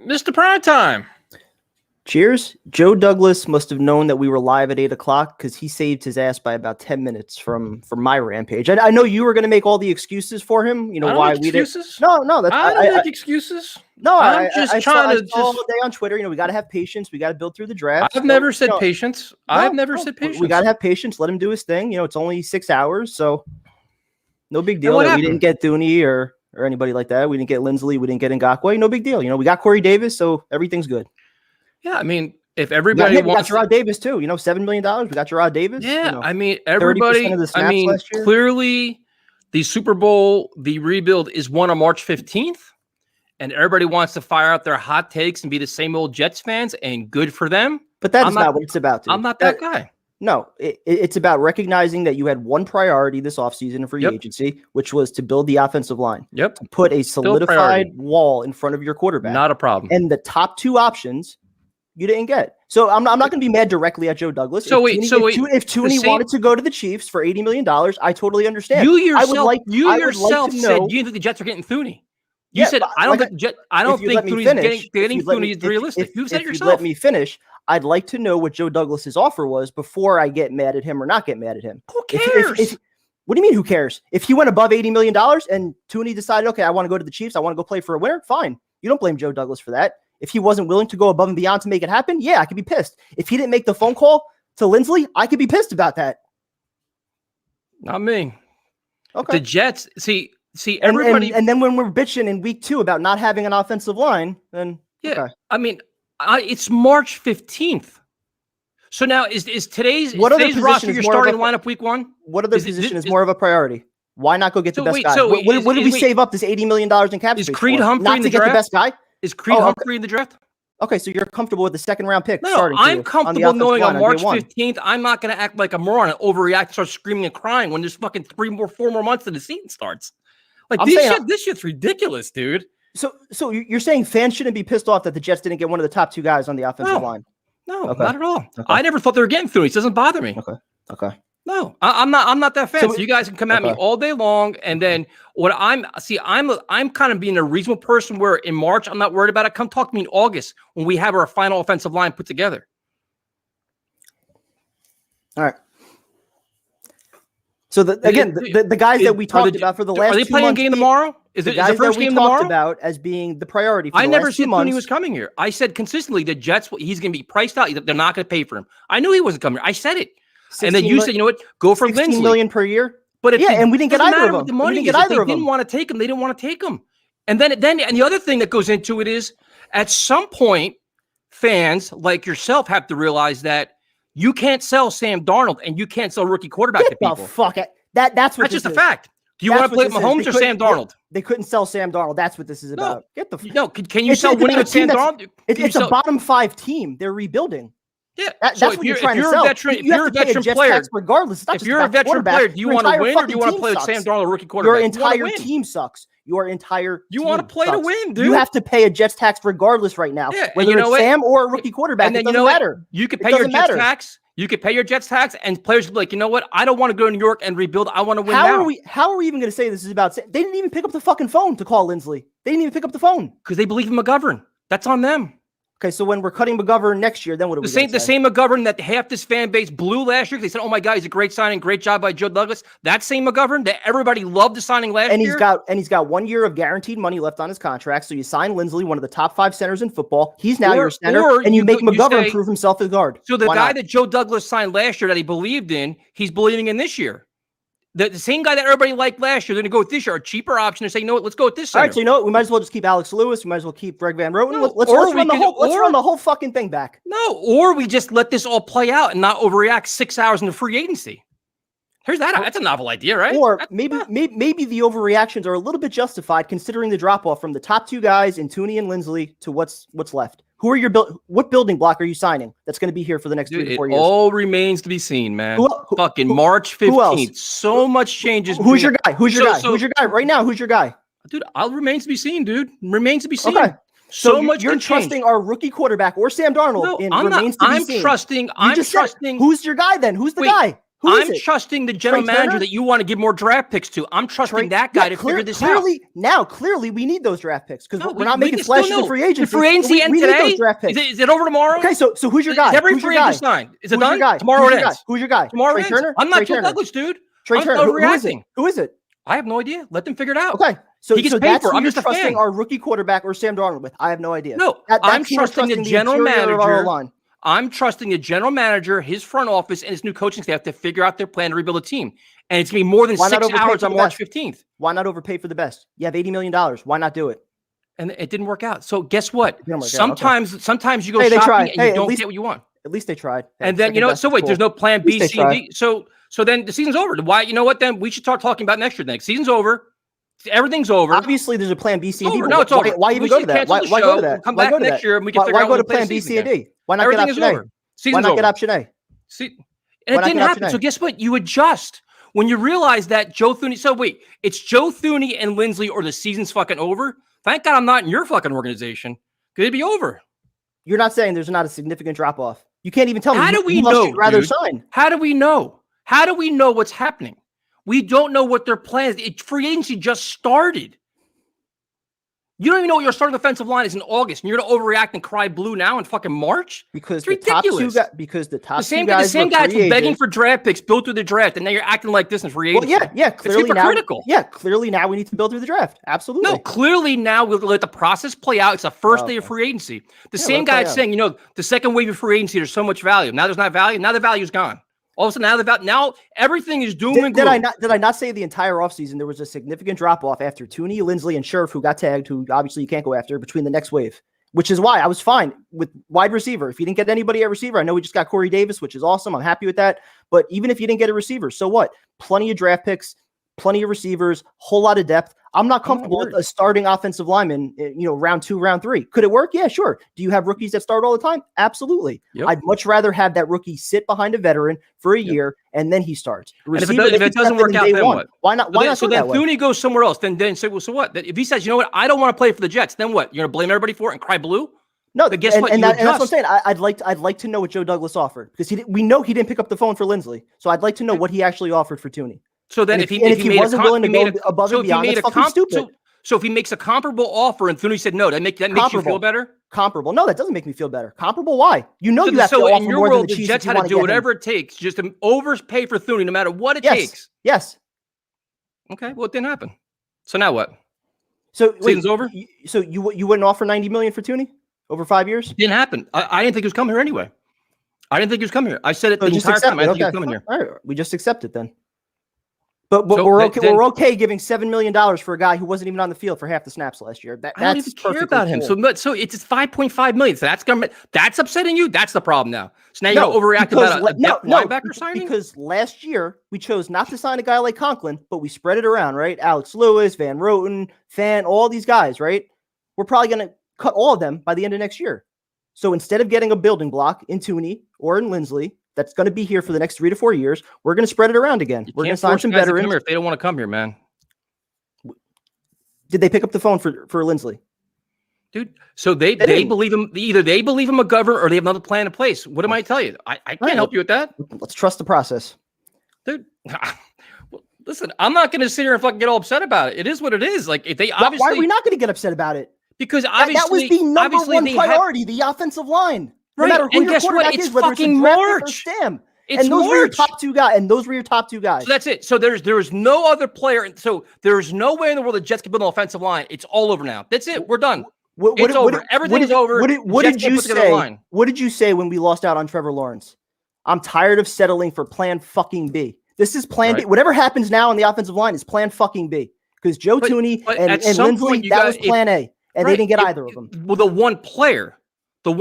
Mr. Primetime. Cheers. Joe Douglas must have known that we were live at 8 o'clock because he saved his ass by about 10 minutes from my rampage. I know you were going to make all the excuses for him. You know why we didn't. No, that's I don't make excuses. No, I'm just trying to all day on Twitter. You know, we got to have patience. We got to build through the draft. I've never said patience. I've never said patience. We got to have patience. Let him do his thing. You know, it's only 6 hours, so no big deal. We didn't get Thuney or anybody like that. We didn't get Lindsley. We didn't get Ngakoue. No big deal. You know, we got Corey Davis, so everything's good. Yeah, I mean, if everybody wants, we got Gerard Davis too. You know, $7 million. We got Gerard Davis. Yeah, you know, I mean, everybody. I mean, clearly, the Super Bowl, the rebuild is won on March 15th, and everybody wants to fire out their hot takes and be the same old Jets fans, and good for them. But that's not what it's about. Dude. I'm not that guy. No, it's about recognizing that you had one priority this offseason in free agency, which was to build the offensive line. Yep. To put a solidified wall in front of your quarterback. Not a problem. And the top two options you didn't get. So I'm not going to be mad directly at Joe Douglas. If Thuney wanted to go to the Chiefs for $80 million, I totally understand. You yourself said you think the Jets are getting Thuney. You said I don't think Thuney's getting Thuney is realistic. You said it yourself. If you let me finish, I'd like to know what Joe Douglas's offer was before I get mad at him or not get mad at him. Who cares? What do you mean who cares? If he went above $80 million and Thuney decided, okay, I want to go to the Chiefs, I want to go play for a winner, fine. You don't blame Joe Douglas for that. If he wasn't willing to go above and beyond to make it happen, yeah, I could be pissed. If he didn't make the phone call to Lindsley, I could be pissed about that. Not me. Okay. The Jets, see everybody. And then when we're bitching in week 2 about not having an offensive line, then yeah, okay. I mean, it's March 15th. So now is today's roster your starting lineup week 1? What other position is more of a priority? Why not go get the best guy? What did we save up this $80 million in cap space? Is Creed Humphrey in the draft? Not to get the best guy? Is Creed Humphrey in the draft? Okay, so you're comfortable with the second-round pick? No, I'm comfortable knowing on March 15th, I'm not going to act like a moron and overreact and start screaming and crying when there's fucking 4 more months till the season starts. Like this shit's ridiculous, dude. So you're saying fans shouldn't be pissed off that the Jets didn't get one of the top 2 guys on the offensive line? No, not at all. Okay. I never thought they were getting through. It doesn't bother me. Okay. No, I'm not that fan. So you guys can come at me all day long, and then I'm kind of being a reasonable person where in March I'm not worried about it. Come talk to me in August when we have our final offensive line put together. All right. So the guys that we talked about for the last 2 months. Are they playing a game tomorrow? Is the first game tomorrow? About as being the priority. For I never said Thuney was coming here. I said consistently the Jets. He's going to be priced out. They're not going to pay for him. I knew he wasn't coming here. I said it. And then you said, you know what? Go for Lindsley. $16 million per year. But and we didn't get either of them. They didn't want to take him. They didn't want to take him. And then the other thing that goes into it is at some point, fans like yourself have to realize that you can't sell Sam Darnold and you can't sell rookie quarterback to people. Fuck it. That's just a fact. Do you want to play Mahomes or Sam Darnold? They couldn't sell Sam Darnold. That's what this is about. Can you sell winning with Sam Darnold? It's a bottom 5 team. They're rebuilding. Yeah, that's what you're trying to sell. If you're a veteran player, regardless. If you're a veteran player, do you want to win or do you want to play with Sam Darnold, rookie quarterback? Your entire team sucks. Your entire you want to play to win, dude. You have to pay a Jets tax regardless right now, whether it's Sam or a rookie quarterback. It doesn't matter. You could pay your Jets tax. You could pay your Jets tax, and players would be like, you know what? I don't want to go to New York and rebuild. I want to win now. How are we even going to say this is about? They didn't even pick up the fucking phone to call Lindsley. They didn't even pick up the phone because they believe in McGovern. That's on them. Okay, so when we're cutting McGovern next year, then what are we going to say? The same McGovern that half this fan base blew last year because they said, oh my God, he's a great signing, great job by Joe Douglas. That same McGovern that everybody loved the signing last year. He's got 1 year of guaranteed money left on his contract. So you sign Lindsley, one of the top 5 centers in football. He's now your center, and you make McGovern prove himself as guard. So the guy that Joe Douglas signed last year that he believed in, he's believing in this year. The same guy that everybody liked last year, they're going to go with this year, a cheaper option, and say, you know what, let's go with this center. All right, so you know what, we might as well just keep Alex Lewis. We might as well keep Greg Van Roten. Let's run the whole fucking thing back. No, or we just let this all play out and not overreact 6 hours into free agency. Here's that. That's a novel idea, right? Or maybe the overreactions are a little bit justified considering the drop-off from the top 2 guys in Thuney and Lindsley to what's left. Who are your what building block are you signing that's going to be here for the next 3 to 4 years? It all remains to be seen, man. Fucking March 15th. So much changes. Who's your guy? Who's your guy right now? Who's your guy? Dude, remains to be seen, dude. Remains to be seen. Okay. So much you're trusting our rookie quarterback or Sam Darnold remains to be seen. I'm trusting. Who's your guy then? Who's the guy? I'm trusting the general manager that you want to give more draft picks to. I'm trusting that guy to figure this out. Clearly, we need those draft picks because we're not making splashes in free agency. The free agency ends today. Those draft picks. Is it over tomorrow? Okay, so who's your guy? Is every free agent signed? Is it done? Tomorrow it ends. Who's your guy? Tomorrow it ends. I'm not Joe Douglas, dude. Trey Turner. Overreacting. Who is it? I have no idea. Let them figure it out. Okay. So he gets paid for it. I'm just trusting our rookie quarterback or Sam Darnold with. I have no idea. No, I'm trusting the general manager. I'm trusting the general manager, his front office, and his new coaching staff to figure out their plan to rebuild a team. And it's going to be more than 6 hours on March 15th. Why not overpay for the best? You have $80 million. Why not do it? And it didn't work out. So guess what? Sometimes you go shopping and you don't get what you want. At least they tried. And then, so wait, there's no plan B, C, and D. So then the season's over. Why? You know what? Then we should start talking about next year. Next season's over. Everything's over. Obviously, there's a plan B, C, and D. No, it's over. Why even go to that? Why go to that? Come back next year and we can figure out why go to plan B, C, and D? Why not get option A? Why not get option A? See, and it didn't happen. So guess what? You adjust when you realize that Joe Thuney. So wait, it's Joe Thuney and Lindsley, or the season's fucking over. Thank God I'm not in your fucking organization. Could it be over? You're not saying there's not a significant drop off. You can't even tell me. How do we know? Rather sign. How do we know? How do we know what's happening? We don't know what their plans. Free agency just started. You don't even know what your starting offensive line is in August, and you're going to overreact and cry blue now in fucking March? Because it's ridiculous. The same guys begging for draft picks, built through the draft, and now you're acting like this in free agency. Well, yeah, clearly clearly now we need to build through the draft. Absolutely. No, clearly now we'll let the process play out. It's the first day of free agency. The same guy saying, the second wave of free agency, there's so much value. Now there's not value. Now the value's gone. All of a sudden, now everything is doom and gloom. Did I not say the entire offseason there was a significant drop-off after Thuney, Lindsley, and Scherf, who got tagged, who obviously you can't go after, between the next wave, which is why I was fine with wide receiver. If you didn't get anybody at receiver, I know we just got Corey Davis, which is awesome. I'm happy with that. But even if you didn't get a receiver, so what? Plenty of draft picks, plenty of receivers, whole lot of depth. I'm not comfortable with a starting offensive lineman, round 2, round 3. Could it work? Yeah, sure. Do you have rookies that start all the time? Absolutely. Yep. I'd much rather have that rookie sit behind a veteran for a year and then he starts. If it doesn't work out, then what? Why not? So then Thuney goes somewhere else. Then say, well, so what? If he says, you know what, I don't want to play for the Jets, then what? You're going to blame everybody for it and cry blue? No, but guess what? And that's what I'm saying. I'd like to know what Joe Douglas offered, because we know he didn't pick up the phone for Lindsley. So I'd like to know what he actually offered for Thuney. So then, if he wasn't willing to go above and beyond, that's fucking stupid. So if he makes a comparable offer and Thuney said no, that makes you feel better? Comparable? No, that doesn't make me feel better. Comparable? Why? You have to offer in your more world, than the Jets had to do whatever it takes just to overpay for Thuney, no matter what it takes. Yes. Okay. Well, it didn't happen. So now what? So season's over. So you wouldn't offer $90 million for Thuney over 5 years? It didn't happen. I didn't think he was coming here anyway. I didn't think he was coming here. I said it the entire time. I didn't think he was coming here. All right, we just accept it then. But we're okay. We're okay giving $7 million for a guy who wasn't even on the field for half the snaps last year. I don't even care about him. So it's $5.5 million. So that's upsetting you. That's the problem now. So now you're going to overreact about a linebacker signing? Because last year we chose not to sign a guy like Conklin, but we spread it around, right? Alex Lewis, Van Roten, Fan, all these guys, right? We're probably going to cut all of them by the end of next year. So instead of getting a building block in Thuney or in Lindsley that's going to be here for the next 3 to 4 years, we're going to spread it around again. We're going to sign some veterans. Come here if they don't want to come here, man. Did they pick up the phone for Lindsley? Dude, so they believe him. Either they believe him a governor or they have another plan in place. What am I tell you? I can't help you with that. Let's trust the process. Dude, listen, I'm not going to sit here and fucking get all upset about it. It is what it is. Like, if they obviously... Why are we not going to get upset about it? Because obviously... That was the number one priority, the offensive line. Right. No matter who your quarterback is, whether it's March. And those were your top two guys. So that's it. So there is no other player. So there's no way in the world the Jets can build an offensive line. It's all over now. That's it. We're done. It's over. Everything's over. What did you say? What did you say when we lost out on Trevor Lawrence? I'm tired of settling for plan fucking B. This is plan B. Whatever happens now on the offensive line is plan fucking B. Because Joe Thuney and Lindsley, that was plan A. And they didn't get either of them. Well, the one player, Joe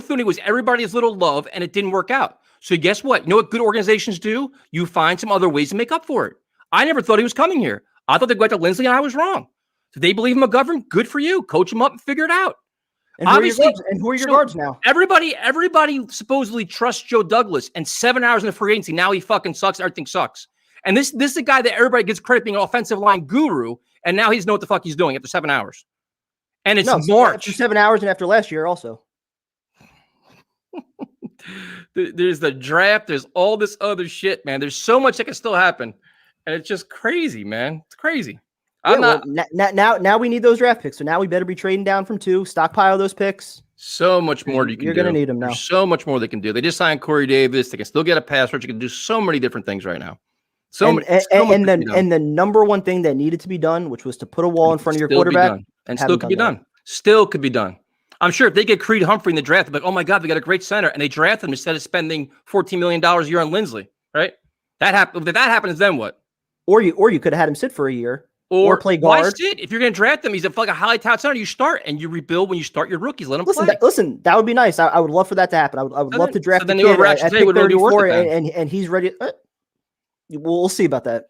Thuney, was everybody's little love, and it didn't work out. So guess what? You know what good organizations do? You find some other ways to make up for it. I never thought he was coming here. I thought they'd go to Lindsley, and I was wrong. So they believe him a governor. Good for you. Coach him up and figure it out. And who are your guards now? Everybody supposedly trusts Joe Douglas, and 7 hours in the free agency, now he fucking sucks. Everything sucks. And this is the guy that everybody gives credit being an offensive line guru, and now he doesn't know what the fuck he's doing after 7 hours. And it's March. After 7 hours and after last year also. There's the draft. There's all this other shit, man. There's so much that can still happen, and it's just crazy, man. It's crazy. Yeah, now we need those draft picks. So now we better be trading down from 2, stockpile those picks. So much more you can do. You're going to need them now. There's so much more they can do. They just signed Corey Davis. They can still get a pass rush. You can do so many different things right now. And the number one thing that needed to be done, which was to put a wall in front of your quarterback, and still could be done. Still could be done. I'm sure if they get Creed Humphrey in the draft, they're like, oh my God, they got a great center, and they draft him instead of spending $14 million a year on Lindsley, right? If that happens, then what? Or you could have had him sit for a year. Or play guard. Why sit? If you're going to draft him, he's like a highly touted center. You start and you rebuild when you start your rookies. Let him play. Listen, that would be nice. I would love for that to happen. I would love to draft the kid at pick 34 and he's ready. We'll see about that.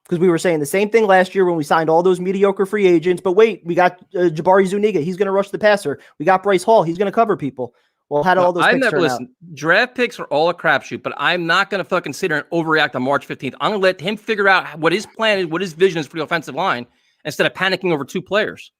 Because we were saying the same thing last year when we signed all those mediocre free agents. But wait, we got Jabari Zuniga. He's going to rush the passer. We got Bryce Hall. He's going to cover people. Well, how do all those picks turn out? Draft picks are all a crapshoot, but I'm not going to fucking sit there and overreact on March 15th. I'm going to let him figure out what his plan is, what his vision is for the offensive line, instead of panicking over 2 players.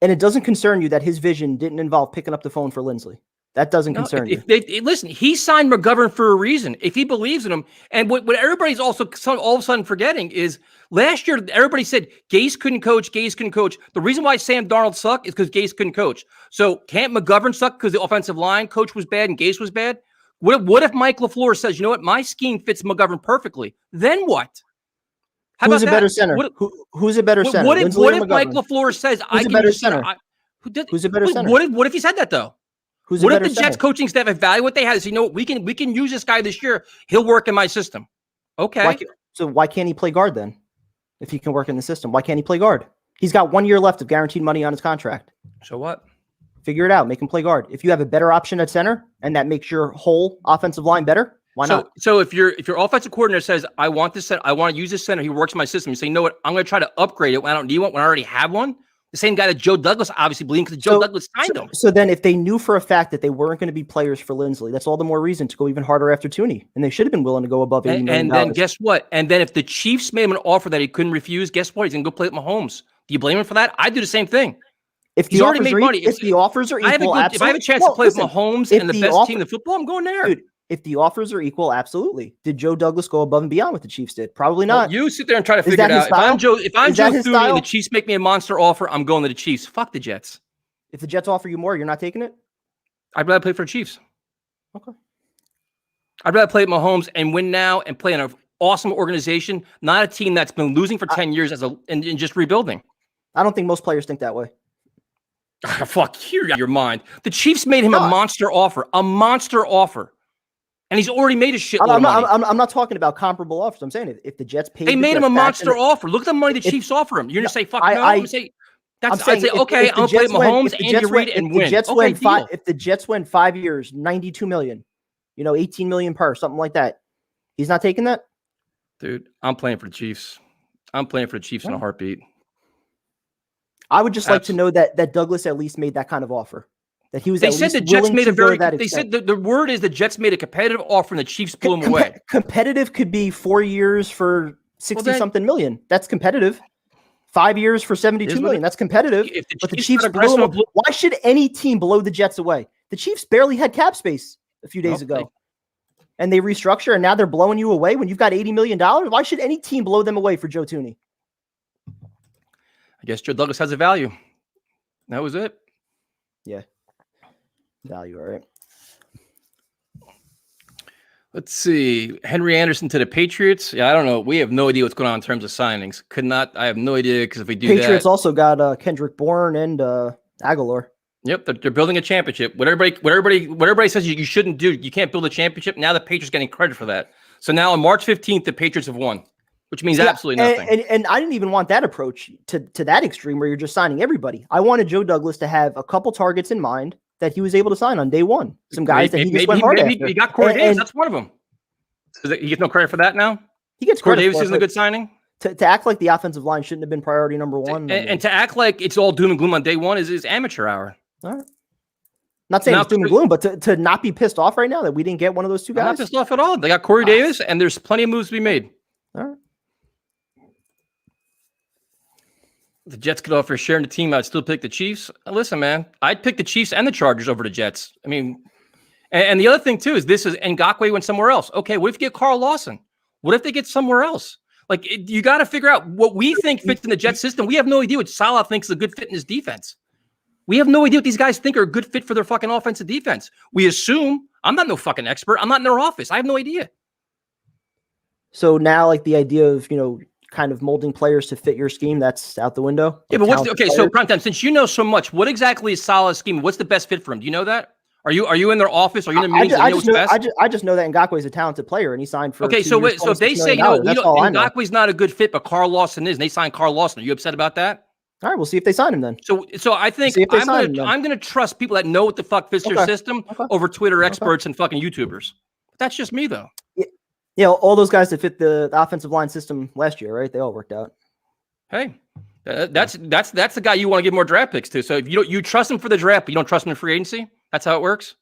And it doesn't concern you that his vision didn't involve picking up the phone for Lindsley. That doesn't concern you. Listen, he signed McGovern for a reason. If he believes in him, and what everybody's also all of a sudden forgetting is last year, everybody said Gase couldn't coach. The reason why Sam Darnold sucked is because Gase couldn't coach. So can't McGovern suck because the offensive line coach was bad and Gase was bad? What if Mike LaFleur says, you know what, my scheme fits McGovern perfectly? Then what? Who's a better center? Who's a better center? What if Mike LaFleur says who's a better center? Who's a better center? What if he said that though? What if the Jets coaching staff evaluate what they had and say, you know what, we can use this guy this year. He'll work in my system. Okay. So why can't he play guard then? If he can work in the system, why can't he play guard? He's got 1 year left of guaranteed money on his contract. So what? Figure it out. Make him play guard. If you have a better option at center and that makes your whole offensive line better, why not? So if your offensive coordinator says, I want this center, I want to use this center, he works in my system. You say, you know what, I'm going to try to upgrade it when I don't need one, when I already have one. The same guy that Joe Douglas obviously believed because Joe Douglas signed him. So then if they knew for a fact that they weren't going to be players for Lindsley, that's all the more reason to go even harder after Tooney. And they should have been willing to go above $80 million. And then guess what? And then if the Chiefs made him an offer that he couldn't refuse, guess what? He's going to go play with Mahomes. Do you blame him for that? I do the same thing. If the offers are money, if the offers are equal, if I have a chance to play with Mahomes and the best team in the football, I'm going there. Dude, if the offers are equal, absolutely. Did Joe Douglas go above and beyond what the Chiefs did? Probably not. Well, you sit there and try to figure it out. If I'm Joe Thuney and the Chiefs make me a monster offer, I'm going to the Chiefs. Fuck the Jets. If the Jets offer you more, you're not taking it? I'd rather play for the Chiefs. Okay. I'd rather play with Mahomes and win now and play in an awesome organization, not a team that's been losing for 10 years and just rebuilding. I don't think most players think that way. Fuck, you're out of your mind. The Chiefs made him a monster offer. And he's already made a shitload of money. I'm not talking about comparable offers. I'm saying if the Jets paid, they made him a monster offer. Look at the money the Chiefs offer him. You're gonna say fuck no. I'd say okay. I'm gonna play Mahomes, Andy Reid, and win. If the Jets win 5 years, $92 million, $18 million per, something like that, he's not taking that. Dude, I'm playing for the Chiefs. I'm playing for the Chiefs in a heartbeat. I would just like to know that Douglas at least made that kind of offer. That he was. They said the Jets made a very. They said the word is the Jets made a competitive offer and the Chiefs blew him away. Competitive could be 4 years for 60-something million. That's competitive. 5 years for 72 million. That's competitive. But the Chiefs blew him away. Why should any team blow the Jets away? The Chiefs barely had cap space a few days ago, and they restructure, and now they're blowing you away when you've got $80 million. Why should any team blow them away for Joe Thuney? I guess Joe Douglas has a value. That was it. Yeah. Value, all right. Let's see. Henry Anderson to the Patriots. Yeah, I don't know. We have no idea what's going on in terms of signings. I have no idea because if we do Patriots also got Kendrick Bourne and Aguilar. Yep, they're building a championship. What everybody says you shouldn't do, you can't build a championship. Now the Patriots getting credit for that. So now on March 15th, the Patriots have won, which means absolutely nothing. And I didn't even want that approach to that extreme where you're just signing everybody. I wanted Joe Douglas to have a couple targets in mind that he was able to sign on day one. Some guys that he just went hard after. He got Corey Davis. That's one of them. So he gets no credit for that now? He gets Corey credit Davis isn't a good signing? To act like the offensive line shouldn't have been priority number one. And to act like it's all doom and gloom on day one is amateur hour. All right. Not saying it's doom and gloom, but to not be pissed off right now that we didn't get one of those two guys. I'm not pissed off at all. They got Corey Davis, and there's plenty of moves to be made. All right. The Jets could offer a share in the team. I'd still pick the Chiefs. Listen, man, I'd pick the Chiefs and the Chargers over the Jets. I mean, And the other thing too is Ngakoue went somewhere else. Okay, what if you get Carl Lawson? What if they get somewhere else? Like you got to figure out what we think fits in the Jets system. We have no idea what Salah thinks is a good fit in his defense. We have no idea what these guys think are a good fit for their fucking offensive defense. We assume. I'm not no fucking expert. I'm not in their office. I have no idea. So now, like the idea of kind of molding players to fit your scheme, that's out the window. Yeah, but so Primetime, since you know so much, what exactly is Salah's scheme? What's the best fit for him? Do you know that? Are you in their office? Are you in the meetings? I just know that Ngakoue is a talented player, and he signed for. Okay, so if they say Ngakoue's not a good fit, but Carl Lawson is, and they sign Carl Lawson, are you upset about that? All right, we'll see if they sign him then. So I think I'm going to trust people that know what the fuck fits their system over Twitter experts and fucking YouTubers. That's just me though. Yeah, all those guys that fit the offensive line system last year, right? They all worked out. Hey, that's the guy you want to give more draft picks to. So if you trust him for the draft, but you don't trust him in free agency, that's how it works.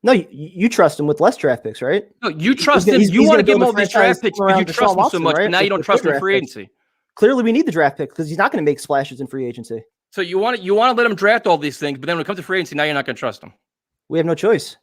No, you trust him with less draft picks, right? No, you trust him. You want to give him all these draft picks because you trust him so much, but now you don't trust him in free agency. Clearly, we need the draft pick because he's not going to make splashes in free agency. So you want to let him draft all these things, but then when it comes to free agency, now you're not going to trust him. We have no choice.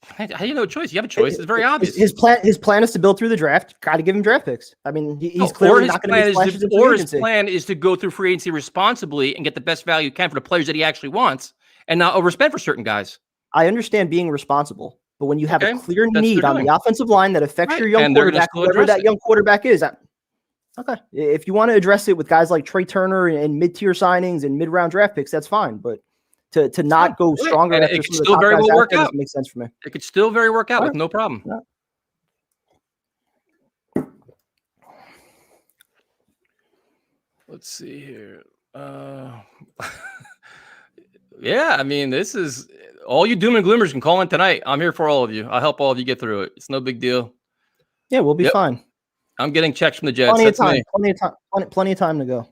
How do you know choice? You have a choice. It's very obvious. His plan is to build through the draft. Got to give him draft picks. I mean, he's clearly not going to make splashes in free agency. His plan is to go through free agency responsibly and get the best value he can for the players that he actually wants, and not overspend for certain guys. I understand being responsible, but when you have a clear need on the offensive line that affects your young quarterback, whoever that young quarterback is, okay. If you want to address it with guys like Trey Turner and mid-tier signings and mid-round draft picks, that's fine. But to not go stronger after it could still very well work out. Makes sense for me. It could still very work out with no problem. Yeah. Let's see here. Yeah, I mean, this is all you doom and gloomers can call in tonight. I'm here for all of you. I'll help all of you get through it. It's no big deal. Yeah, we'll be fine. I'm getting checks from the Jets. Plenty of time to go.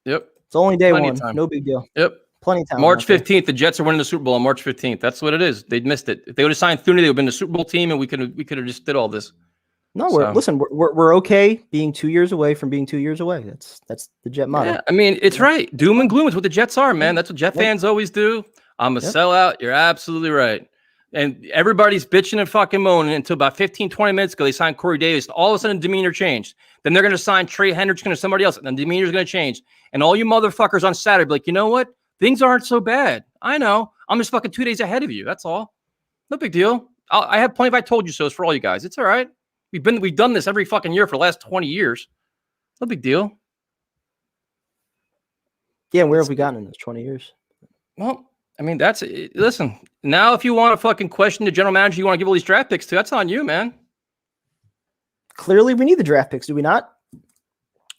Yep. It's only day one. No big deal. Yep. Plenty of time. March 15th, the Jets are winning the Super Bowl on March 15th. That's what it is. They'd missed it. If they would have signed Thuney, they would have been the Super Bowl team, and we could have just did all this. No, we're okay being 2 years away from being 2 years away. That's the Jet motto. Yeah, I mean, it's right. Doom and gloom is what the Jets are, man. That's what Jet fans always do. I'm a sellout. You're absolutely right. And everybody's bitching and fucking moaning until about 15, 20 minutes ago. They signed Corey Davis. All of a sudden, demeanor changed. Then they're going to sign Trey Hendrickson or somebody else, and then demeanor's going to change. And all you motherfuckers on Saturday be like, you know what? Things aren't so bad. I know. I'm just fucking 2 days ahead of you. That's all. No big deal. I have plenty of I told you so's for all you guys. It's all right. We've done this every fucking year for the last 20 years. No big deal. Yeah, where have we gotten in those 20 years? Well, I mean, that's it. Listen, now if you want to fucking question the general manager you want to give all these draft picks to, that's on you, man. Clearly, we need the draft picks, do we not?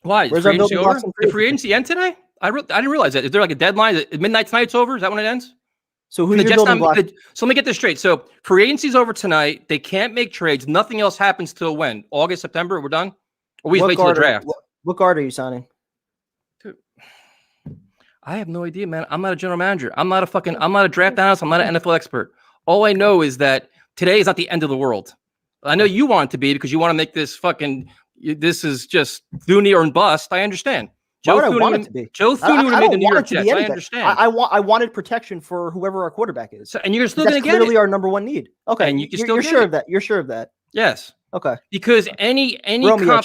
Why? Where's free agency over? The free agency end today? I didn't realize that. Is there like a deadline? Is midnight tonight's over? Is that when it ends? So who's your building block? So let me get this straight. So free agency's over tonight. They can't make trades. Nothing else happens till when? August, September? We're done? Or we just wait till the draft? What guard are you signing? Dude, I have no idea, man. I'm not a general manager. I'm not a draft analyst. I'm not an NFL expert. All I know is that today is not the end of the world. I know you want it to be because you want to make this this is just Thuney or bust. I understand. Joe Thuney would have made the New York Jets. I understand. I wanted protection for whoever our quarterback is. So, and you're still going to get it. Clearly our number one need. Okay. And you're sure of that. You're sure of that. Yes. Okay. Because any competent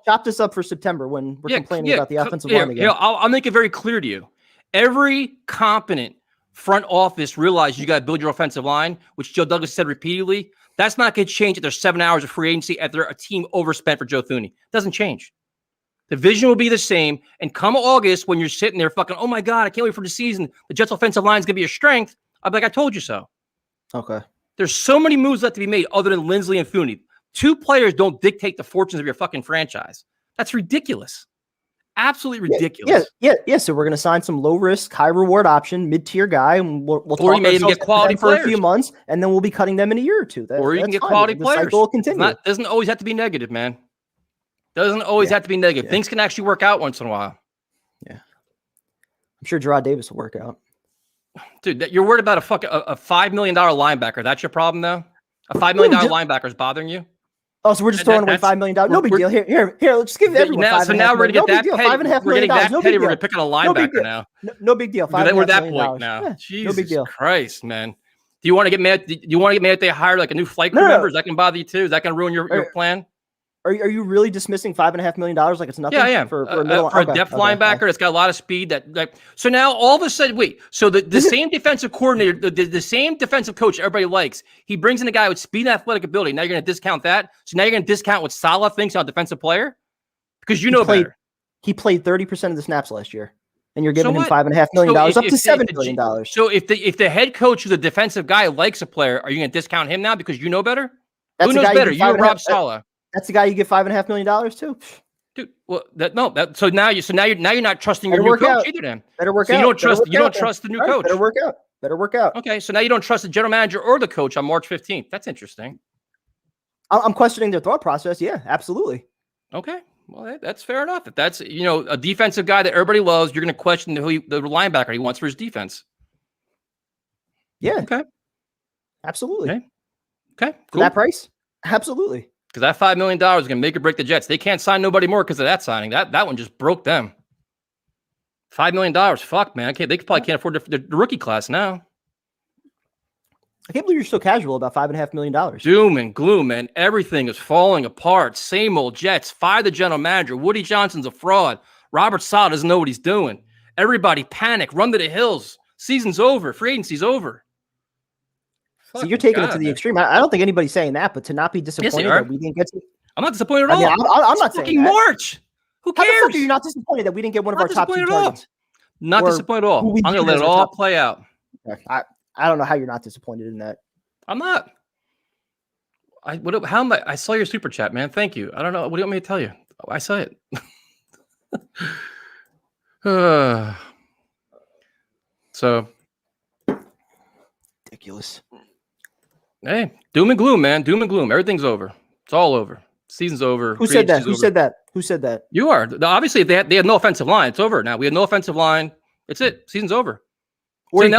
chop this up for September when we're complaining about the offensive line again. I'll make it very clear to you. Every competent front office realizes you got to build your offensive line, which Joe Douglas said repeatedly. That's not going to change after 7 hours of free agency after a team overspent for Joe Thuney. Doesn't change. The vision will be the same. And come August, when you're sitting there fucking, oh my God, I can't wait for the season. The Jets offensive line is going to be a strength. I'll be like, I told you so. Okay. There's so many moves left to be made other than Lindsley and Thuney. Two players don't dictate the fortunes of your fucking franchise. That's ridiculous. Absolutely ridiculous. Yeah. So we're going to sign some low risk, high reward option, mid-tier guy, and we'll talk or you may even get quality for players a few months, and then we'll be cutting them in a year or two. Or you can get quality players. The cycle will continue. Doesn't always have to be negative, man. Doesn't always have to be negative. Things can actually work out once in a while. Yeah. I'm sure Gerard Davis will work out. Dude, you're worried about a $5 million linebacker. That's your problem, though? A $5 million linebacker is bothering you? Oh, so we're just throwing away $5 million. No big deal. Here. Let's just give everyone $5 million. So now we're going to get that petty. $5.5 million. We're getting that petty. We're going to pick on a linebacker now. No big deal. We're at that point now. Yeah, Jesus Christ, man. Do you want to get mad? Do you want to get mad if they hire like a new flight crew member? Is that going to bother you too? Is that going to ruin your plan? Are you really dismissing $5.5 million like it's nothing? Yeah, yeah. For a depth linebacker that's got a lot of speed. So now all of a sudden, wait. So the same defensive coordinator, the same defensive coach everybody likes, he brings in a guy with speed and athletic ability. Now you're going to discount that. So now you're going to discount what Saleh thinks on a defensive player because you know better. He played 30% of the snaps last year, and you're giving him $5.5 million up to $7 million. So if the head coach who's a defensive guy likes a player, are you going to discount him now because you know better? Who knows better? You or Rob Saleh? That's the guy you give $5.5 million to, dude. Well, so now you're not trusting your new coach either. Then better work out. You don't trust the new coach. Better work out. Okay, so now you don't trust the general manager or the coach on March 15th. That's interesting. I'm questioning their thought process. Yeah, absolutely. Okay, well that's fair enough. If that's a defensive guy that everybody loves, you're going to question the linebacker he wants for his defense. Yeah. Okay. Absolutely. Okay. Cool. For that price, absolutely. Because that $5 million is going to make or break the Jets. They can't sign nobody more because of that signing. That one just broke them. $5 million. Fuck, man. They probably can't afford the rookie class now. I can't believe you're so casual about $5.5 million. Doom and gloom, man. Everything is falling apart. Same old Jets. Fire the general manager. Woody Johnson's a fraud. Robert Saleh doesn't know what he's doing. Everybody panic. Run to the hills. Season's over. Free agency's over. So you're taking it to the extreme. I don't think anybody's saying that, but to not be disappointed that we didn't get to. I'm not disappointed at all. I'm not saying that. March. Who cares? How the fuck are you not disappointed that we didn't get one of our top two targets? Not disappointed at all. I'm going to let it all play out. I don't know how you're not disappointed in that. I'm not. How am I? I saw your super chat, man. Thank you. I don't know. What do you want me to tell you? I saw it. So ridiculous. Hey, doom and gloom, man. Doom and gloom. Everything's over. It's all over. Season's over. Who said that? Who said that? Who said that? You are. Obviously, they had no offensive line. It's over now. We have no offensive line. It's it. Season's over. Or we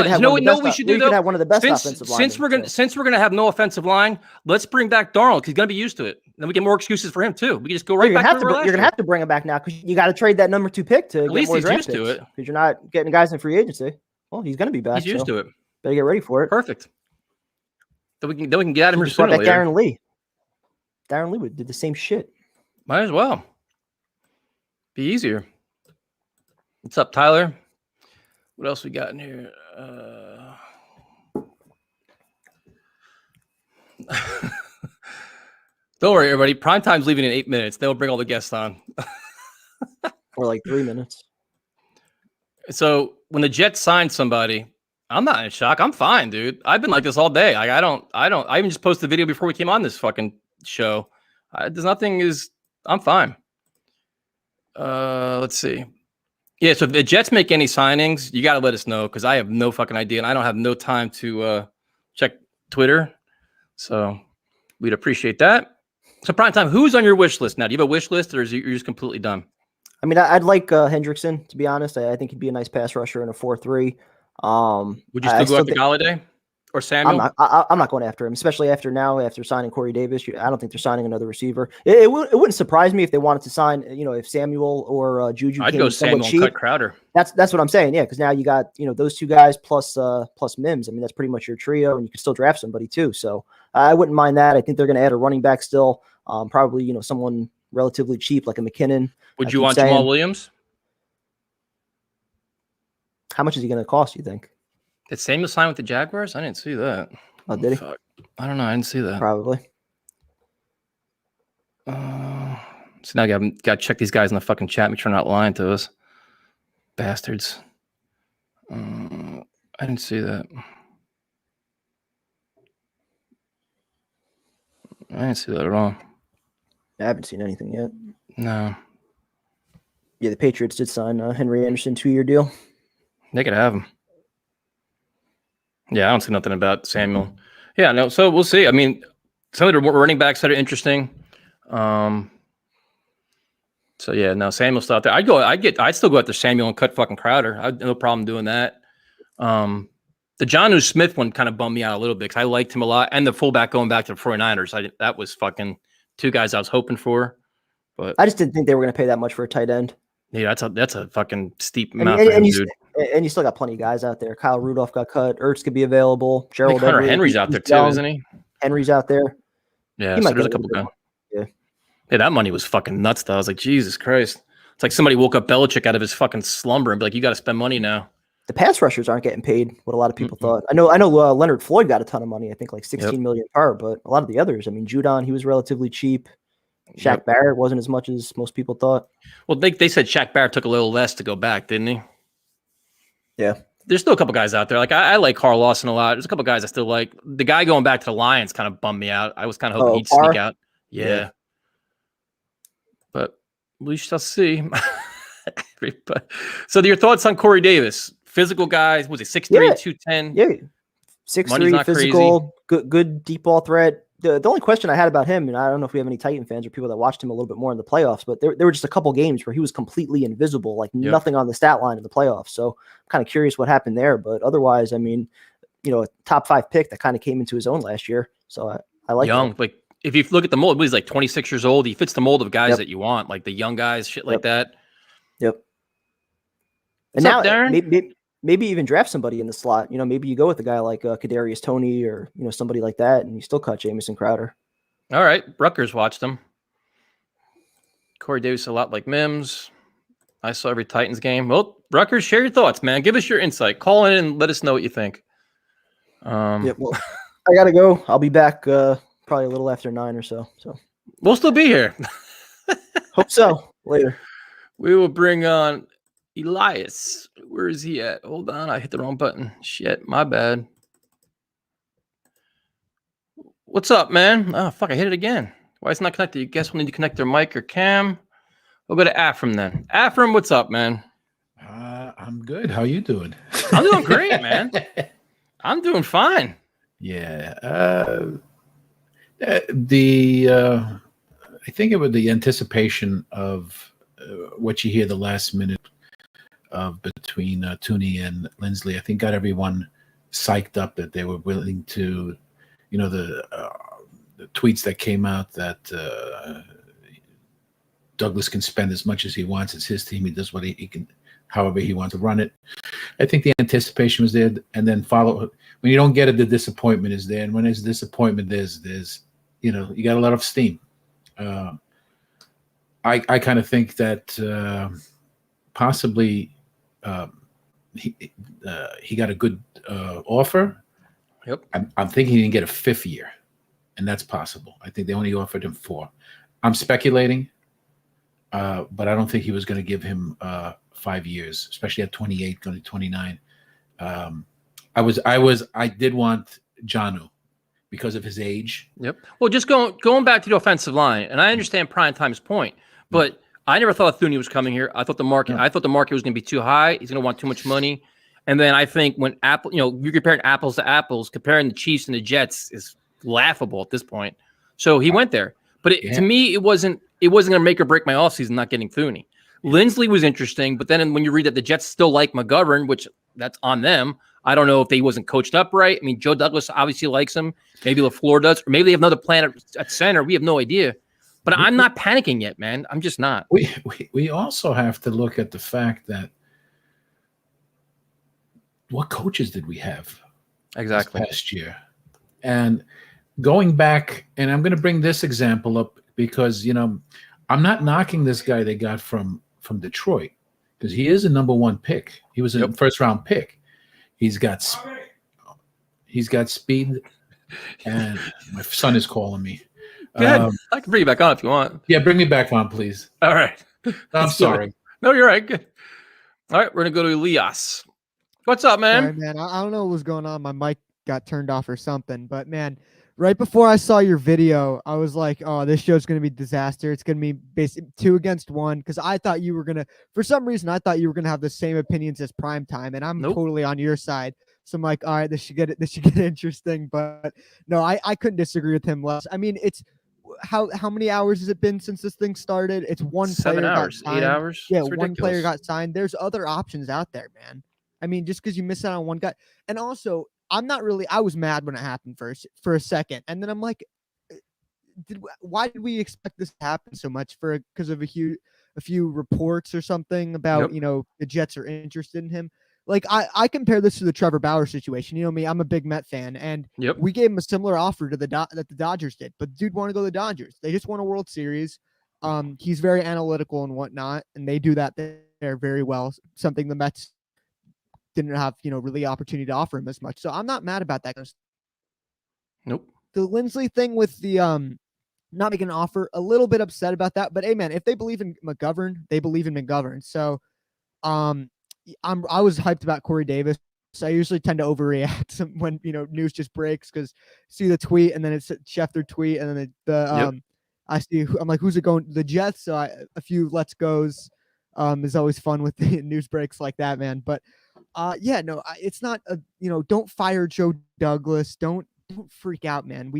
should do though. Have one of the best offensive lines. Since we're gonna have no offensive line, let's bring back Darnold because he's gonna be used to it. Then we get more excuses for him too. We can just go right back. You're gonna have to bring him back now because you got to trade that number 2 pick to at least more he's used to it because you're not getting guys in free agency. Well, he's gonna be back. He's used to it. Better get ready for it. Perfect. Then we can get at him sooner or later. Darren Lee. Darren Lee did the same shit. Might as well. Be easier. What's up, Tyler? What else we got in here? Don't worry, everybody. Primetime's leaving in 8 minutes. They'll bring all the guests on. Or like 3 minutes. So when the Jets signed somebody, I'm not in shock. I'm fine, dude. I've been like this all day. I even just posted a video before we came on this fucking show. I'm fine. Let's see. Yeah, so if the Jets make any signings, you got to let us know because I have no fucking idea and I don't have no time to check Twitter. So we'd appreciate that. So Primetime, who's on your wish list now? Do you have a wish list or you're just completely done? I mean, I'd like Hendrickson, to be honest. I think he'd be a nice pass rusher in a 4-3. Would you still go after Golladay or Samuel? I'm not going after him, especially after signing Corey Davis. I don't think they're signing another receiver. It wouldn't surprise me if they wanted to sign, if Samuel or Juju. I'd go Samuel and cut Crowder. That's what I'm saying. Yeah, because now you got those two guys plus Mims. I mean, that's pretty much your trio, and you can still draft somebody too. So I wouldn't mind that. I think they're going to add a running back still. Probably someone relatively cheap like a McKinnon. Would you want Jamal Williams? How much is he going to cost, you think? Did Samuel sign with the Jaguars? I didn't see that. Oh, did he? Fuck. I don't know. I didn't see that. Probably. So now I got to check these guys in the fucking chat, make sure they're not lying to us. Bastards. I didn't see that. I didn't see that at all. I haven't seen anything yet. No. Yeah, the Patriots did sign Henry Anderson 2-year deal. They could have him. Yeah, I don't see nothing about Samuel. Yeah, no. So we'll see. I mean, some of the running backs that are interesting. So yeah, no, Samuel's still out there. I'd still go after Samuel and cut fucking Crowder. I have no problem doing that. The Jonnu Smith one kind of bummed me out a little bit because I liked him a lot, and the fullback going back to the 49ers. That was fucking two guys I was hoping for. But I just didn't think they were going to pay that much for a tight end. Yeah, that's a fucking steep amount for him, dude. And you still got plenty of guys out there. Kyle Rudolph got cut. Ertz could be available. I think Gerald Hunter Everett, Henry's out there he's too, young. isn't he? Henry's out there. Yeah, He so might there's a get couple little guys. bit more. Yeah, that money was fucking nuts, though. I was like, Jesus Christ. It's like somebody woke up Belichick out of his fucking slumber and be like, you got to spend money now. The pass rushers aren't getting paid what a lot of people Mm-mm. thought. I know Leonard Floyd got a ton of money. I think like 16 million per, but a lot of the others, I mean, Judon, he was relatively cheap. Shaq Barrett wasn't as much as most people thought. Well, they said Shaq Barrett took a little less to go back, didn't he? Yeah. There's still a couple guys out there. Like I like Carl Lawson a lot. There's a couple guys I still like. The guy going back to the Lions kind of bummed me out. I was kind of hoping he'd sneak out. Yeah. But we shall see. So your thoughts on Corey Davis? Physical guy, was he 6'3", 210? Yeah. 6'3", physical, good deep ball threat. The only question I had about him, and I don't know if we have any Titan fans or people that watched him a little bit more in the playoffs, but there were just a couple games where he was completely invisible, like nothing on the stat line in the playoffs. So I'm kind of curious what happened there. But otherwise, I mean, a top 5 pick that kind of came into his own last year. So I like young. that. Like if you look at the mold, he's like 26 years old. He fits the mold of guys that you want, like the young guys, shit like that. Yep. And What's now up, Darren? maybe even draft somebody in the slot. Maybe you go with a guy like Kadarius Toney or somebody like that, and you still cut Jamison Crowder. All right, Rutgers watched him. Corey Davis a lot like Mims. I saw every Titans game. Well, Rutgers, share your thoughts, man. Give us your insight. Call in and let us know what you think. Well, I gotta go. I'll be back probably a little after 9 or so. So we'll still be here. Hope so. Later. We will bring on Elias. Where is he at? Hold on. I hit the wrong button. Shit. My bad. What's up, man? Oh, fuck. I hit it again. Why it's not connected? You guess we'll need to connect their mic or cam. We'll go to Afram then. Afram, what's up, man? I'm good. How you doing? I'm doing great, man. I'm doing fine. Yeah. I think it was the anticipation of what you hear the last minute of between Tooney and Lindsley. I think got everyone psyched up that they were willing to, the tweets that came out that Douglas can spend as much as he wants. It's his team. He does what he can, however he wants to run it. I think the anticipation was there, and then when you don't get it, the disappointment is there. And when there's disappointment, there's you got a lot of steam. I kind of think that possibly he got a good offer. Yep. I'm thinking he didn't get a 5th year, and that's possible. I think they only offered him 4. I'm speculating, but I don't think he was going to give him 5 years, especially at 28, going to 29. I did want Jonnu because of his age. Yep. Well, just going back to the offensive line, and I understand Primetime's point, but I never thought Thuney was coming here. I thought the market was going to be too high. He's going to want too much money. And then I think when you're comparing apples to apples, comparing the Chiefs and the Jets is laughable at this point. So he went there. But to me, it wasn't going to make or break my offseason not getting Thuney. Lindsley was interesting, but then when you read that the Jets still like McGovern, which that's on them, I don't know if he wasn't coached up right. I mean, Joe Douglas obviously likes him. Maybe LaFleur does, or maybe they have another plan at center. We have no idea. But I'm not panicking yet, man. I'm just not. We also have to look at the fact that what coaches did we have exactly this past year? And going back, and I'm going to bring this example up because, I'm not knocking this guy they got from Detroit because he is a number 1 pick. He was a first-round pick. He's got speed, and my son is calling me. Go ahead. I can bring you back on if you want. Yeah, bring me back on, please. All right. I'm sorry. No, you're right. Good. All right, we're going to go to Elias. What's up, man? Sorry, man. I don't know what was going on. My mic got turned off or something. But, man, right before I saw your video, I was like, oh, this show's going to be disaster. It's going to be basically 2 against 1 because I thought you were going to – for some reason, I thought you were going to have the same opinions as Primetime, and I'm totally on your side. So I'm like, all right, this should get interesting. But, no, I couldn't disagree with him less. I mean, it's – how many hours has it been since this thing started? It's 1 7 player hours, got signed. 8 hours. Yeah, 1 player got signed. There's other options out there, man. I mean, just because you miss out on 1 guy. And also, I was mad when it happened for a second. And then I'm like, why did we expect this to happen so much? Because of a few reports or something about, the Jets are interested in him. like I compare this to the Trevor Bauer situation. You know me, I'm a big Met fan, and Yep. we gave him a similar offer to that the Dodgers did, but the dude wanted to go to the Dodgers. They just won a World Series. He's very analytical and whatnot, and they do that there very well. Something the Mets didn't have, really opportunity to offer him as much. So I'm not mad about that. Nope. The Lindsley thing with the not making an offer, a little bit upset about that. But hey, man, if they believe in McGovern, they believe in McGovern. So I was hyped about Corey Davis. So I usually tend to overreact when news just breaks, because see the tweet and then it's a Schefter tweet and then the I see I'm like, who's it going? The Jets. So a few let's goes is always fun with the news breaks like that, man. But it's not don't fire Joe Douglas. Don't freak out, man.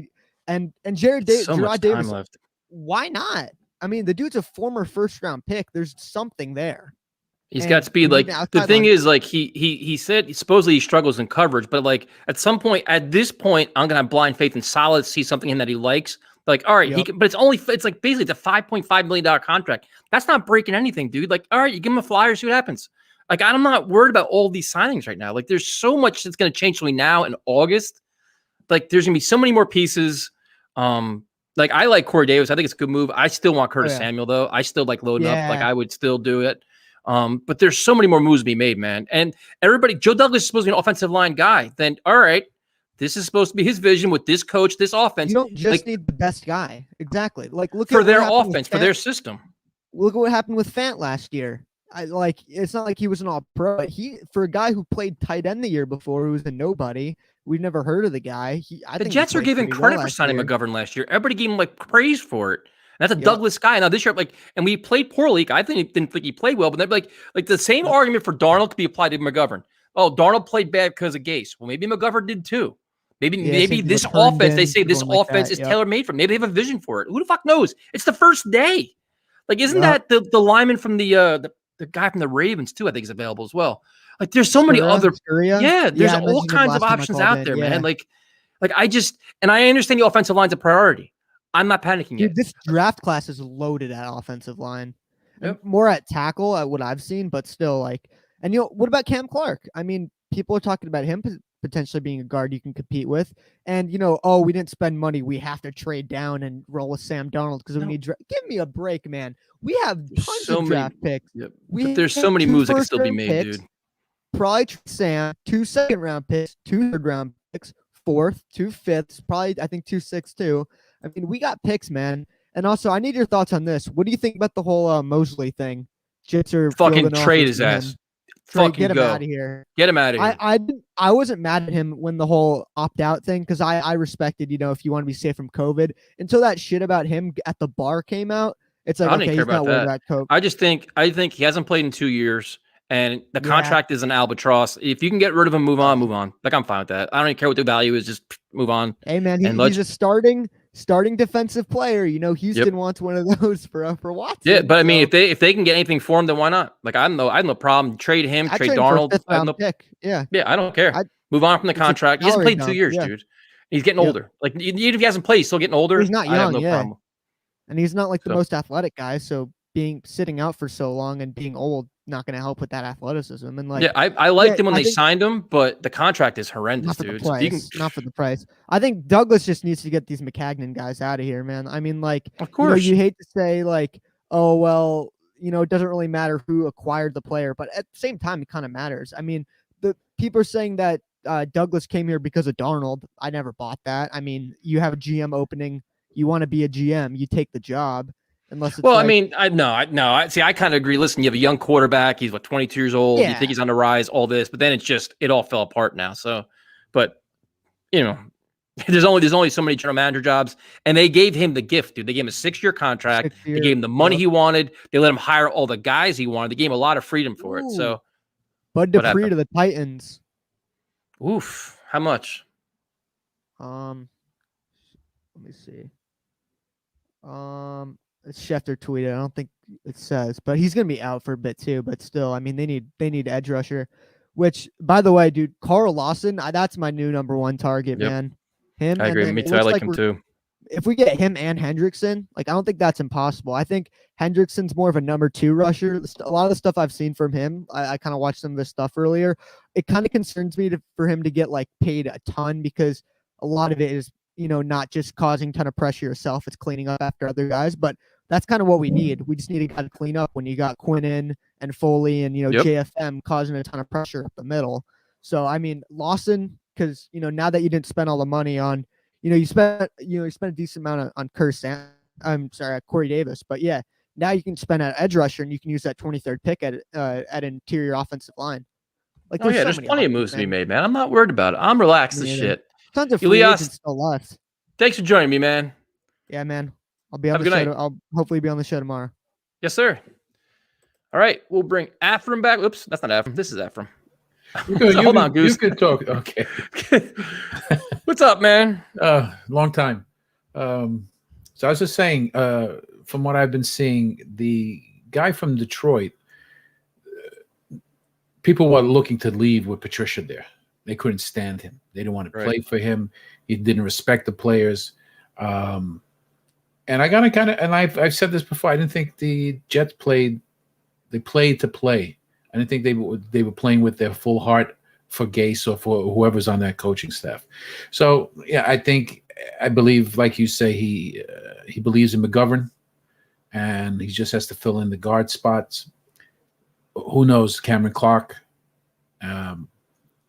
And Gerard Davis. Left. Why not? I mean, the dude's a former first-round pick. There's something there. He's got speed. Like, the thing is, like, he said supposedly he struggles in coverage, but like at this point, I'm gonna have blind faith and solid see something in that he likes. Like, all right, but it's like basically it's a $5.5 million contract. That's not breaking anything, dude. Like, all right, you give him a flyer, see what happens. Like, I'm not worried about all these signings right now. Like, there's so much that's gonna change between now and August. Like, there's gonna be so many more pieces. Like, I like Corey Davis. I think it's a good move. I still want Curtis Samuel, though. I still like loading up. Like, I would still do it. But there's so many more moves to be made, man. And everybody, Joe Douglas is supposed to be an offensive line guy. Then, all right, this is supposed to be his vision with this coach, this offense. You don't just need the best guy. Exactly. Like, look for at their offense, for their system. Look at what happened with Fant last year. It's not like he was an all-pro. For a guy who played tight end the year before, who was a nobody, we've never heard of the guy. The Jets are giving credit for signing McGovern last year. Everybody gave him like praise for it. And that's a Douglas guy. Now this year, and we played poorly. I didn't think he played well, but they'd be like the same argument for Darnold could be applied to McGovern. Oh, Darnold played bad because of Gase. Well, maybe McGovern did too. Maybe this offense, they say this offense is tailor-made for him. Maybe they have a vision for it. Who the fuck knows? It's the first day. Like, isn't that the lineman from the guy from the Ravens too? I think is available as well. Like, there's so many other. There's all kinds of options out there, man. Like I understand the offensive line's a priority. I'm not panicking yet. This draft class is loaded at offensive line. More at tackle at what I've seen, but still what about Cam Clark? I mean, people are talking about him potentially being a guard you can compete with. And, we didn't spend money. We have to trade down and roll with Sam Darnold because we need give me a break, man. We have tons of draft picks. Yep. But there's so many moves that can still be made, dude. Probably Sam, 2 second-round picks, 2 third-round picks, 4th, 2 fifths, probably I think 2 6th too. I mean, we got picks, man. And also, I need your thoughts on this. What do you think about the whole Mosley thing? Jets are fucking trade his ass. Fucking get him out of here. Get him out of here. I wasn't mad at him when the whole opt-out thing, because I respected, if you want to be safe from COVID, until that shit about him at the bar came out. It's like, I don't care about that. I think he hasn't played in 2 years, and the contract is an albatross. If you can get rid of him, move on. Like, I'm fine with that. I don't even care what the value is. Just move on. Hey, man, he's a starting defensive player. Houston wants one of those for Watson. Yeah, but I mean, if they can get anything for him, then why not? Like, I have no problem. Trade him, trade Darnold. Pick. Yeah, I don't care. Move on from the contract. He hasn't played in 2 years, dude. He's getting older. Like, even if he hasn't played, he's still getting older. He's not young. I have no problem. And he's not like the most athletic guy. So sitting out for so long and being old, not going to help with that athleticism. And I liked him when they signed him, but the contract is horrendous, not for dude. The price, not for the price. I think Douglas just needs to get these McCagnon guys out of here, man. I mean, of course, you hate to say oh well, it doesn't really matter who acquired the player, but at the same time, it kind of matters. I mean, the people are saying that Douglas came here because of Darnold. I never bought that. I mean, you have a GM opening, you want to be a GM, you take the job. Unless it's I kind of agree. Listen, you have a young quarterback. He's 22 years old. You think he's on the rise, all this, but then it all fell apart now. So, but there's only so many general manager jobs, and they gave him the gift, dude. They gave him a 6-year contract. They gave him the money he wanted. They let him hire all the guys he wanted. They gave him a lot of freedom for it. So, Bud Dupree to the Titans. Oof, how much? Let me see. Schefter tweeted. I don't think it says, but he's gonna be out for a bit too. But still, I mean, they need edge rusher. Which, by the way, dude, Carl Lawson, that's my new number 1 target, man. Him. I agree. Me too. I like him too. if we get him and Hendrickson, like I don't think that's impossible. I think Hendrickson's more of a number 2 rusher. A lot of the stuff I've seen from him, I kind of watched some of his stuff earlier. It kind of concerns me for him to get like paid a ton because a lot of it is, not just causing a ton of pressure yourself. It's cleaning up after other guys, but that's kind of what we need. We just need a guy to clean up when you got Quinnen and Foley and, JFM causing a ton of pressure up the middle. So, I mean, Lawson, because, now that you didn't spend all the money on, you spent a decent amount on Corey Davis, but yeah, now you can spend an edge rusher and you can use that 23rd pick at interior offensive line. Like, there's plenty of moves to be made, man. I'm not worried about it. I'm relaxed as shit. Tons of free agents still left. Thanks for joining me, man. Yeah, man. I'll be on the show. I'll hopefully be on the show tomorrow. Yes, sir. All right, we'll bring Ephraim back. Oops, that's not Ephraim. This is Ephraim. Hold on, Goose. You can talk. Okay. What's up, man? Long time. So I was just saying, from what I've been seeing, the guy from Detroit, people were looking to leave with Patricia there. They couldn't stand him. They didn't want to play for him. He didn't respect the players. And I gotta and I've said this before. I didn't think the Jets played. They played to play. I didn't think they were playing with their full heart for Gase or for whoever's on that coaching staff. So yeah, I believe, like you say, he believes in McGovern, and he just has to fill in the guard spots. Who knows, Cameron Clark?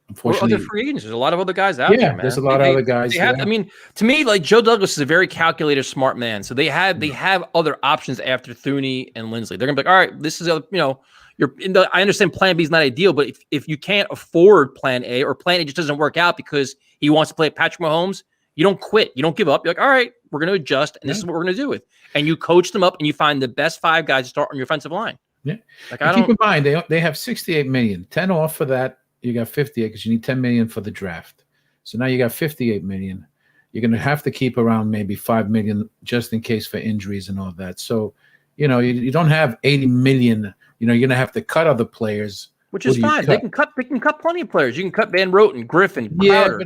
Unfortunately, other free agents. There's a lot of other guys out there, man. There's a lot of other guys. I mean, to me, like Joe Douglas is a very calculated, smart man. So they have other options after Thuney and Lindsley. They're gonna be like, all right, this is I understand Plan B is not ideal, but if you can't afford Plan A or Plan A just doesn't work out because he wants to play Patrick Mahomes, you don't quit. You don't give up. You're like, all right, we're going to adjust, and this is what we're going to do with. And you coach them up, and you find the best 5 guys to start on your offensive line. Yeah. Like keep in mind, they have $68 million. 10 off for that. You got 58 because you need 10 million for the draft. So now you got 58 million. You're going to have to keep around maybe 5 million just in case for injuries and all that. So, you don't have 80 million. You're going to have to cut other players. Which is fine. They can cut plenty of players. You can cut Van Roten, Griffin, Crowder.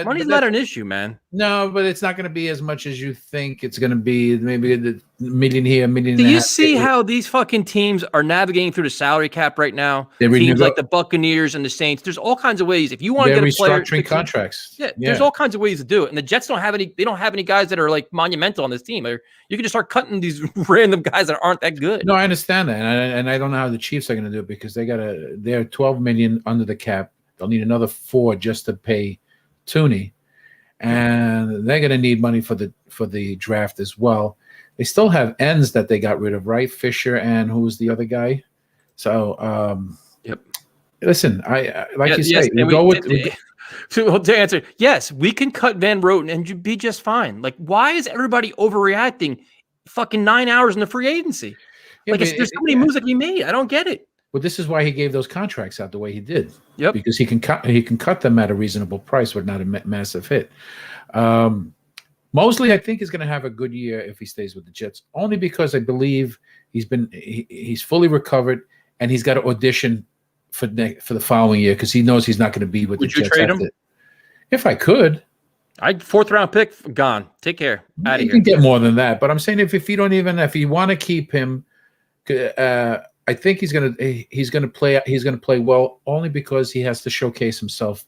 Money's not an issue, man. No, but it's not going to be as much as you think it's going to be. Maybe the million here, $1.5 million. Do you see how these fucking teams are navigating through the salary cap right now? Teams like the Buccaneers and the Saints. There's all kinds of ways. If you want to get a player, restructuring contracts. Yeah, there's all kinds of ways to do it. And the Jets don't have any. They don't have any guys that are like monumental on this team. You can just start cutting these random guys that aren't that good. No, I understand that, and I don't know how the Chiefs are going to do it because they're 12 million under the cap. They'll need another 4 just to pay Thuney, and they're going to need money for the draft as well. They still have ends that they got rid of, right? Fisher and who's the other guy? So, yep. Listen, I like you say, to answer, yes, we can cut Van Roten and be just fine. Like, why is everybody overreacting? Fucking 9 hours in the free agency. There's so many moves that he made. I don't get it. Well, this is why he gave those contracts out the way he did. Yep. Because he can cut them at a reasonable price with not a massive hit. Mosley, I think, is going to have a good year if he stays with the Jets, only because I believe he's fully recovered and he's got to audition for the following year because he knows he's not going to be with the Jets. Would you trade him? If I could. I'd 4th round pick, gone. Take care. Out of here. You can get more than that, but I'm saying if you want to keep him, I think he's gonna play well only because he has to showcase himself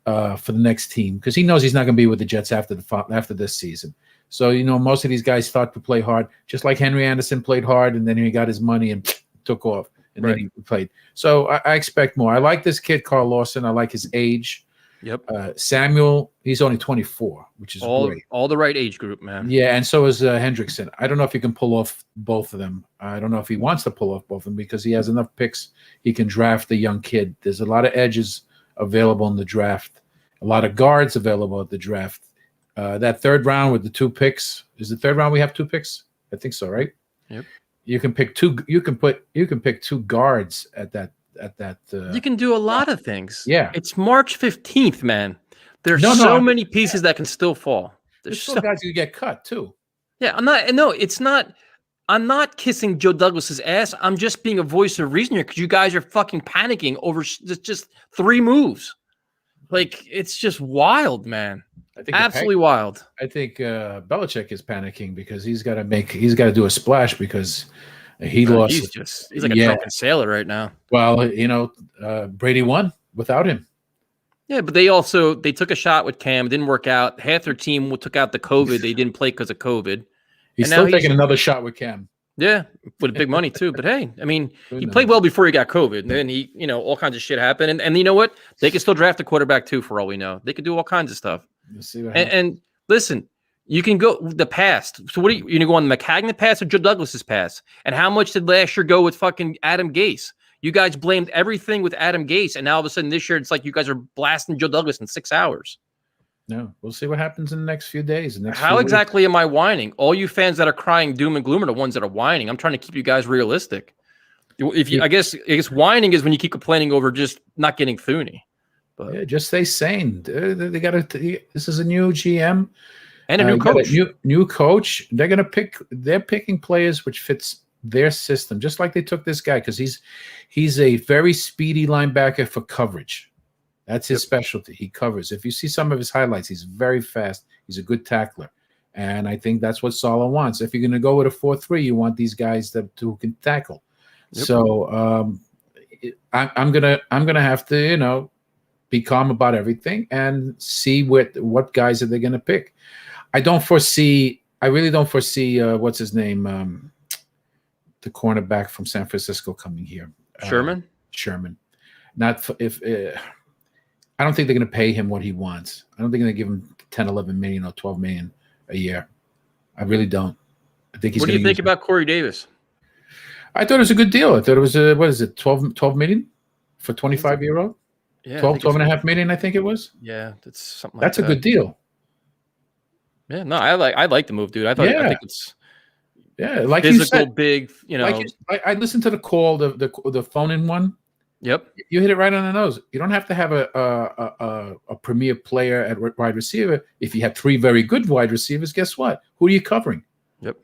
for the next team because he knows he's not going to be with the Jets after this season. So most of these guys start to play hard, just like Henry Anderson played hard and then he got his money and took off and then he played. So I expect more. I like this kid Carl Lawson. I like his age. Yep. Samuel, he's only 24, which is great. All the right age group, man. Yeah, and so is Hendrickson. I don't know if he can pull off both of them. I don't know if he wants to pull off both of them because he has enough picks. He can draft the young kid. There's a lot of edges available in the draft, a lot of guards available at the draft. That 3rd round with the 2 picks. Is the 3rd round we have 2 picks? I think so, right? Yep. You can pick 2. You can pick 2 guards at that. You can do a lot of things. Yeah. It's March 15th, man. There's many pieces that can still fall. There's still guys who get cut too. Yeah, I'm not kissing Joe Douglas's ass. I'm just being a voice of reason here because you guys are fucking panicking over just 3 moves. Like, it's just wild, man. I think Absolutely wild. I think Belichick is panicking because he's got to do a splash because he lost. He's like a drunken sailor right now. Well, Brady won without him. Yeah, but they took a shot with Cam. It didn't work out. Half their team took out the COVID. They didn't play because of COVID. He's still taking another shot with Cam. Yeah, with big money too. But hey, I mean, he played well before he got COVID. And then he, all kinds of shit happened. And you know what? They can still draft a quarterback too, for all we know. They could do all kinds of stuff. We'll see what and listen, you can go the past. So what are you going to go on the McCagnon pass or Joe Douglas's pass? And how much did last year go with fucking Adam Gase? You guys blamed everything with Adam Gase, and now all of a sudden this year it's like you guys are blasting Joe Douglas in 6 hours. No, we'll see what happens in the next few days. How exactly am I whining? All you fans that are crying doom and gloom are the ones that are whining. I'm trying to keep you guys realistic. I guess whining is when you keep complaining over just not getting Thuney. But yeah, just stay sane. They got to. This is a new GM and a new coach. New coach. They're picking players which fits their system, just like they took this guy because he's a very speedy linebacker for coverage. That's his specialty. He covers. If you see some of his highlights, he's very fast. He's a good tackler. And I think that's what Saleh wants. If you're going to go with a 4-3, you want these guys who can tackle. Yep. So I'm gonna have to, be calm about everything and see what guys are they going to pick. I really don't foresee what's his name, the cornerback from San Francisco coming here. Sherman. I don't think they're going to pay him what he wants. I don't think they're going to give him 10, 11 million or 12 million a year. I really don't. I think he's. What do you think about Corey Davis? I thought it was a good deal. I thought it was 12 million for 25-year-old? Yeah, 12.5 million, I think it was. Yeah, that's something. That's a good deal. Yeah, no, I like the move, dude. I think it's like physical, you said, big. I listened to the call, the phone-in one. Yep. You hit it right on the nose. You don't have to have a premier player at wide receiver. If you have 3 very good wide receivers, guess what? Who are you covering? Yep.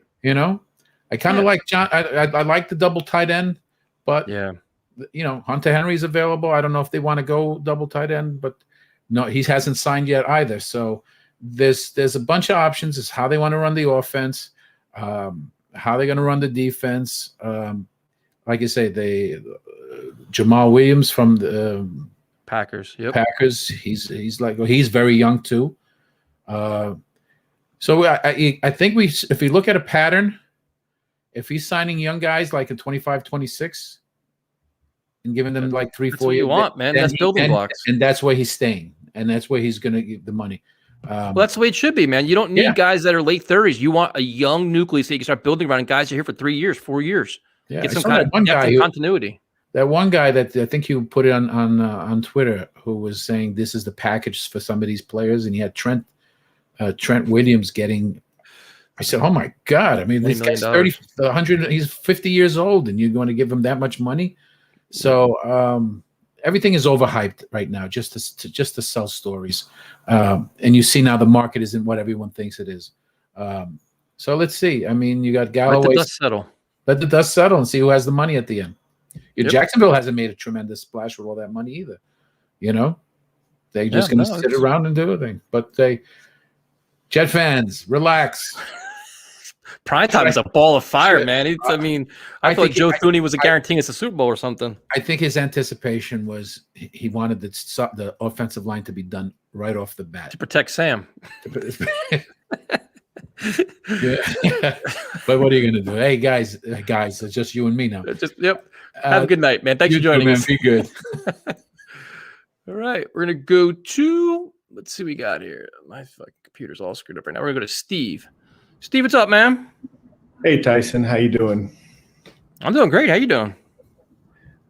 I kind of like John. I like the double tight end, but yeah, Hunter Henry's available. I don't know if they want to go double tight end, but no, he hasn't signed yet either. So there's a bunch of options. It's how they want to run the offense, how they're going to run the defense. Like you say, Jamal Williams from the Packers. Yep. Packers. He's very young too. So I think if we look at a pattern, if he's signing young guys like in 25, 26 and giving them like 3, 4 years, you want, man. That's building blocks. And that's where he's staying. And that's where he's going to give the money. Well, that's the way it should be, man. You don't need guys that are late 30s. You want a young nucleus that you can start building around, and guys are here for 3 years, 4 years. Yeah, get some kind of continuity. That one guy that I think you put it on Twitter, who was saying this is the package for some of these players, and he had Trent Williams getting. I said, "Oh my God! I mean, this guy's 30, 100. He's 50 years old, and you're going to give him that much money." So everything is overhyped right now, just to sell stories. And you see now the market isn't what everyone thinks it is. So let's see. I mean, you got Galloway. Let the dust settle. Let the dust settle and see who has the money at the end. Jacksonville hasn't made a tremendous splash with all that money either. They're just going to sit around and do a thing. But Jet fans, relax. Primetime is a ball of fire, man. I thought Joe Thuney was guaranteeing us a Super Bowl or something. I think his anticipation was he wanted the offensive line to be done right off the bat. To protect Sam. Yeah. But what are you going to do? Hey, guys, it's just you and me now. Have a good night, man. Thanks for joining us. Be good. All right. We're going to go to, let's see what we got here. My fucking computer's all screwed up right now. We're going to go to Steve. Steve, what's up, man? Hey, Tyson. How you doing? I'm doing great. How you doing?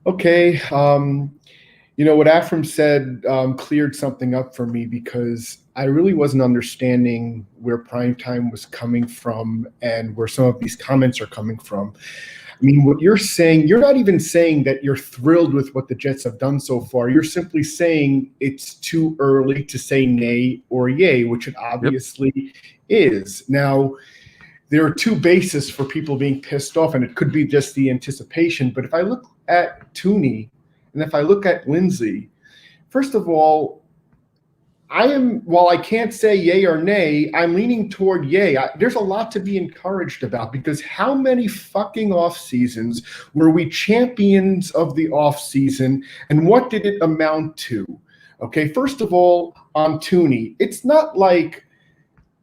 Okay. What Afram said cleared something up for me because I really wasn't understanding where primetime was coming from and where some of these comments are coming from. I mean, what you're saying, you're not even saying that you're thrilled with what the Jets have done so far. You're simply saying it's too early to say nay or yay, which it obviously is. Now, there are 2 bases for people being pissed off, and it could be just the anticipation. But if I look at Thuney and if I look at Lindsey, first of all, while I can't say yay or nay, I'm leaning toward yay. There's a lot to be encouraged about, because how many fucking off seasons were we champions of the off season, and what did it amount to? Okay, first of all, on Tooney, it's not like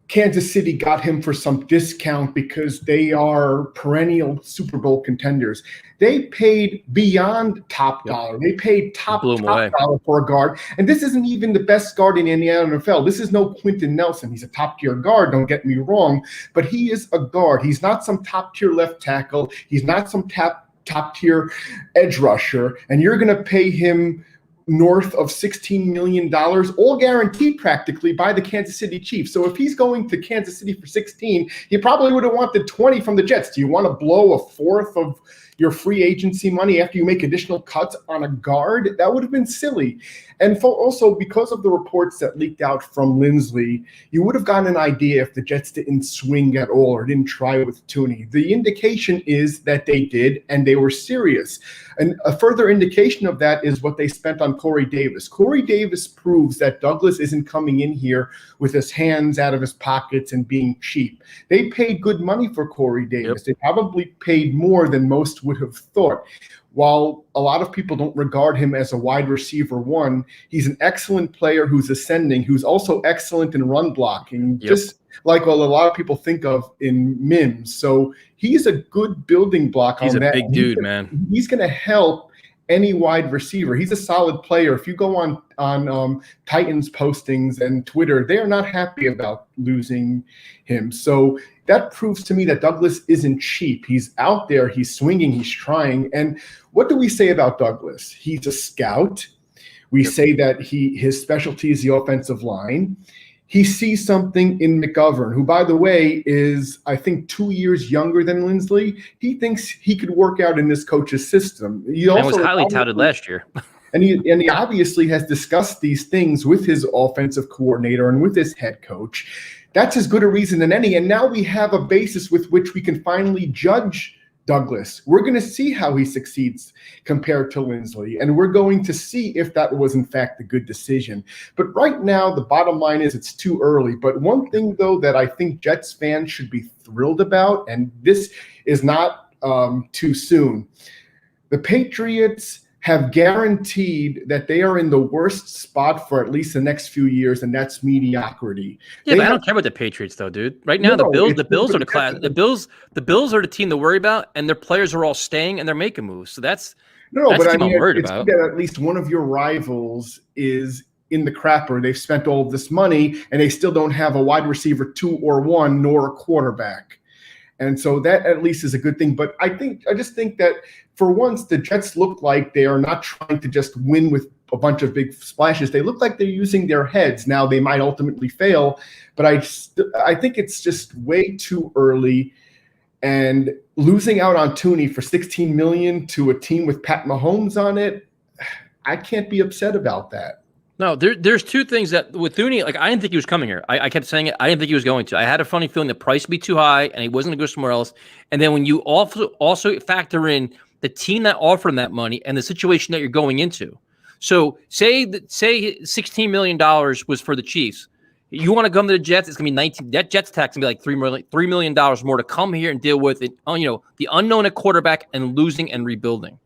Kansas City got him for some discount because they are perennial Super Bowl contenders. They paid beyond top dollar. They paid top dollar for a guard. And this isn't even the best guard in the NFL. This is no Quentin Nelson. He's a top-tier guard, don't get me wrong, but he is a guard. He's not some top-tier left tackle. He's not some top-tier edge rusher. And you're going to pay him north of $16 million, all guaranteed practically by the Kansas City Chiefs. So if he's going to Kansas City for 16, he probably would have wanted 20 from the Jets. Do you want to blow a fourth of your free agency money after you make additional cuts on a guard? That would have been silly. And also, because of the reports that leaked out from Lindsley, you would have gotten an idea if the Jets didn't swing at all or didn't try with Tooney. The indication is that they did, and they were serious. And a further indication of that is what they spent on Corey Davis. Corey Davis proves that Douglas isn't coming in here with his hands out of his pockets and being cheap. They paid good money for Corey Davis. They probably paid more than most would have thought. While a lot of people don't regard him as a wide receiver one, he's an excellent player who's ascending, who's also excellent in run blocking, just like what a lot of people think of in Mims. So he's a good building block. He's on a that. big dude, man. He's going to help any wide receiver. He's a solid player. If you go on Titans postings and Twitter, they are not happy about losing him. So that proves to me that Douglas isn't cheap. He's out there, he's swinging, he's trying. And what do we say about Douglas? He's a scout. We say that his specialty is the offensive line. He sees something in McGovern, who, by the way, is, I think, 2 years younger than Lindsley. He thinks he could work out in this coach's system. He also was highly touted last year. And he obviously has discussed these things with his offensive coordinator and with his head coach. That's as good a reason than any. And now we have a basis with which we can finally judge Douglas. We're going to see how he succeeds compared to Lindsley, and we're going to see if that was in fact a good decision. But right now, the bottom line is it's too early. But one thing, though, that I think Jets fans should be thrilled about, and this is not too soon, the Patriots have guaranteed that they are in the worst spot for at least the next few years, and that's mediocrity. Yeah, but I don't care about the Patriots though, dude. Right now, the Bills are the class. The Bills are the team to worry about, and their players are all staying and they're making moves. So that's but the I team mean, I'm worried it's about. that at least one of your rivals is in the crapper. They've spent all of this money, and they still don't have a wide receiver 2 or 1, nor a quarterback. And so that at least is a good thing. But I just think that for once, the Jets look like they are not trying to just win with a bunch of big splashes. They look like they're using their heads. Now, they might ultimately fail, but I think it's just way too early. And losing out on Tooney for $16 million to a team with Pat Mahomes on it, I can't be upset about that. No, there's two things that with Thuney, like I didn't think he was coming here. I kept saying it. I didn't think he was going to. I had a funny feeling the price would be too high and he wasn't going to go somewhere else. And then when you also factor in the team that offered him that money and the situation that you're going into. So say $16 million was for the Chiefs. You want to come to the Jets, it's going to be 19. That Jets tax is going to be like $3 million more to come here and deal with it. The unknown at quarterback and losing and rebuilding.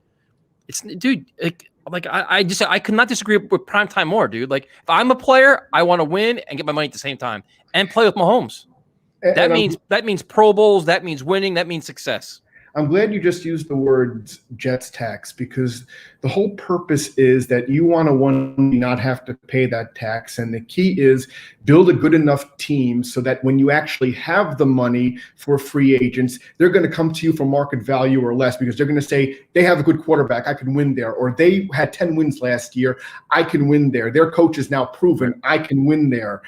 It's, dude, I could not disagree with primetime more, dude. Like, if I'm a player, I want to win and get my money at the same time and play with Mahomes. That means Pro Bowls. That means winning. That means success. I'm glad you just used the word Jets tax, because the whole purpose is that you want to not have to pay that tax. And the key is build a good enough team so that when you actually have the money for free agents, they're going to come to you for market value or less, because they're going to say they have a good quarterback, I can win there. Or they had 10 wins last year, I can win there. Their coach is now proven I can win there.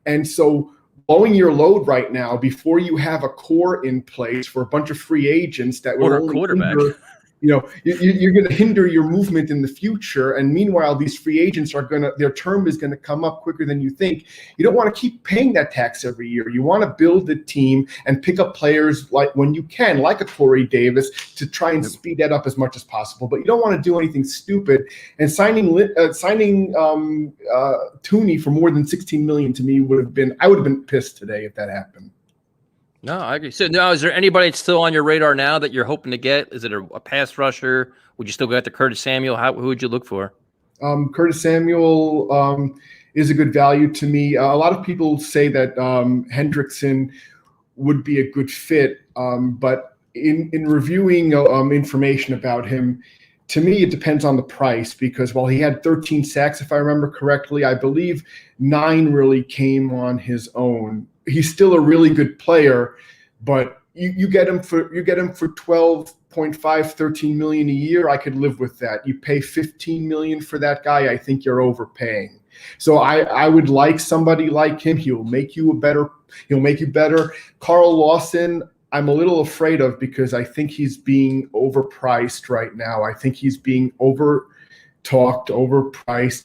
And so blowing your load right now before you have a core in place for a bunch of free agents that will or a quarterback. You're going to hinder your movement in the future. And meanwhile, these free agents their term is going to come up quicker than you think. You don't want to keep paying that tax every year. You want to build the team and pick up players like when you can, like a Corey Davis, to try and speed that up as much as possible. But you don't want to do anything stupid. And signing Tooney for more than $16 million to me I would have been pissed today if that happened. No, I agree. So now, is there anybody that's still on your radar now that you're hoping to get? Is it a pass rusher? Would you still go after Curtis Samuel? Who would you look for? Curtis Samuel is a good value to me. A lot of people say that Hendrickson would be a good fit, but in reviewing information about him, to me, it depends on the price, because while he had 13 sacks, if I remember correctly, I believe 9 really came on his own. He's still a really good player, but you get him for 12.5, 13 million a year. I could live with that. You pay 15 million for that guy, I think you're overpaying. So I would like somebody like him. He'll make you better. Carl Lawson, I'm a little afraid of, because I think he's being overpriced right now. I think he's being overpriced.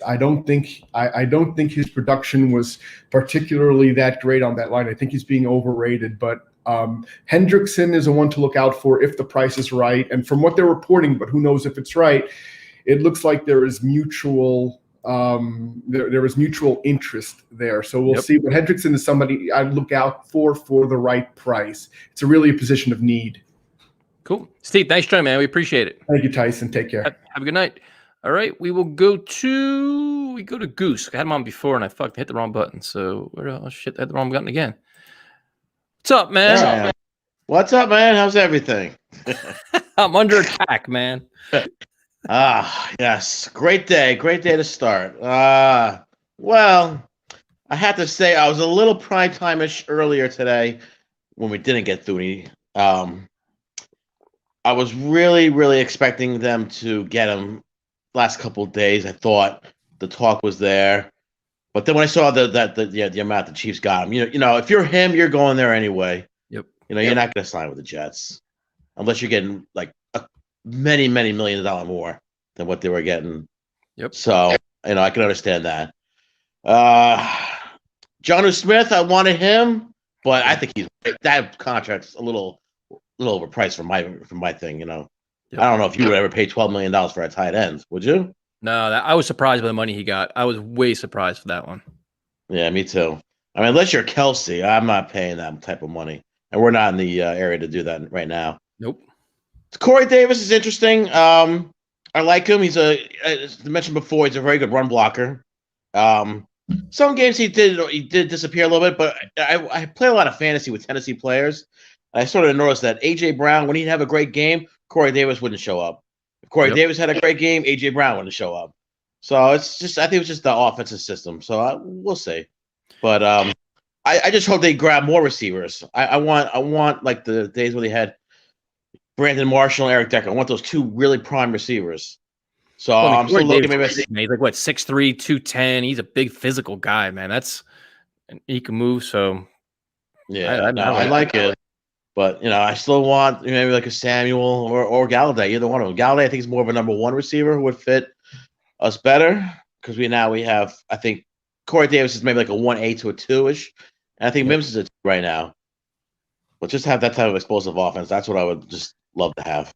I don't think his production was particularly that great on that line. I think he's being overrated, but Hendrickson is a one to look out for if the price is right. And from what they're reporting, but who knows if it's right, it looks like there is mutual interest there. So we'll see. But Hendrickson is somebody I'd look out for the right price. It's really a position of need. Cool. Steve, thanks for joining, man. We appreciate it. Thank you, Tyson. Take care. Have a good night. All right, we go to Goose. I had him on before, and I hit the wrong button. So I hit the wrong button again. What's up, man? Yeah. What's up, man? How's everything? I'm under attack, man. Yes, great day to start. Well, I have to say I was a little prime time-ish earlier today when we didn't get Thuney. I was really, really expecting them to get him last couple of days. I thought the talk was there, but then when I saw the amount the Chiefs got him, you know, if you're him, you're going there anyway. Yep. You're not going to sign with the Jets unless you're getting like many $1 million more than what they were getting. Yep. So I can understand that. Jonnu Smith, I wanted him, but I think that contract's a little overpriced for my thing. Yep. I don't know if you would ever pay $12 million for a tight end, would you? No, I was surprised by the money he got. I was way surprised for that one. Yeah, me too. I mean, unless you're Kelsey, I'm not paying that type of money, and we're not in the area to do that right now. Nope. Corey Davis is interesting. I like him. As I mentioned before, he's a very good run blocker. Some games he did disappear a little bit, but I play a lot of fantasy with Tennessee players. I sort of noticed that A.J. Brown, when he'd have a great game, Corey Davis wouldn't show up. If Corey Davis had a great game, A.J. Brown wouldn't show up. So I think it's just the offensive system. So we'll see. But I just hope they grab more receivers. I want like the days where they had Brandon Marshall and Eric Decker. I want those two really prime receivers. So I'm still looking. He's like 6'3", 210. He's a big physical guy, man. He can move. So yeah, I like it. But I still want maybe like a Samuel or Galladay, either one of them. Galladay, I think, is more of a number one receiver who would fit us better, because we have, I think Corey Davis is maybe like a 1A to a 2-ish, and I think Mims is a 2 right now. But just have that type of explosive offense. That's what I would just love to have.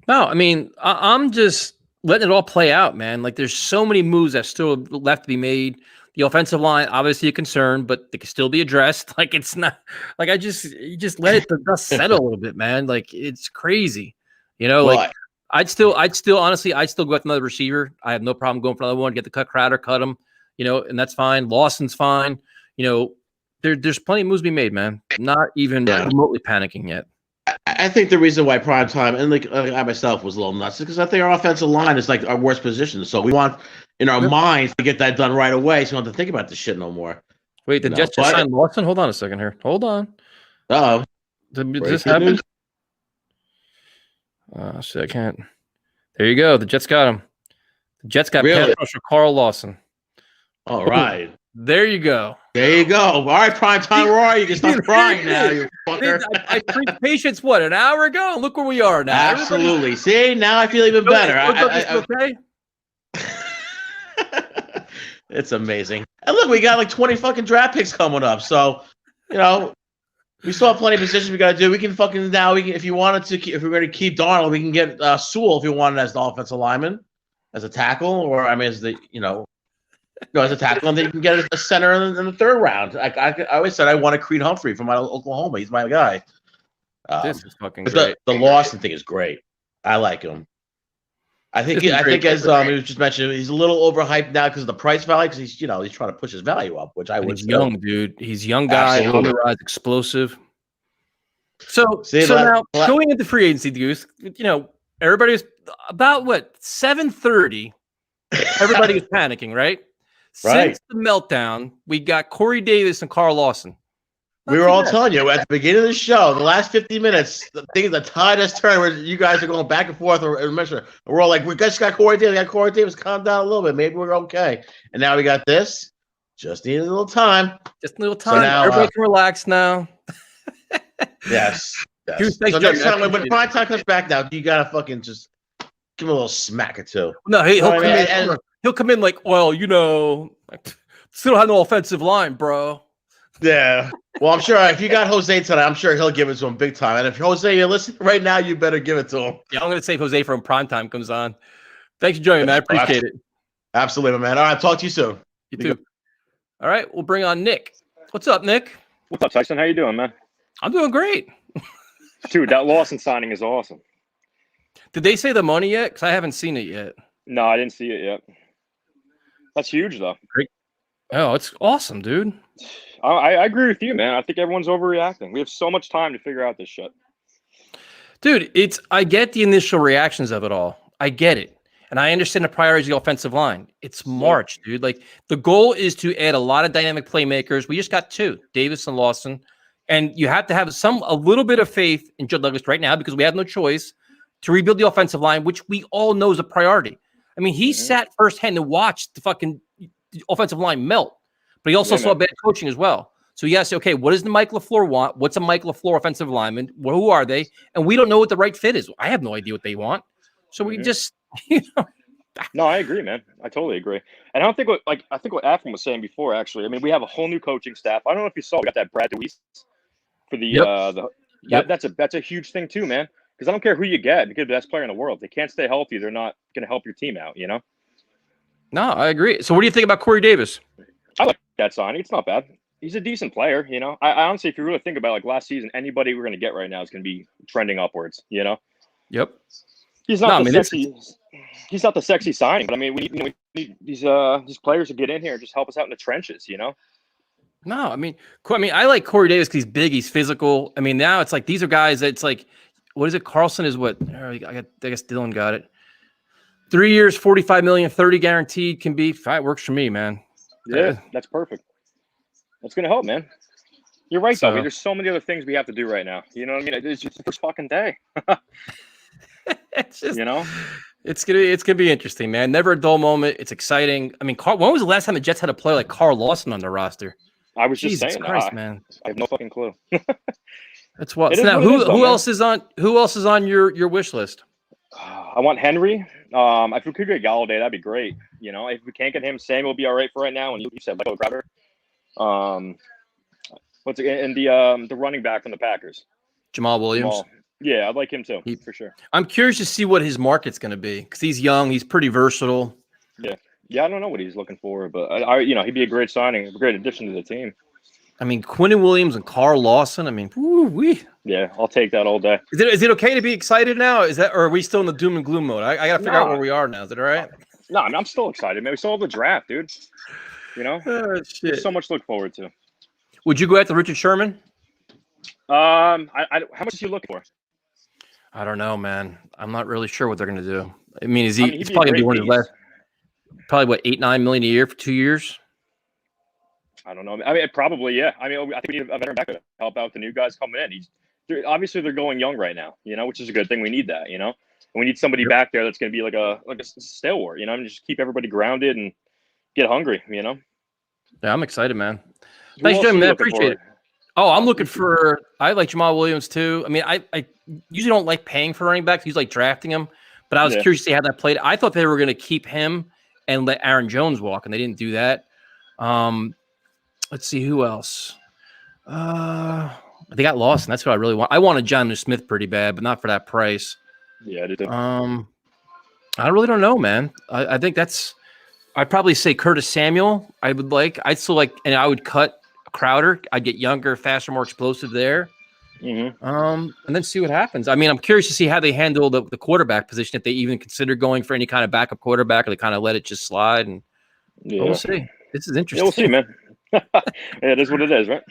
No, I mean, I'm just letting it all play out, man. Like, there's so many moves that still left to be made. The offensive line, obviously a concern, but they can still be addressed. Like, it's not like you just let the dust settle a little bit, man. Like, it's crazy, Like, I'd still honestly go with another receiver. I have no problem going for another one. Get the Crowder, cut him, and that's fine. Lawson's fine. There's plenty of moves to be made, man. Not even remotely panicking yet. I think the reason why prime time and I myself was a little nuts is because I think our offensive line is like our worst position. So we want in our minds to get that done right away, so we don't have to think about this shit no more. Wait, the Jets just signed Lawson? Hold on a second here. Hold on. Uh-oh. Did this happen? I can't. There you go. The Jets got him. The Jets got pass rusher Carl Lawson. All right. There you go. There you go. All right, primetime Roy, you can stop crying now, you fucker. I preached patience, what, an hour ago? Look where we are now. Absolutely. See, now I feel even better. Okay? It's amazing. And look, we got like 20 fucking draft picks coming up. So, you know, we still have plenty of positions we got to do. We can fucking now, if you wanted to, if we're going to keep Darnold, we can get Sewell if you wanted as the offensive lineman, as a tackle, or I mean, as the, as a tackle, and then you can get a center in the third round. I always said I wanted Creed Humphrey from Oklahoma. He's my guy. This is fucking great. The Lawson thing is great. I like him. I think as he was just mentioned, he's a little overhyped now because of the price value. Because he's he's trying to push his value up, which I would. He's young, dude. He's young guy, on the rise, explosive. So now going into free agency, Goose, everybody's about 7:30. Everybody is panicking, right? Right. Since the meltdown, we got Corey Davis and Carl Lawson. We were all telling you at the beginning of the show, the last 50 minutes, the tide has turned where you guys are going back and forth. We're all like, we just got Corey Davis. Corey Davis, calm down a little bit. Maybe we're okay. And now we got this. Just need a little time. Just a little time. So now, everybody can relax now. Yes. Thanks, so next time, when prime time comes back now, you got to fucking just give him a little smack or two. No, he'll come in like, well, still have no offensive line, bro. Yeah. Well, I'm sure if you got Jose tonight, I'm sure he'll give it to him big time. And if Jose, you're listening right now, you better give it to him. Yeah, I'm going to save Jose for when prime time comes on. Thanks for joining me, man. I appreciate it. Absolutely, man. All right, talk to you soon. You too. All right, we'll bring on Nick. What's up, Nick? What's up, Tyson? How you doing, man? I'm doing great. Dude, that Lawson signing is awesome. Did they say the money yet? Because I haven't seen it yet. No, I didn't see it yet. That's huge, though. Great. Oh, it's awesome, dude. I agree with you, man. I think everyone's overreacting. We have so much time to figure out this shit. Dude, I get the initial reactions of it all. I get it. And I understand the priority of the offensive line. It's March, dude. Like, the goal is to add a lot of dynamic playmakers. We just got 2, Davis and Lawson. And you have to have a little bit of faith in Joe Douglas right now because we have no choice to rebuild the offensive line, which we all know is a priority. I mean, he sat firsthand and watched the fucking offensive line melt, but he also saw bad coaching as well. So you got to say, okay, what does the Mike LaFleur want? What's a Mike LaFleur offensive lineman? Who are they? And we don't know what the right fit is. I have no idea what they want. So we just, No, I agree, man. I totally agree. And I think what Afrin was saying before, actually. I mean, we have a whole new coaching staff. I don't know if you saw, we got that Brad DeWeese for that's a huge thing too, man. Because I don't care who you get, you get the best player in the world. If they can't stay healthy, they're not going to help your team out, No, I agree. So what do you think about Corey Davis? I like that signing. It's not bad. He's a decent player, I honestly, if you really think about it, like last season, anybody we're going to get right now is going to be trending upwards, Yep. He's not he's not the sexy signing, but I mean, we need these players to get in here and just help us out in the trenches, No, I mean, I like Corey Davis because he's big, he's physical. I mean, now it's like these are guys that it's like, what is it? Carlson is what? I guess Dylan got it. 3 years, 45 million, 30 guaranteed can be. It works for me, man. Yeah, that's perfect. That's gonna help, man. You're right, though. There's so many other things we have to do right now. You know what I mean? It's just the first fucking day. It's just, it's gonna be interesting, man. Never a dull moment. It's exciting. I mean, when was the last time the Jets had a player like Carl Lawson on their roster? I was just Jesus saying, Christ, man. I have no fucking clue. That's what. So now, who else is on your wish list? I want Henry. If we could get Galladay, that'd be great. If we can't get him, Sam will be all right for right now. And you said Michael Crowder. The running back from the Packers, Jamal Williams. Yeah, I'd like him too, for sure. I'm curious to see what his market's going to be because he's young. He's pretty versatile. Yeah, I don't know what he's looking for, but he'd be a great signing, a great addition to the team. I mean, Quinnen Williams and Carl Lawson. I mean, woo-wee. Yeah, I'll take that all day. Is it okay to be excited now? Or are we still in the doom and gloom mode? I got to figure out where we are now. Is it all right? No, I'm still excited, man. We still have the draft, dude. Oh, shit. There's so much to look forward to. Would you go after Richard Sherman? How much is he looking for? I don't know, man. I'm not really sure what they're going to do. I mean, he's probably going to be one of his last. Probably what, $8-9 million a year for 2 years. I don't know. I mean, probably, yeah. I mean, I think we need a veteran back to help out the new guys coming in. Obviously they're going young right now, which is a good thing. We need that, and we need somebody back there that's going to be like a stalwart, and just keep everybody grounded and get hungry, Yeah, I'm excited, man. Thanks, else are Jim. you Man, looking appreciate for? it. Oh, I'm looking for. I like Jamal Williams too. I mean, I usually don't like paying for running backs. I usually like drafting them, but I was Yeah. curious to see how that played. I thought they were going to keep him and let Aaron Jones walk, and they didn't do that. Let's see who else. They got Lawson. That's what I really want. I wanted John Smith pretty bad, but not for that price. Yeah, I did. I really don't know, man. I think that's. I'd probably say Curtis Samuel. I'd still like, and I would cut Crowder. I'd get younger, faster, more explosive there. Mm-hmm. And then see what happens. I mean, I'm curious to see how they handle the quarterback position, if they even consider going for any kind of backup quarterback, or they kind of let it just slide. And Yeah. we'll see. This is Yeah, interesting. we'll see, man. Yeah, it is what it is, right?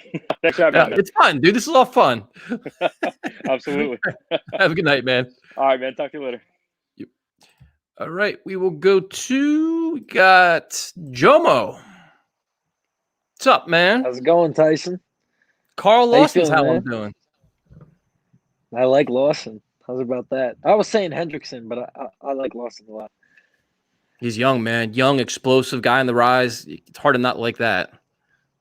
Thanks for having me. It's fun, dude. This is all fun. Absolutely. Have a good night, man. All right, man. Talk to you later. All right, we will go to. We got Jomo. What's up, man? How's it going, Tyson? Carl How you Lawson's feeling, how I'm man? doing. I like Lawson. How's about that? I was saying Hendrickson, but I like Lawson a lot. He's young, man. Young, explosive guy on the rise. It's hard to not like that.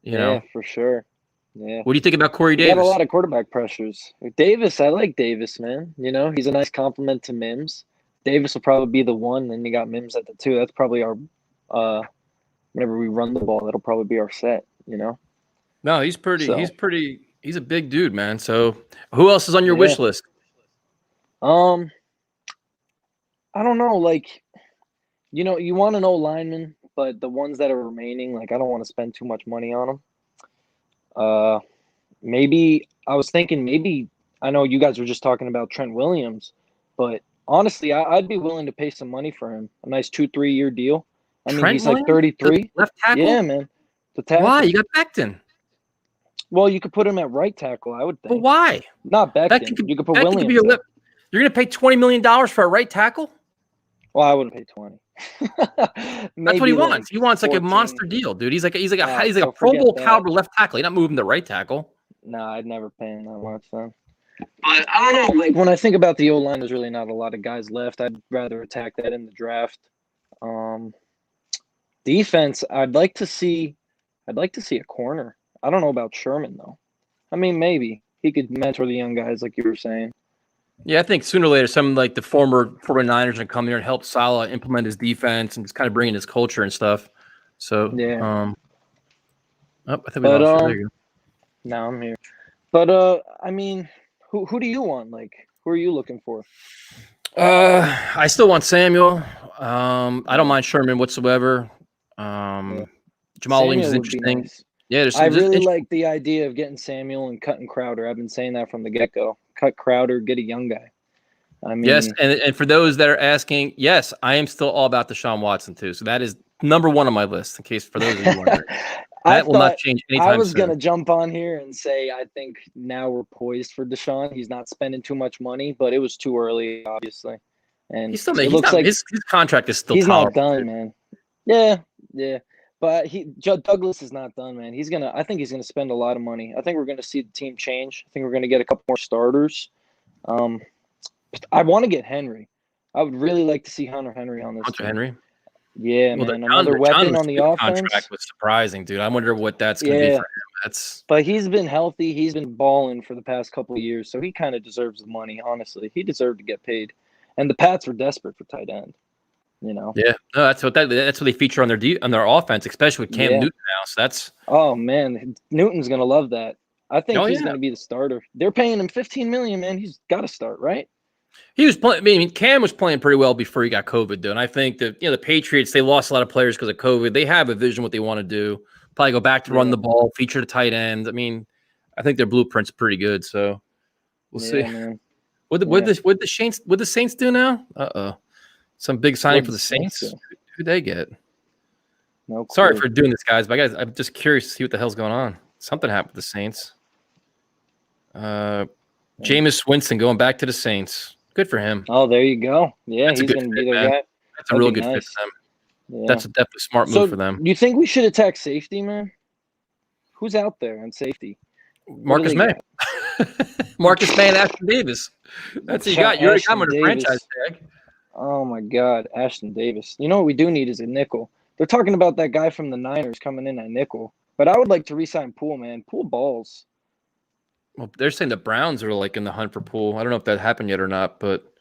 You know. For sure. Yeah. What do you think about Corey He Davis? got a lot of quarterback pressures. Davis, I like Davis, man. You know, he's a nice compliment to Mims. Davis will probably be the one, and you got Mims at the two. That's probably our whenever we run the ball, that'll probably be our set, you know. No, he's pretty. So- He's a big dude, man. So, who else is on your wish list? I don't know, like, you know, you want an old lineman, but the ones that are remaining, like, I don't want to spend too much money on them. Maybe I was thinking maybe I know you guys were just talking about Trent Williams, but honestly, I'd be willing to pay some money for him. A nice 2-3 year deal. I mean, Trent he's like Williams? 33. Left tackle? Yeah, man. The tackle. Why? You got Becton. Well, you could put him at right tackle, I would think. But why? Not Becton. Becton You could put Becton Williams. could be your there. lip. You're going to pay $20 million for a right tackle? Well, I wouldn't pay 20. That's what he wants. He wants like a 14. monster deal, dude. He's like a so Pro forget Bowl that. caliber left tackle. He's not moving to right tackle. Nah, I'd never pay him that much then. But I don't know. Like when I think about the O line, there's really not a lot of guys left. I'd rather attack that in the draft. Defense, I'd like to see a corner. I don't know about Sherman though. I mean, maybe he could mentor the young guys, like you were saying. Yeah, I think sooner or later, some like the former 49ers are going to come here and help Saleh implement his defense and just kind of bring in his culture and stuff. So, Yeah. I think we lost you. There you go. No, I'm here. But I mean, who do you want? Like, who are you looking for? I still want Samuel. I don't mind Sherman whatsoever. Jamal Williams is Samuel would be interesting. nice. Yeah, there's I really interesting- like the idea of getting Samuel and cutting Crowder. I've been saying that from the get-go. Cut Crowder, get a young guy. I mean, Yes, and for those that are asking, yes, I am still all about Deshaun Watson too. So that is number one on my list. In case for those of you wondering, that will not change anytime I was soon. going to jump on here and say I think now we're poised for Deshaun. He's not spending too much money, but it was too early, obviously. And He's still it making. looks like His contract is still. he's not tolerable. done, man. Yeah. But Douglas is not done, man. I think he's gonna spend a lot of money. I think we're gonna see the team change. I think we're gonna get a couple more starters. I want to get Henry. I would really like to see Hunter Henry on this Hunter team. Henry. Yeah, Well, man. the Another John weapon on Smith the offense. contract was surprising, dude. I wonder what that's going to be for him. That's But he's been healthy. He's been balling for the past couple of years, so he kind of deserves the money. Honestly, he deserved to get paid. And the Pats were desperate for tight end. You know. yeah. No, that's what they feature on their offense, especially with Cam Newton now. So that's Oh man, Newton's gonna love that. I think Oh, he's yeah. gonna be the starter. They're paying him $15 million, man. He's got to start, right? he was playing. I mean, Cam was playing pretty well before he got COVID, though. And I think that the Patriots, they lost a lot of players because of COVID. They have a vision what they want to do. Probably go back to run the ball, feature the tight end. I mean, I think their blueprint's pretty good. So we'll see. Man. What the Saints do now? Some big signing for the Saints. Who they get? No clue. Sorry for doing this, guys, but I'm just curious to see what the hell's going on. Something happened with the Saints. Jameis Winston going back to the Saints. Good for him. Oh, there you go. Yeah, That's a he's good gonna fit, be their man. guy. That's a real good fit for them. Yeah. That's a definitely smart move So, for them. you think we should attack safety, man? Who's out there on safety? Marcus they May. Marcus May and Ashton Davis. That's what you got. You're Ashton coming to Davis. franchise tag. Oh my God, Ashton Davis. You know what we do need is a nickel. They're talking about that guy from the Niners coming in at nickel. But I would like to re-sign Poole, man. Poole balls. Well, they're saying the Browns are like in the hunt for Poole. I don't know if that happened yet or not, but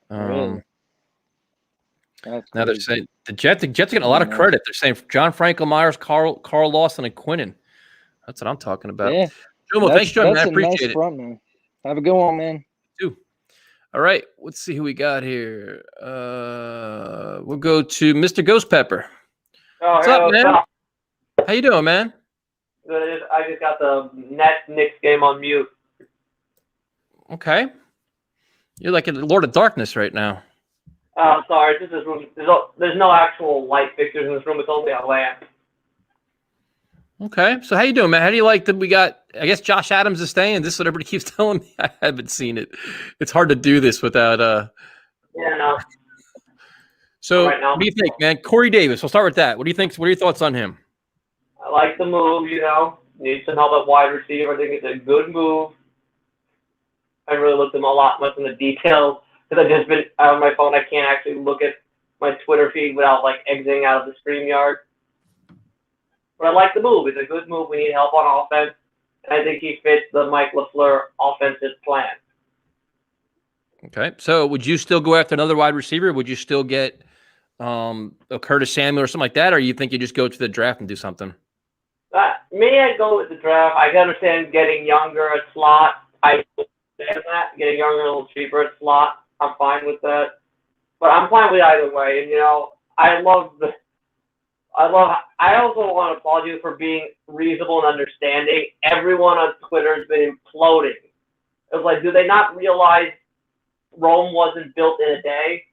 Really? That's now they're crazy. saying the Jets are getting a lot of Yeah. credit. They're saying John Franklin Myers, Carl Lawson, and Quinnen. That's what I'm talking about. Yeah. Jomo, thanks, John. Man, I That's a appreciate nice it. front, man. Have a good one, man. Too. All right, let's see who we got here. We'll go to Mr. Ghost Pepper. What's up, man? How you doing, man? I just got the Knicks game on mute. Okay. You're like in the Lord of Darkness right now. Sorry, it's just this room. There's no actual light fixtures in this room. It's only a lamp. Okay. So how you doing, man? How do you like that we got, I guess Josh Adams is staying? This is what everybody keeps telling me. I haven't seen it. It's hard to do this without Yeah, no. So Right now. what do you think, man? Corey Davis, we'll start with that. What do you think? What are your thoughts on him? I like the move, Need some help at wide receiver. I think it's a good move. I really looked at him a lot much in the details because I've just been out on my phone. I can't actually look at my Twitter feed without like exiting out of the StreamYard. But I like the move. It's a good move. We need help on offense. And I think he fits the Mike LaFleur offensive plan. Okay. So would you still go after another wide receiver? Would you still get a Curtis Samuel or something like that? Or you think you just go to the draft and do something? Me, I'd go with the draft. I can understand getting younger at slot. I understand that. Getting younger, a little cheaper at slot. I'm fine with that. But I'm fine with either way. And, I also want to applaud you for being reasonable and understanding. Everyone on Twitter has been imploding. It was like, do they not realize Rome wasn't built in a day?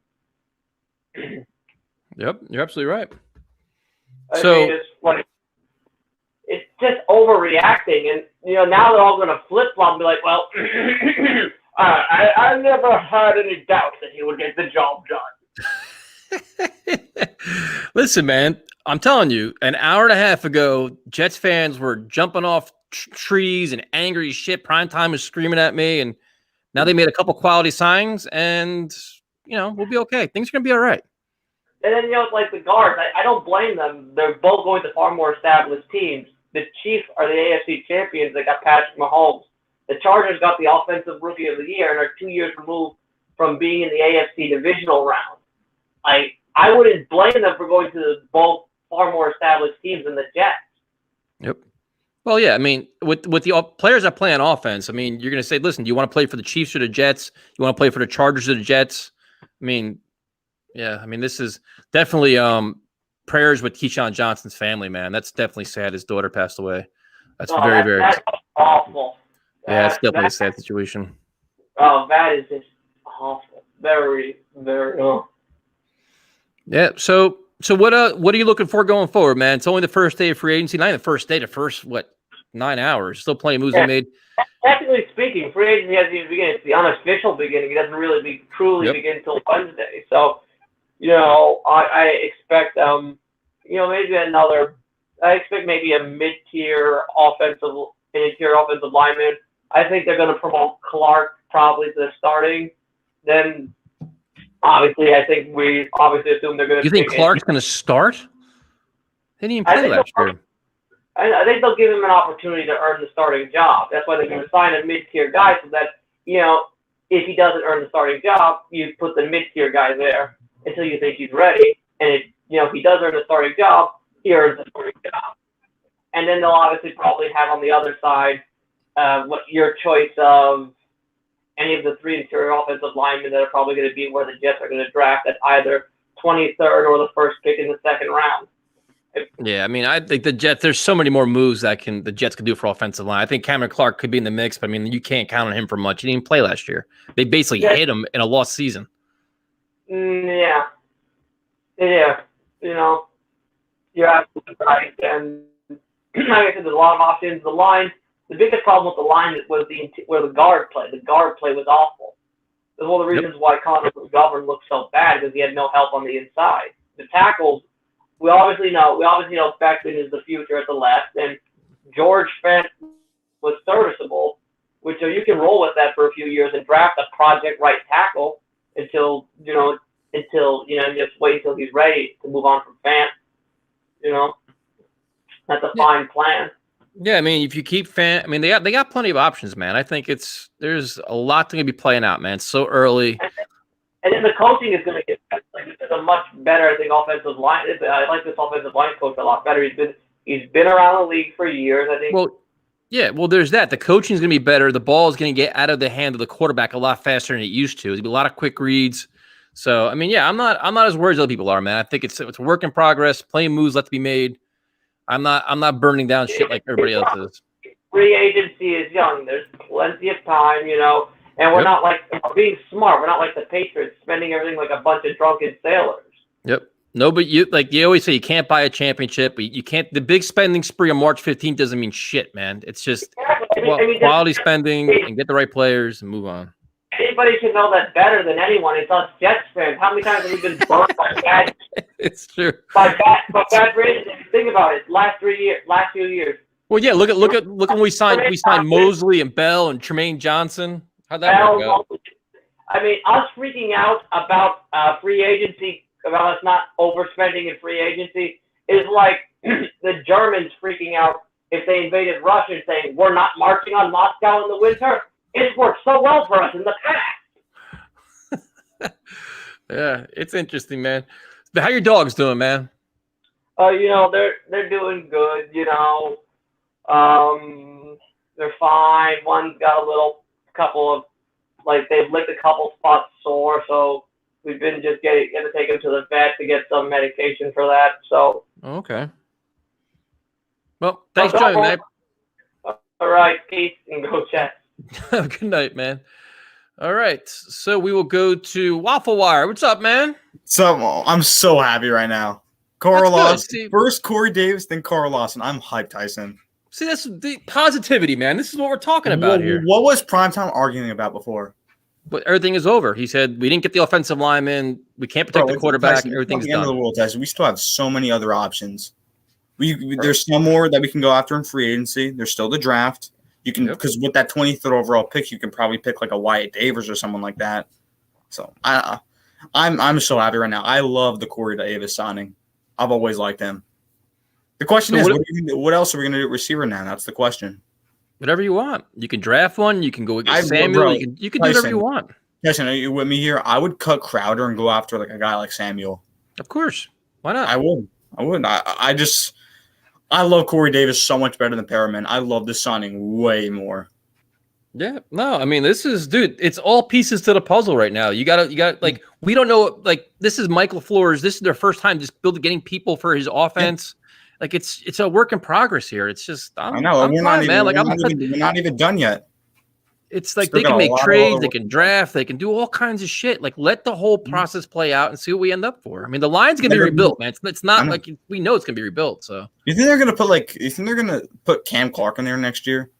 Yep, you're absolutely right. I mean, it's just overreacting. And, now they're all going to flip-flop and be like, well, I never had any doubt that he would get the job done. Listen, man, I'm telling you, an hour and a half ago, Jets fans were jumping off trees and angry as shit. Primetime was screaming at me, and now they made a couple quality signs, and, we'll be okay. Things are going to be all right. And then, it's like the guards. I don't blame them. They're both going to far more established teams. The Chiefs are the AFC champions. They got Patrick Mahomes. The Chargers got the Offensive Rookie of the Year and are 2 years removed from being in the AFC divisional round. I wouldn't blame them for going to both far more established teams than the Jets. Yep. Well, yeah, I mean, with the players that play on offense, I mean, you're going to say, listen, do you want to play for the Chiefs or the Jets? You want to play for the Chargers or the Jets? I mean, yeah, I mean, this is definitely prayers with Keyshawn Johnson's family, man. That's definitely sad. His daughter passed away. That's very That's awful. Yeah, it's definitely a sad situation. Oh, that is just awful. Very, very. Yeah. So what are you looking for going forward, man? It's only the first day of free agency, not even the first day. The first 9 hours. Still playing moves they made. Technically speaking, free agency hasn't even begun. It's the unofficial beginning. It doesn't really truly begin until Wednesday. So, I expect maybe another. I expect maybe a interior offensive lineman. I think they're going to promote Clark probably to the starting. Then, obviously, I think we assume they're going to. You think Clark's going to start? He didn't even play last year. I think they'll give him an opportunity to earn the starting job. That's why they're going to sign a mid-tier guy so that, if he doesn't earn the starting job, you put the mid-tier guy there until you think he's ready. And, if he does earn the starting job, he earns the starting job. And then they'll obviously probably have on the other side what your choice of any of the 3 interior offensive linemen that are probably going to be where the Jets are going to draft at either 23rd or the first pick in the second round. Yeah, I mean, I think the Jets, there's so many more moves the Jets could do for offensive line. I think Cameron Clark could be in the mix, but I mean, you can't count on him for much. He didn't even play last year. They basically hit him in a lost season. Yeah. You're absolutely right. And like I said, there's a lot of options. The line, the biggest problem with the line was where the guard played. The guard play was awful. That's one of the reasons why Connor McGovern looked so bad, because he had no help on the inside. The tackles, we obviously know Beckman is the future at the left, and George Fent was serviceable, which you can roll with that for a few years and draft a project right tackle until just wait until he's ready to move on from Fant. That's a fine plan. Yeah, I mean, if you keep they got plenty of options, man. I think there's a lot to be playing out, man. It's so early. And then the coaching is going to get better. Like, this is a much better, I think, offensive line. I like this offensive line coach a lot better. He's been around the league for years, I think. Well, yeah, there's that. The coaching is going to be better. The ball is going to get out of the hand of the quarterback a lot faster than it used to. There's going to be a lot of quick reads. So, I mean, yeah, I'm not as worried as other people are, man. I think it's a work in progress. Playing moves left to be made. I'm not burning down shit like everybody else is. Free agency is young. There's plenty of time, and we're not like being smart. We're not like the Patriots spending everything like a bunch of drunken sailors. Yep. No, but you always say you can't buy a championship, but you can't. The big spending spree on March 15th doesn't mean shit, man. It's just quality spending and get the right players and move on. Anybody should know that better than anyone. It's us Jets fans. How many times have we been burned by bad? It's true. By bad ratings. Think about it. Last few years. Well, yeah. Look at when we signed Mosley and Bell and Tremaine Johnson. How'd that work out? I mean, us freaking out about free agency, about us not overspending in free agency, is like the Germans freaking out if they invaded Russia and saying we're not marching on Moscow in the winter. It's worked so well for us in the past. Yeah, it's interesting, man. How your dogs doing, man? They're doing good. They're fine. One's got a couple of they've licked a couple spots sore, so we've been just going to take them to the vet to get some medication for that. So. Okay. Well, thanks for joining, man. All right, peace and go Jets. Good night, man. All right, so we will go to Waffle Wire. What's up, man? So I'm so happy right now. Carl Lawson, first Corey Davis, then Carl Lawson. I'm hyped, Tyson. See, that's the positivity, man. This is what we're talking about here. What was Primetime arguing about before? But everything is over. He said we didn't get the offensive lineman. We can't protect the quarterback. Tyson, everything's the end done. of the world, Tyson. We still have so many other options. There's still more that we can go after in free agency. There's still the draft. You can because with that 23rd overall pick, you can probably pick like a Wyatt Davis or someone like that. So I'm so happy right now. I love the Corey Davis signing. I've always liked him. The question is, what else are we going to do at receiver now? That's the question. Whatever you want. You can draft one. You can go with Samuel. You can do whatever you want. Tyson, are you with me here? I would cut Crowder and go after like a guy like Samuel. Of course. Why not? I would. I love Corey Davis so much better than Perriman. I love this signing way more. Yeah, no, I mean, dude, it's all pieces to the puzzle right now. You got like, we don't know, like, this is Mike LaFleur's, this is their first time just getting people for his offense. Yeah. Like, it's a work in progress here. It's just, I know, we're not even done yet. It's like they can make trades, they can draft, they can do all kinds of shit. Like, let the whole process play out and see what we end up for. I mean, the line's gonna be rebuilt, man. It's not like we know it's gonna be rebuilt. So you think they're gonna put Cam Clark in there next year?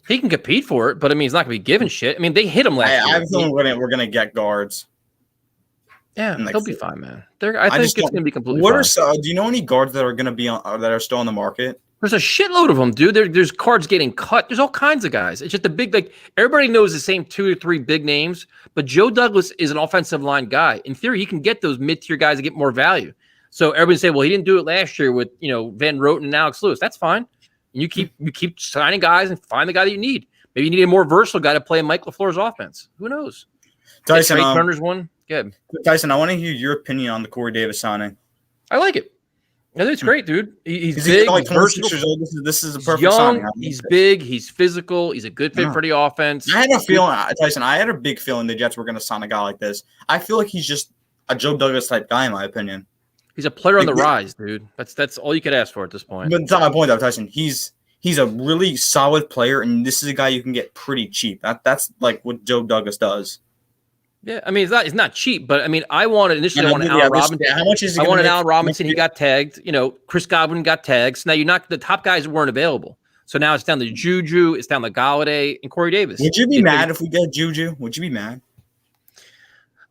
He can compete for it, but I mean, he's not gonna be given shit. I mean, they hit him last year. I have a feeling we're gonna get guards. Yeah, they'll be fine, man. I think it's gonna be completely fine. Do you know any guards that are gonna be that are still on the market? There's a shitload of them, dude. There's cards getting cut. There's all kinds of guys. It's just the big, like, everybody knows the same 2 or 3 big names, but Joe Douglas is an offensive line guy. In theory, he can get those mid-tier guys to get more value. So everybody say, well, he didn't do it last year with, Van Roten and Alex Lewis. That's fine. And you keep signing guys and find the guy that you need. Maybe you need a more versatile guy to play in Mike LaFleur's offense. Who knows? Tyson, Trey Turner's one. Good. Tyson, I want to hear your opinion on the Corey Davis signing. I like it. I think it's great, dude. He's big. Like 26 years old. This is a perfect signing. He's big. He's physical. He's a good fit for the offense. I had a feeling, Tyson. I had a big feeling the Jets were going to sign a guy like this. I feel like he's just a Joe Douglas type guy, in my opinion. He's a player on the rise, dude. That's all you could ask for at this point. But that's not my point, though, Tyson. He's a really solid player, and this is a guy you can get pretty cheap. That's like what Joe Douglas does. Yeah, I mean, it's not cheap, but I mean, I wanted Allen Robinson. How much is he? I wanted Allen Robinson. He got tagged. Chris Godwin got tagged. So now the top guys weren't available. So now it's down to Juju, it's down to Galladay, and Corey Davis. Would you be mad if we get Juju? Would you be mad?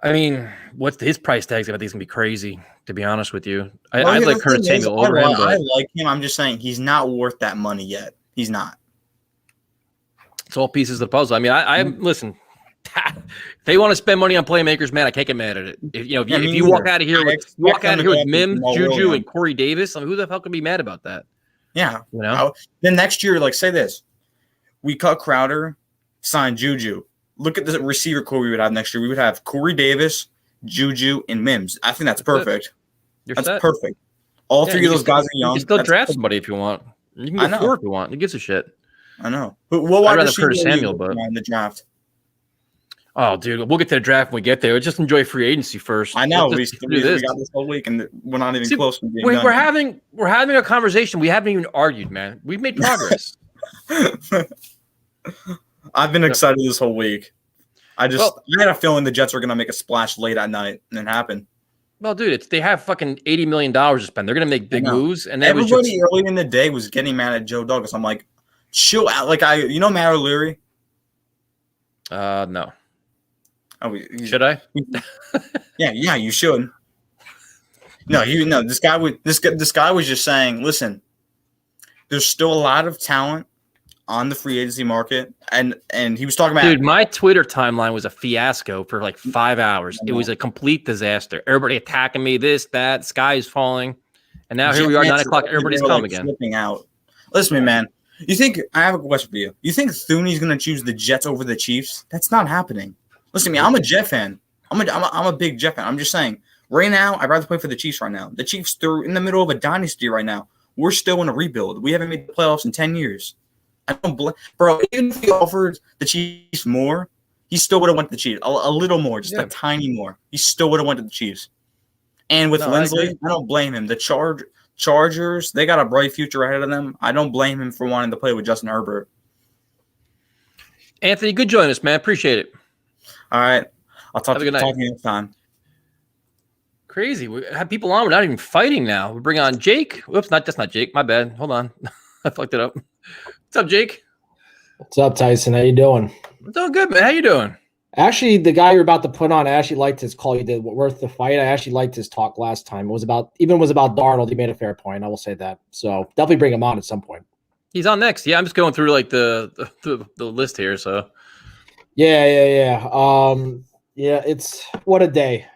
I mean, what's his price tags? I think it's gonna be crazy. To be honest with you, I'd like Curtis Samuel over him. I like him. I'm just saying he's not worth that money yet. He's not. It's all pieces of the puzzle. I mean, listen. If they want to spend money on playmakers, man, I can't get mad at it. If you walk out of here with Mims, Juju, and Corey Davis, I mean, who the hell can be mad about that? Yeah. You know? Then next year, like say this, we cut Crowder, sign Juju. Look at the receiver core we would have next year. We would have Corey Davis, Juju, and Mims. I think that's perfect. That's set. perfect. All three of those guys are young. You can still That's draft perfect. somebody if you want. You can I go know. 4 if you want. Who gives a shit? I know. But what I'd wide rather receiver Curtis are you Samuel, looking but at in the draft? oh, dude, we'll get to the draft when we get there. Just enjoy free agency first. I know. Let's We do this. got this whole week, and we're not even See, close to being we're done. we're having a conversation. We haven't even argued, man. We've made progress. I've been excited this whole week. I had a feeling the Jets were going to make a splash late at night, and it happened. Well, dude, they have fucking $80 million to spend. They're going to make big moves, and everybody early in the day was getting mad at Joe Douglas. I'm like, chill out. Like Matt O'Leary. No. Oh, should I? yeah, you should. No, this guy was just saying, listen, there's still a lot of talent on the free agency market, and he was talking about, dude, my Twitter timeline was a fiasco for like 5 hours. It was a complete disaster. Everybody attacking me, this, that, sky is falling, and now here we are, 9 o'clock. Everybody's calm again. Flipping out. Listen to me, man. I have a question for you. You think Thuney's going to choose the Jets over the Chiefs? That's not happening. Listen to me. I'm a Jet fan. I'm a big Jet fan. I'm just saying. Right now, I'd rather play for the Chiefs right now. The Chiefs, they're in the middle of a dynasty right now. We're still in a rebuild. We haven't made the playoffs in 10 years. I don't blame, bro. Even if he offered the Chiefs more, he still would have went to the Chiefs a little more, just a tiny more. He still would have went to the Chiefs. And with Lindsley, I don't blame him. The Chargers, they got a bright future ahead of them. I don't blame him for wanting to play with Justin Herbert. Anthony, good joining us, man. Appreciate it. All right, I'll talk to you next time. Crazy. We have people on. We're not even fighting now. We bring on Jake. Whoops, that's not Jake. My bad. Hold on, I fucked it up. What's up, Jake? What's up, Tyson? How you doing? I'm doing good, man. How you doing? Actually, the guy you're about to put on, I actually liked his call you did. Worth the fight. I actually liked his talk last time. It was about Darnold. He made a fair point. I will say that. So definitely bring him on at some point. He's on next. Yeah, I'm just going through like the list here. So yeah. It's what a day.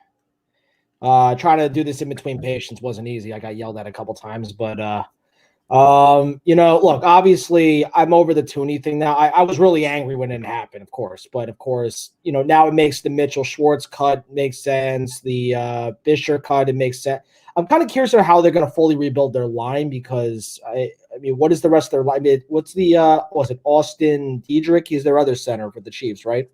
Trying to do this in between patients wasn't easy. I got yelled at a couple times, but look, obviously I'm over the Tooney thing now. I was really angry when it happened, of course, but of course, now it makes the Mitchell Schwartz cut makes sense. The Fisher cut, it makes sense. I'm kind of curious about how they're going to fully rebuild their line because I mean, what is the rest of their line? What's the was it Austin Diedrich? He's their other center for the Chiefs, right?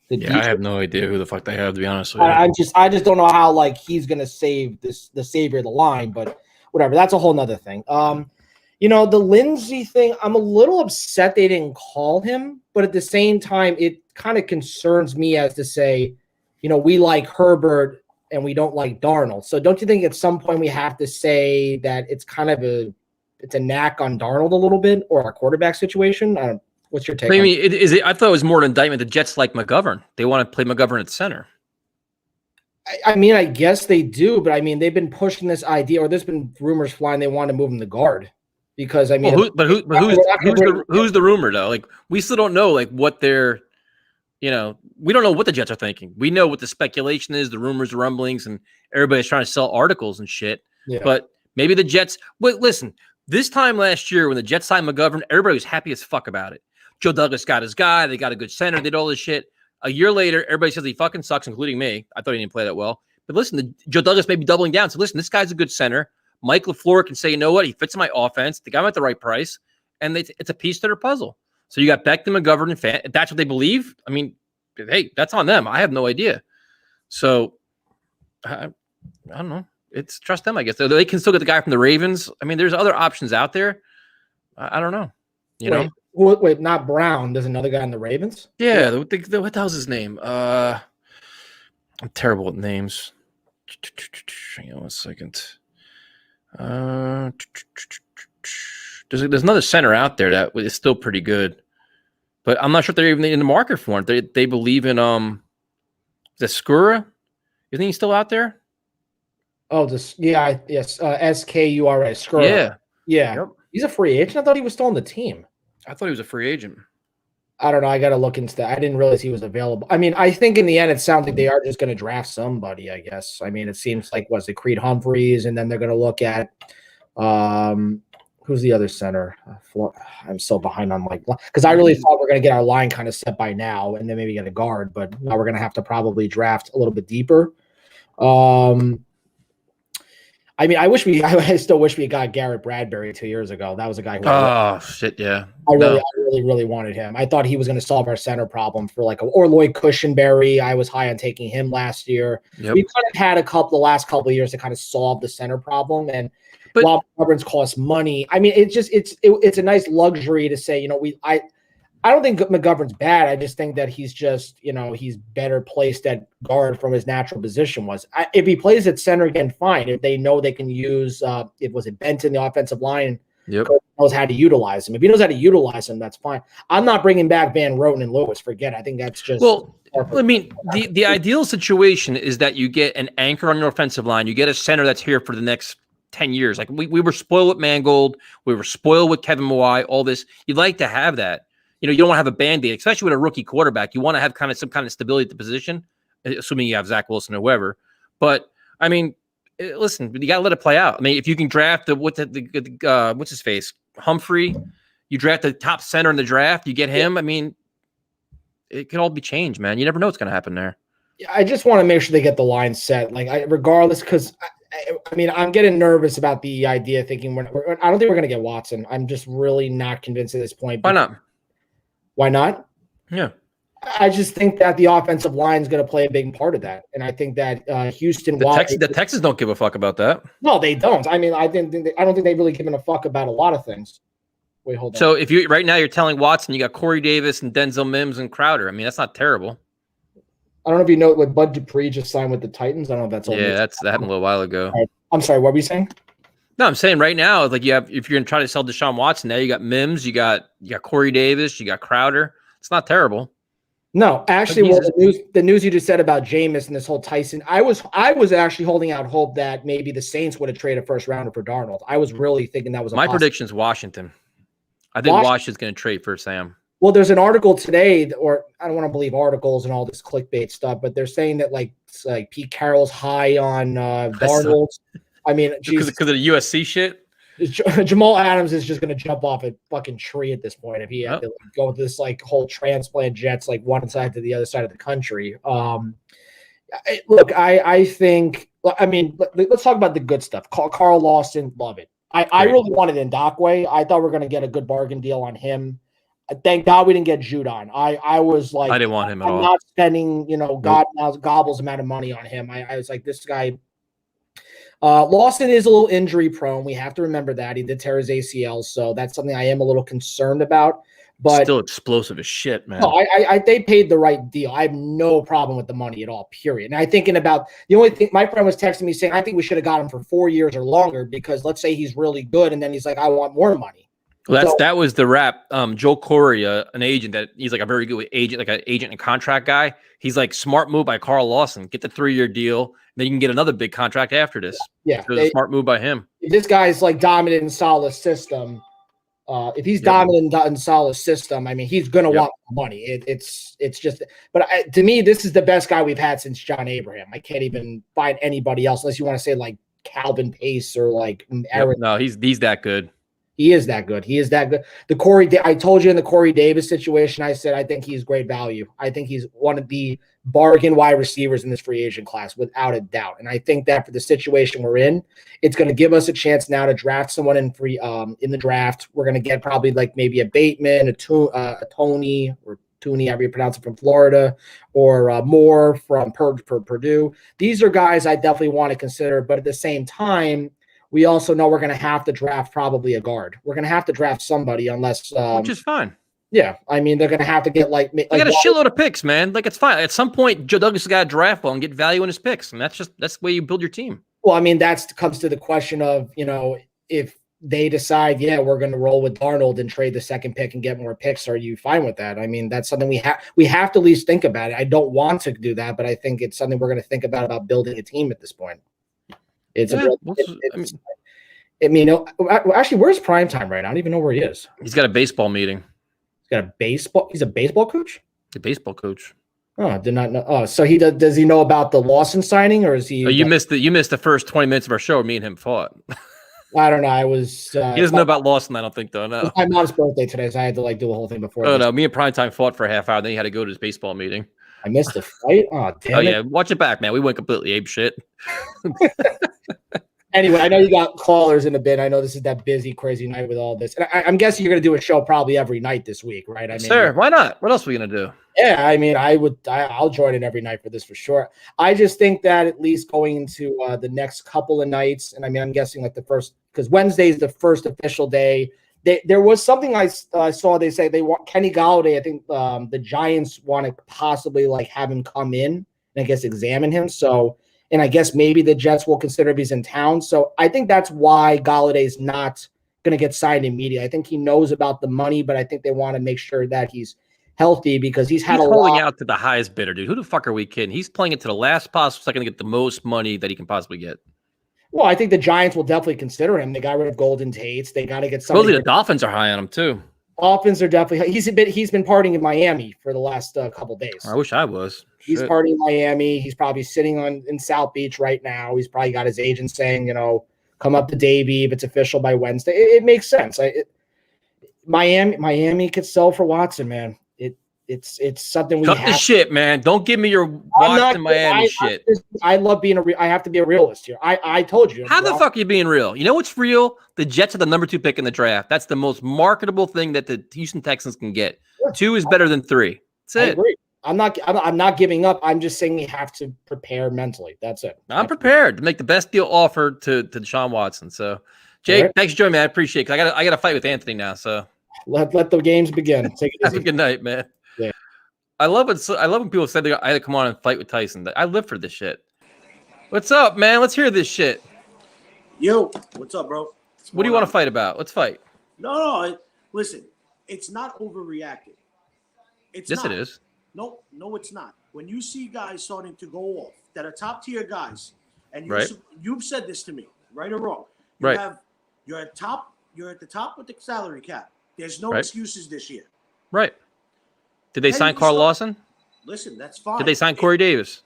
I have no idea who the fuck they have, to be honest with you. I just don't know how like he's going to save the savior of the line, but whatever. That's a whole nother thing. The Lindsey thing, I'm a little upset they didn't call him, but at the same time, it kind of concerns me as to say, we like Herbert and we don't like Darnold. So don't you think at some point we have to say that it's kind of a knack on Darnold a little bit or a quarterback situation? What's your take? I mean, I thought it was more an indictment. The Jets like McGovern. They want to play McGovern at center. I mean, I guess they do, but I mean, they've been pushing this idea, or there's been rumors flying they want to move him to guard. Because I mean, who's the rumor though? Like we still don't know like what they're, we don't know what the Jets are thinking. We know what the speculation is, the rumors, the rumblings, and everybody's trying to sell articles and shit. Yeah. But maybe the Jets. Wait, listen. This time last year when the Jets signed McGovern, everybody was happy as fuck about it. Joe Douglas got his guy. They got a good center. They did all this shit. A year later, everybody says he fucking sucks, including me. I thought he didn't play that well. But listen, Joe Douglas may be doubling down. So listen, this guy's a good center. Mike LaFleur can say, you know what? He fits in my offense. They got him at the right price. And it's a piece to their puzzle. So you got Beckham, McGovern, and Fant. If that's what they believe, I mean, hey, that's on them. I have no idea. So I don't know. It's trust them, I guess. They can still get the guy from the Ravens. I mean, there's other options out there. I don't know. Wait, not Brown. There's another guy in the Ravens? Yeah. What the hell's his name? I'm terrible with names. Hang on 1 second. There's another center out there that is still pretty good, but I'm not sure if they're even in the market for it. They believe in the Skura. You think he's still out there? Oh, yes, Skura. Skura. Yeah. Yep. He's a free agent. I thought he was still on the team. I thought he was a free agent. I don't know. I got to look into that. I didn't realize he was available. I mean, I think in the end, it sounds like they are just going to draft somebody, I guess. I mean, it seems like, was it Creed Humphreys? And then they're going to look at who's the other center? I'm so behind on because I really thought we're going to get our line kind of set by now and then maybe get a guard, but now we're going to have to probably draft a little bit deeper. I mean, I still wish we got Garrett Bradbury 2 years ago. That was a guy who I really wanted him. I thought he was going to solve our center problem for or Lloyd Cushenberry. I was high on taking him last year. Yep. We kind of had the last couple of years to kind of solve the center problem. And while McGovern's cost money, I mean, it's a nice luxury to say, I don't think McGovern's bad. I just think that he's just, he's better placed at guard from his natural position was. If he plays at center again, fine. If they know they can use, it Benton, the offensive line, knows how to utilize him. If he knows how to utilize him, that's fine. I'm not bringing back Van Roten and Lewis. Forget. I think that's just. Well, I mean, the ideal situation is that you get an anchor on your offensive line. You get a center that's here for the next 10 years. Like we were spoiled with Mangold. We were spoiled with Kevin Mawai, all this. You'd like to have that. You don't want to have a Band-Aid, especially with a rookie quarterback. You want to have some kind of stability at the position, assuming you have Zach Wilson or whoever. But, I mean, listen, you got to let it play out. I mean, if you can draft what's his face? Humphrey, you draft the top center in the draft, you get him. I mean, it could all be changed, man. You never know what's going to happen there. I just want to make sure they get the line set, regardless, because I mean, I'm getting nervous about the idea, thinking I don't think we're going to get Watson. I'm just really not convinced at this point. Why not? Why not? Yeah. I just think that the offensive line is going to play a big part of that. And I think that Houston... The Texans don't give a fuck about that. No, they don't. I mean, I don't think they've really given a fuck about a lot of things. Wait, hold on. So if you right now you're telling Watson you got Corey Davis and Denzel Mims and Crowder. I mean, that's not terrible. I don't know if you know what Bud Dupree just signed with the Titans. I don't know if that's all. Yeah, that happened a little while ago. Right. I'm sorry, what were you saying? No, I'm saying right now, if you're going to try to sell Deshaun Watson, now you got Mims, you got Corey Davis, you got Crowder. It's not terrible. No, actually, the news you just said about Jameis and this whole Tyson, I was actually holding out hope that maybe the Saints would have traded a first rounder for Darnold. I was really thinking that was my prediction is Washington. I think Washington's going to trade for Sam. Well, there's an article today, or I don't want to believe articles and all this clickbait stuff, but they're saying that like Pete Carroll's high on Darnold. I mean, because of the USC shit. Jamal Adams is just going to jump off a fucking tree at this point if he had to go with this whole transplant jets one side to the other side of the country. Look, I think. I mean, let's talk about the good stuff. Carl Lawson, love it. I really wanted Ndakwe. I thought we were going to get a good bargain deal on him. Thank God we didn't get Judon. I was like, I didn't want him at all. I'm not spending, God knows gobbles amount of money on him. I was like, this guy. Lawson is a little injury prone. We have to remember that he did tear his ACL, so that's something I am a little concerned about. But still explosive as shit, man. No, they paid the right deal. I have no problem with the money at all. Period. And I thinking about the only thing my friend was texting me saying, I think we should have got him for 4 years or longer because let's say he's really good, and then he's like, I want more money. Well, that was the rap. Joe Corey, an agent that he's like a very good agent, like an agent and contract guy. He's like, smart move by Carl Lawson. Get the 3-year deal. Then you can get another big contract after this. Yeah. It was a smart move by him. If this guy's dominant in Saleh's system, if he's dominant in Saleh's system, I mean, he's going to want money. It's just, but to me, this is the best guy we've had since John Abraham. I can't even find anybody else unless you want to say Calvin Pace or Aaron. No, he's that good. He is that good. He is that good. I told you in the Corey Davis situation, I said, I think he's great value. I think he's one of the bargain wide receivers in this free agent class without a doubt. And I think that for the situation we're in, it's going to give us a chance now to draft someone in the draft. We're going to get probably maybe a Bateman, a Tony or Tooney, however you pronounce it, from Florida, or Moore from Purdue. These are guys I definitely want to consider. But at the same time, we also know we're going to have to draft probably a guard. We're going to have to draft somebody unless which is fine. Yeah, I mean they're going to have to get they got a shitload of picks, man. It's fine. At some point, Joe Douglas has got to draft well and get value in his picks, and that's the way you build your team. Well, I mean comes to the question of if they decide we're going to roll with Darnold and trade the second pick and get more picks, are you fine with that? I mean that's something we have to at least think about it. I don't want to do that, but I think it's something we're going to think about building a team at this point. Actually, where's Primetime right now? I don't even know where he is. He's got a baseball meeting. He's a baseball coach? The baseball coach. Oh, I did not know. Oh, so he does he know about the Lawson signing, or is he? Oh, you missed the first 20 minutes of our show where me and him fought. I don't know. I was. He doesn't know about Lawson, I don't think, though. It No. was my mom's birthday today, so I had to do the whole thing before. Oh no, me and Primetime fought for a half hour. Then he had to go to his baseball meeting. I missed the fight. Oh damn! Oh yeah, watch it back, man. We went completely ape shit. Anyway, I know you got callers in a bit. I know this is that busy, crazy night with all this. And I'm guessing you're going to do a show probably every night this week, right? I mean, sir, why not? What else are we gonna do? Yeah, I mean, I'll join in every night for this for sure. I just think that at least going into the next couple of nights, and I mean, I'm guessing like the first, because Wednesday is the first official day. There was something I saw. They say they want Kenny Golladay. I think the Giants want to possibly like have him come in and I guess examine him. So. And I guess maybe the Jets will consider if he's in town. So I think that's why Galladay's not going to get signed immediately. I think he knows about the money, but I think they want to make sure that he's healthy because he's holding out to the highest bidder, dude. Who the fuck are we kidding? He's playing it to the last possible second to get the most money that he can possibly get. Well, I think the Giants will definitely consider him. They got rid of Golden Tates. They got to get somebody. Supposedly the Dolphins are high on him too. Dolphins are definitely. He's been partying in Miami for the last couple days. I wish I was. He's partying in Miami. He's probably sitting in South Beach right now. He's probably got his agent saying, come up to Davey if it's official by Wednesday. It makes sense. Miami could sell for Watson, man. It's something we cut have. The shit, man. Don't give me your Watson Miami shit. I love being I have to be a realist here. I told you. How the fuck are you being real? You know what's real? The Jets are the number 2 pick in the draft. That's the most marketable thing that the Houston Texans can get. Sure. 2 is better than 3. That's it. I agree. I'm not giving up. I'm just saying we have to prepare mentally. That's it. I'm prepared to make the best deal offered to Deshaun Watson. So, Jake, thanks for joining me. I appreciate it. I got to fight with Anthony now. So let the games begin. Take it easy. Have a good night, man. Yeah. I love when people say I had to come on and fight with Tyson. I live for this shit. What's up, man? Let's hear this shit. Yo, what's up, bro? What do you want to fight about? Let's fight. No. Listen, it's not overreacting. Yes, it is. No, it's not. When you see guys starting to go off that are top tier guys, and you've said this to me, right or wrong. You're at the top with the salary cap. There's no excuses this year. Right. Did they sign Carl Lawson? Listen, that's fine. Did they sign Corey Davis?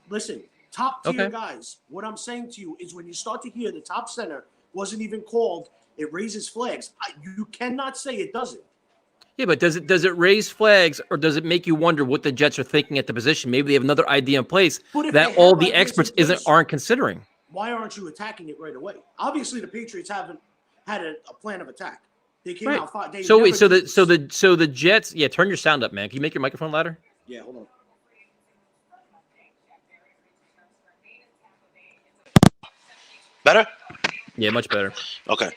Listen, top tier guys. What I'm saying to you is when you start to hear the top center wasn't even called, it raises flags. You cannot say it doesn't. Yeah, but does it raise flags or does it make you wonder what the Jets are thinking at the position? Maybe they have another idea in place that all the experts aren't considering. Why aren't you attacking it right away? Obviously, the Patriots haven't had a plan of attack. They came out five. So the Jets. Yeah, turn your sound up, man. Can you make your microphone louder? Yeah, hold on. Better? Yeah, much better. Okay.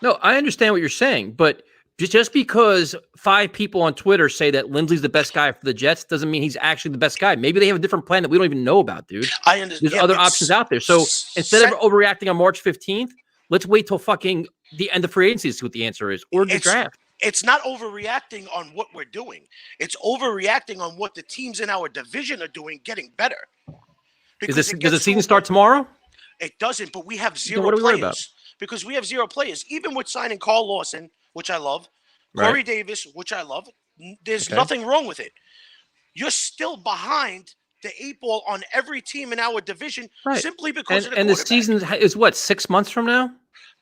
No, I understand what you're saying, but just because 5 people on Twitter say that Lindsley's the best guy for the Jets doesn't mean he's actually the best guy. Maybe they have a different plan that we don't even know about, dude. I understand. There's other options out there. So instead of overreacting on March 15th, let's wait till fucking the end of free agency to see what the answer is, or the draft. It's not overreacting on what we're doing. It's overreacting on what the teams in our division are doing, getting better. Does the season start tomorrow? It doesn't, but we have zero what are we worried players. Because we have 0 players. Even with signing Carl Lawson, which I love, Corey Davis, which I love, there's nothing wrong with it. You're still behind the 8 ball on every team in our division simply because of the quarterback. The season is what, 6 months from now?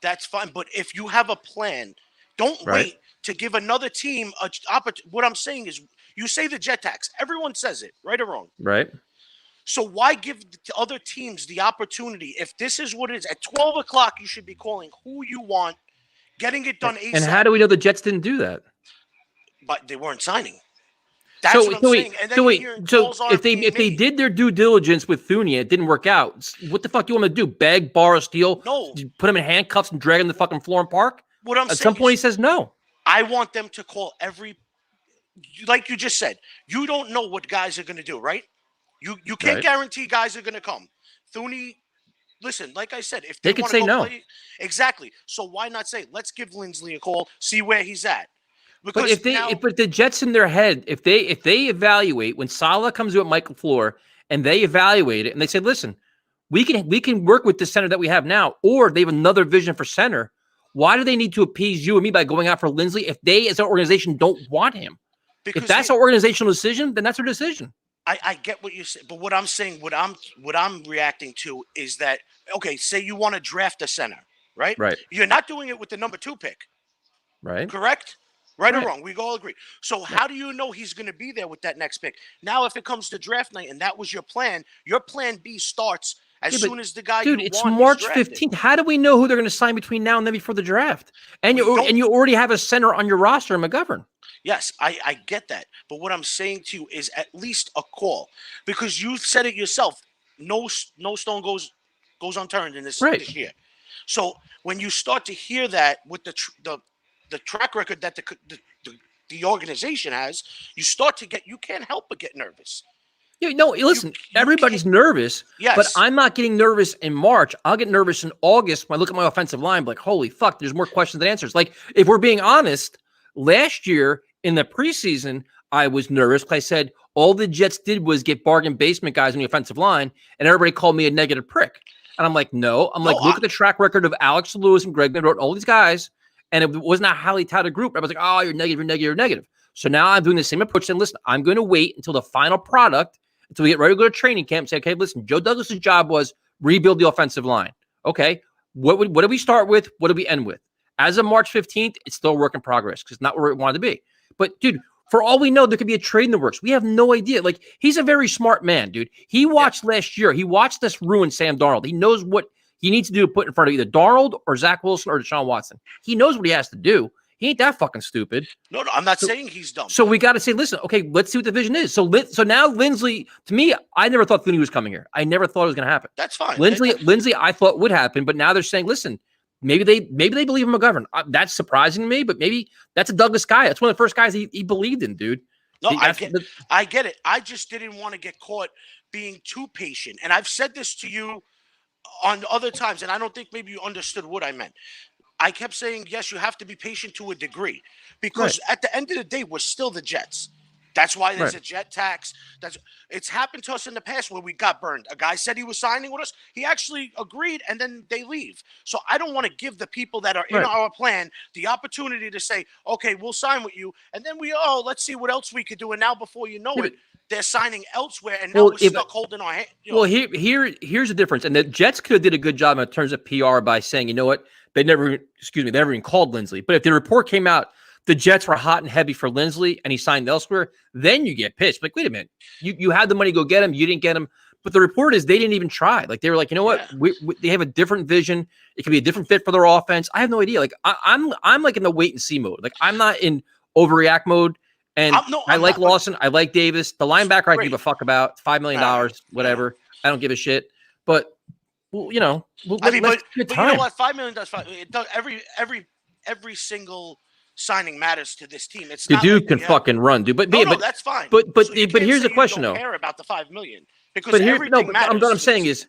That's fine, but if you have a plan, don't wait to give another team a opportunity. What I'm saying is, you say the jet tax. Everyone says it, right or wrong. Right. So why give other teams the opportunity? If this is what it is, at 12 o'clock, you should be calling who you want, getting it done ASAP. And how do we know the Jets didn't do that? But they weren't signing. That's what I'm saying. And then so if they did their due diligence with Thunia, it didn't work out. What the fuck do you want to do? Beg, borrow, steal? No. Put him in handcuffs and drag him to the fucking floor and park? What I'm saying at some point he says no. I want them to call every, like you just said, you don't know what guys are going to do, right? You can't guarantee guys are going to come. Thuney, listen, like I said, if they could say no. Exactly. So why not say, let's give Lindsley a call, see where he's at. Because but the Jets in their head, if they evaluate when Saleh comes to at Michael Floor and they evaluate it and they say, listen, we can work with the center that we have now, or they have another vision for center. Why do they need to appease you and me by going out for Lindsley if they as an organization don't want him? Because if that's our organizational decision, then that's our decision. I get what you're saying, but what I'm saying, what I'm reacting to is that, okay, say you want to draft a center, right? Right. You're not doing it with the number 2 pick, Right. correct? Right or Right. wrong? We all agree. So how do you know he's going to be there with that next pick? Now, if it comes to draft night and that was your plan B starts as Yeah, but, soon as the guy dude, you it's want is March drafted. 15th. How do we know who they're going to sign between now and then before the draft? And We don't. you already have a center on your roster, McGovern. Yes, I get that. But what I'm saying to you is at least a call, because you said it yourself. No stone goes unturned in this year. So when you start to hear that with the track record that the organization has, you can't help but get nervous. Yeah, no, listen, everybody's nervous, Yes. but I'm not getting nervous in March. I'll get nervous in August when I look at my offensive line, like, holy fuck, there's more questions than answers. Like, if we're being honest, last year in the preseason, I was nervous because I said all the Jets did was get bargain basement guys on the offensive line, and everybody called me a negative prick. And I'm like, no. Look at the track record of Alex Lewis and Greg Newton, all these guys, and it wasn't a highly touted group. I was like, oh, you're negative. So now I'm doing the same approach. And listen, I'm going to wait until the final product, until we get ready to go to training camp and say, okay, listen, Joe Douglas's job was rebuild the offensive line. Okay, what do we start with? What do we end with? As of March 15th, it's still a work in progress because it's not where it wanted to be. But, dude, for all we know, there could be a trade in the works. We have no idea. Like, he's a very smart man, dude. He watched last year. He watched this ruin Sam Darnold. He knows what he needs to do to put in front of either Darnold or Zach Wilson or Deshaun Watson. He knows what he has to do. He ain't that fucking stupid. No, I'm not saying he's dumb. So we got to say, listen, okay, let's see what the vision is. So now Lindsley, to me, I never thought Looney was coming here. I never thought it was going to happen. That's fine. Lindsley, I thought would happen, but now they're saying, listen, maybe they believe in McGovern. That's surprising to me, but maybe that's a Douglas guy. That's one of the first guys he believed in, dude. No, I get it. I just didn't want to get caught being too patient. And I've said this to you on other times, and I don't think maybe you understood what I meant. I kept saying, yes, you have to be patient to a degree, because at the end of the day, we're still the Jets. That's why there's a jet tax. It's happened to us in the past where we got burned. A guy said he was signing with us. He actually agreed, and then they leave. So I don't want to give the people that are in our plan the opportunity to say, okay, we'll sign with you. And then let's see what else we could do. And now before you know it, they're signing elsewhere, and now we're stuck holding our hand. Well, here's the difference. And the Jets could have did a good job in terms of PR by saying, you know what? They never even called Lindsley. But if the report came out, the Jets were hot and heavy for Lindsley and he signed elsewhere, then you get pissed. Like, wait a minute. You had the money to go get him. You didn't get him. But the report is they didn't even try. Like, they were like, you know what? They have a different vision. It could be a different fit for their offense. I have no idea. Like, I'm like in the wait and see mode. Like, I'm not in overreact mode. And I like Lawson. I like Davis. The linebacker I give a fuck about. $5 million, whatever. I don't give a shit. But, well, you know, but you know what? $5 million does fine. It does every single signing matters to this team. It's the not dude like can fucking run, dude. But that's fine. But here's the question, though. Care about the $5 million because everything matters. What I'm saying is,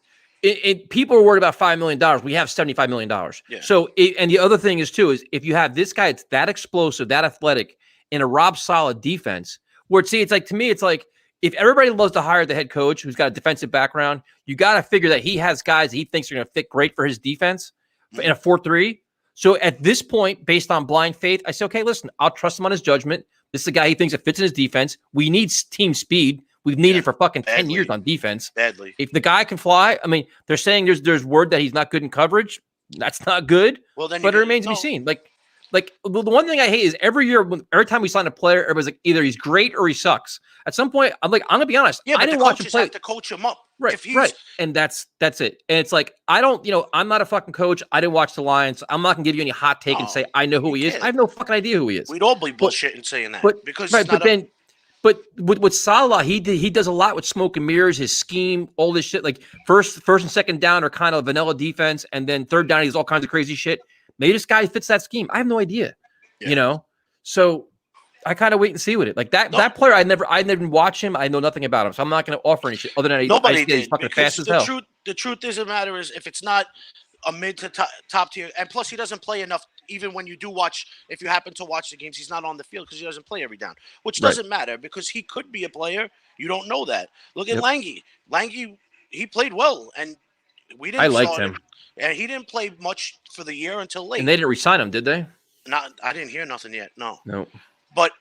people are worried about $5 million. We have $75 million. Yeah. So, and the other thing is too is if you have this guy that's that explosive, that athletic, in a Rob Saleh defense, where it's like, to me, it's like, if everybody loves to hire the head coach who's got a defensive background, you got to figure that he has guys that he thinks are going to fit great for his defense in a 4-3. So at this point, based on blind faith, I say, okay, listen, I'll trust him on his judgment. This is a guy he thinks that fits in his defense. We need team speed. We've needed it for fucking 10 years on defense. Badly. If the guy can fly, I mean, they're saying there's word that he's not good in coverage. That's not good. Well, then but it remains to be seen. Like the one thing I hate is every time we sign a player, everybody's like, either he's great or he sucks. At some point, I'm gonna be honest. Yeah, I didn't watch him play. Have to coach him up. Right. And that's it. And it's like, I'm not a fucking coach. I didn't watch the Lions. I'm not gonna give you any hot take and say I know who he is. I have no fucking idea who he is. We'd all be bullshitting saying that. But with Saleh, he does a lot with smoke and mirrors, his scheme, all this shit. Like first and second down are kind of vanilla defense, and then third down he does all kinds of crazy shit. Maybe this guy fits that scheme. I have no idea. So I kind of wait and see with it. Like that player, I never watch him. I know nothing about him, so I'm not going to offer any shit other than he's fucking fast as hell. The truth doesn't matter is if it's not a mid to top tier, and plus he doesn't play enough. Even when you do watch, if you happen to watch the games, he's not on the field because he doesn't play every down, which doesn't matter because he could be a player. You don't know that. Look at Lange. Lange, he played well, and we didn't. I liked him. And he didn't play much for the year until late. And they didn't re-sign him, did they? I didn't hear nothing yet. No. No. But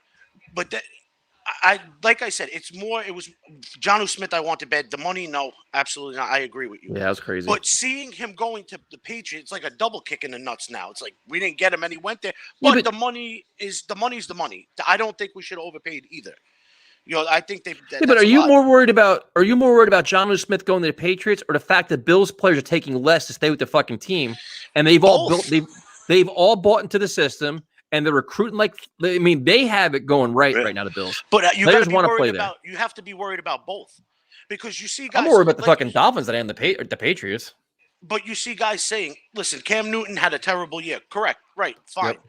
like I said, it's more. It was Jonnu Smith. I want to bet the money. No, absolutely not. I agree with you. Yeah, that was crazy. But seeing him going to the Patriots, it's like a double kick in the nuts. Now it's like we didn't get him and he went there. But, the money's the money. I don't think we should have overpaid either. I think they. But are you more worried about Jonnu Smith going to the Patriots, or the fact that Bills players are taking less to stay with the fucking team, and they've all they've all bought into the system, and they're recruiting they have it going right now. The Bills, but you players want to play there. You have to be worried about both, because you see guys. I'm worried about the fucking Dolphins that I am the Patriots. But you see guys saying, "Listen, Cam Newton had a terrible year." Correct, right, fine. Yep.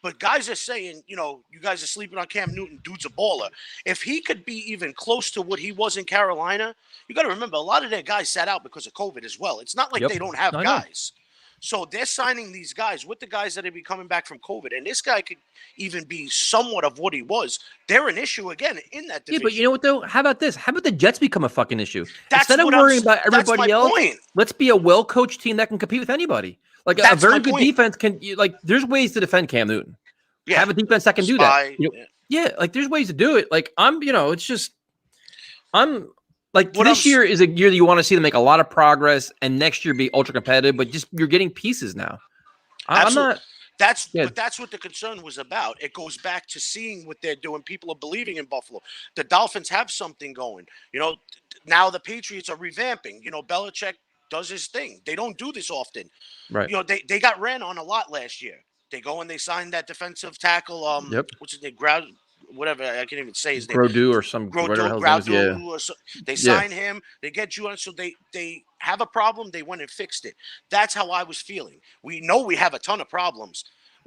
But guys are saying, you guys are sleeping on Cam Newton. Dude's a baller. If he could be even close to what he was in Carolina, you got to remember, a lot of their guys sat out because of COVID as well. It's not like they don't have guys. So they're signing these guys with the guys that are be coming back from COVID. And this guy could even be somewhat of what he was. They're an issue again in that division. Yeah, but you know what, though? How about this? How about the Jets become a fucking issue? Instead of worrying about everybody else, let's be a well-coached team that can compete with anybody. Like a very good defense can there's ways to defend Cam Newton. Yeah. Have a defense that can do that. There's ways to do it. Like this year is a year that you want to see them make a lot of progress, and next year be ultra competitive. But you're getting pieces now. I'm not. But that's what the concern was about. It goes back to seeing what they're doing. People are believing in Buffalo. The Dolphins have something going. Now the Patriots are revamping. Belichick does his thing. They don't do this often. Right. They got ran on a lot last year. They go and they sign that defensive tackle. What's his name? Whatever. I can't even say his name. Grodu or some. Grodu. Or so. They sign him. They get you on. So they have a problem. They went and fixed it. That's how I was feeling. We know we have a ton of problems.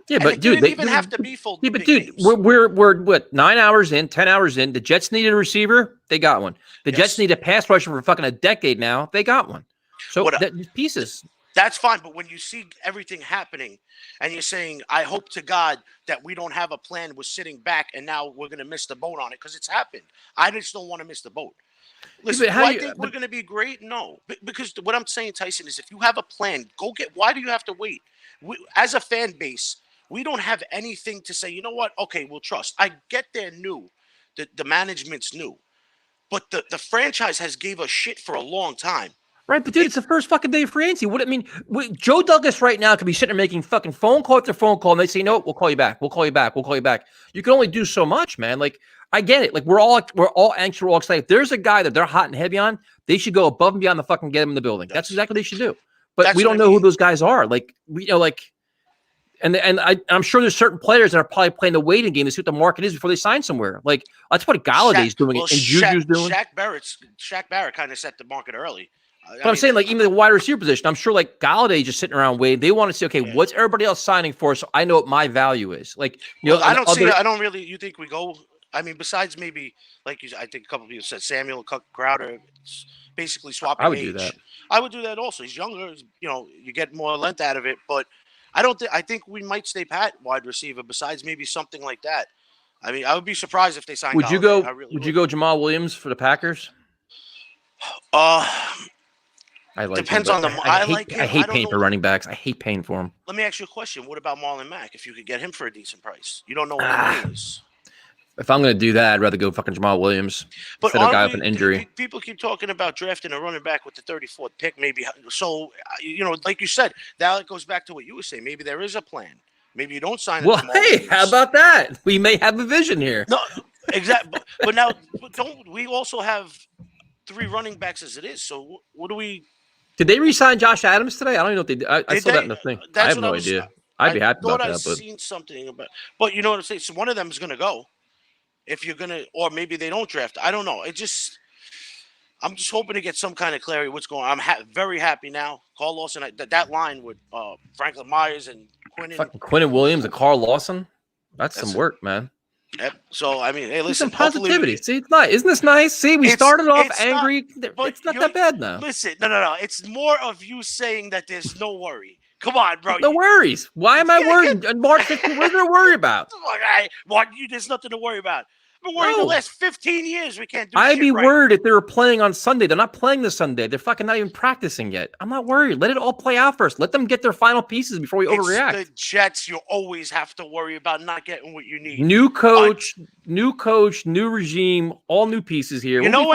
Yeah, but dude, they even have to be full. Yeah, but dude, we're what 9 hours in, 10 hours in. The Jets needed a receiver. They got one. The Jets need a pass rusher for fucking a decade now. They got one. So pieces. That's fine, but when you see everything happening and you're saying, I hope to God that we don't have a plan, we're sitting back and now we're going to miss the boat on it because it's happened. I just don't want to miss the boat. Listen, do I think we're going to be great? No. Because what I'm saying, Tyson, is if you have a plan, why do you have to wait? As a fan base, we don't have anything to say, you know what? Okay, we'll trust. I get they're new. The management's new. But the franchise has gave us shit for a long time. Right, but dude, it's the first fucking day of free agency. Joe Douglas right now could be sitting there making fucking phone call after phone call, and they say, "No, we'll call you back. We'll call you back. We'll call you back." You can only do so much, man. Like, I get it. Like, we're all anxious, we're all excited. If there's a guy that they're hot and heavy on, they should go above and beyond the fucking get him in the building. That's exactly what they should do. But we don't know who those guys are. Like, I'm sure there's certain players that are probably playing the waiting game to see what the market is before they sign somewhere. Like, that's what Galladay's doing and Juju's doing. Shaq Barrett kind of set the market early. But I'm saying, like, even the wide receiver position, I'm sure, like, Galladay just sitting around waiting. They want to say, okay, what's everybody else signing for, so I know what my value is. Like, I don't see that. I don't really. You think we go? I mean, besides maybe, like I think a couple of people said Samuel Crowder, basically swapping age. I would do that. I would do that also. He's younger. You get more length out of it. But I don't think. I think we might stay pat wide receiver. Besides maybe something like that. I mean, I would be surprised if they signed. Would you go? Would you go Jamal Williams for the Packers? I like Depends him, on the. I hate paying for running backs. I hate paying for them. Let me ask you a question. What about Marlon Mack? If you could get him for a decent price, you don't know what he is. If I'm going to do that, I'd rather go fucking Jamal Williams instead of a guy with an injury. People keep talking about drafting a running back with the 34th pick, maybe. So, like you said, that it goes back to what you were saying. Maybe there is a plan. Maybe you don't sign. Well, hey, how about that? We may have a vision here. No, exactly. but now, don't we also have 3 running backs as it is? So, what do we? Did they re-sign Josh Adams today? I don't even know if they did. I saw that in the thing. I have no idea. I'd be happy about that. I've seen something about, but you know what I'm saying. So one of them is going to go. If you're gonna, or maybe they don't draft. I don't know. I'm just hoping to get some kind of clarity what's going on. I'm very happy now. Carl Lawson, that line with Franklin Myers and Quinnen Williams and Carl Lawson. That's some work, man. Yep. So I mean, hey, listen, some positivity. See, it's nice. Isn't this nice? See, we started off angry. It's not that bad now. Listen, no. It's more of you saying that there's no worry. Come on, bro. No worries. Why am I worried? March 15th, what is there to worry about? There's nothing to worry about. been worried the No. last 15 years we can't do I'd shit be right. worried if they were playing on Sunday. They're not playing this Sunday. They're fucking not even practicing yet. I'm not worried. Let it all play out first. Let them get their final pieces before we overreact. It's the Jets. You always have to worry about not getting what you need. New coach, new regime, all new pieces here. You We'll know be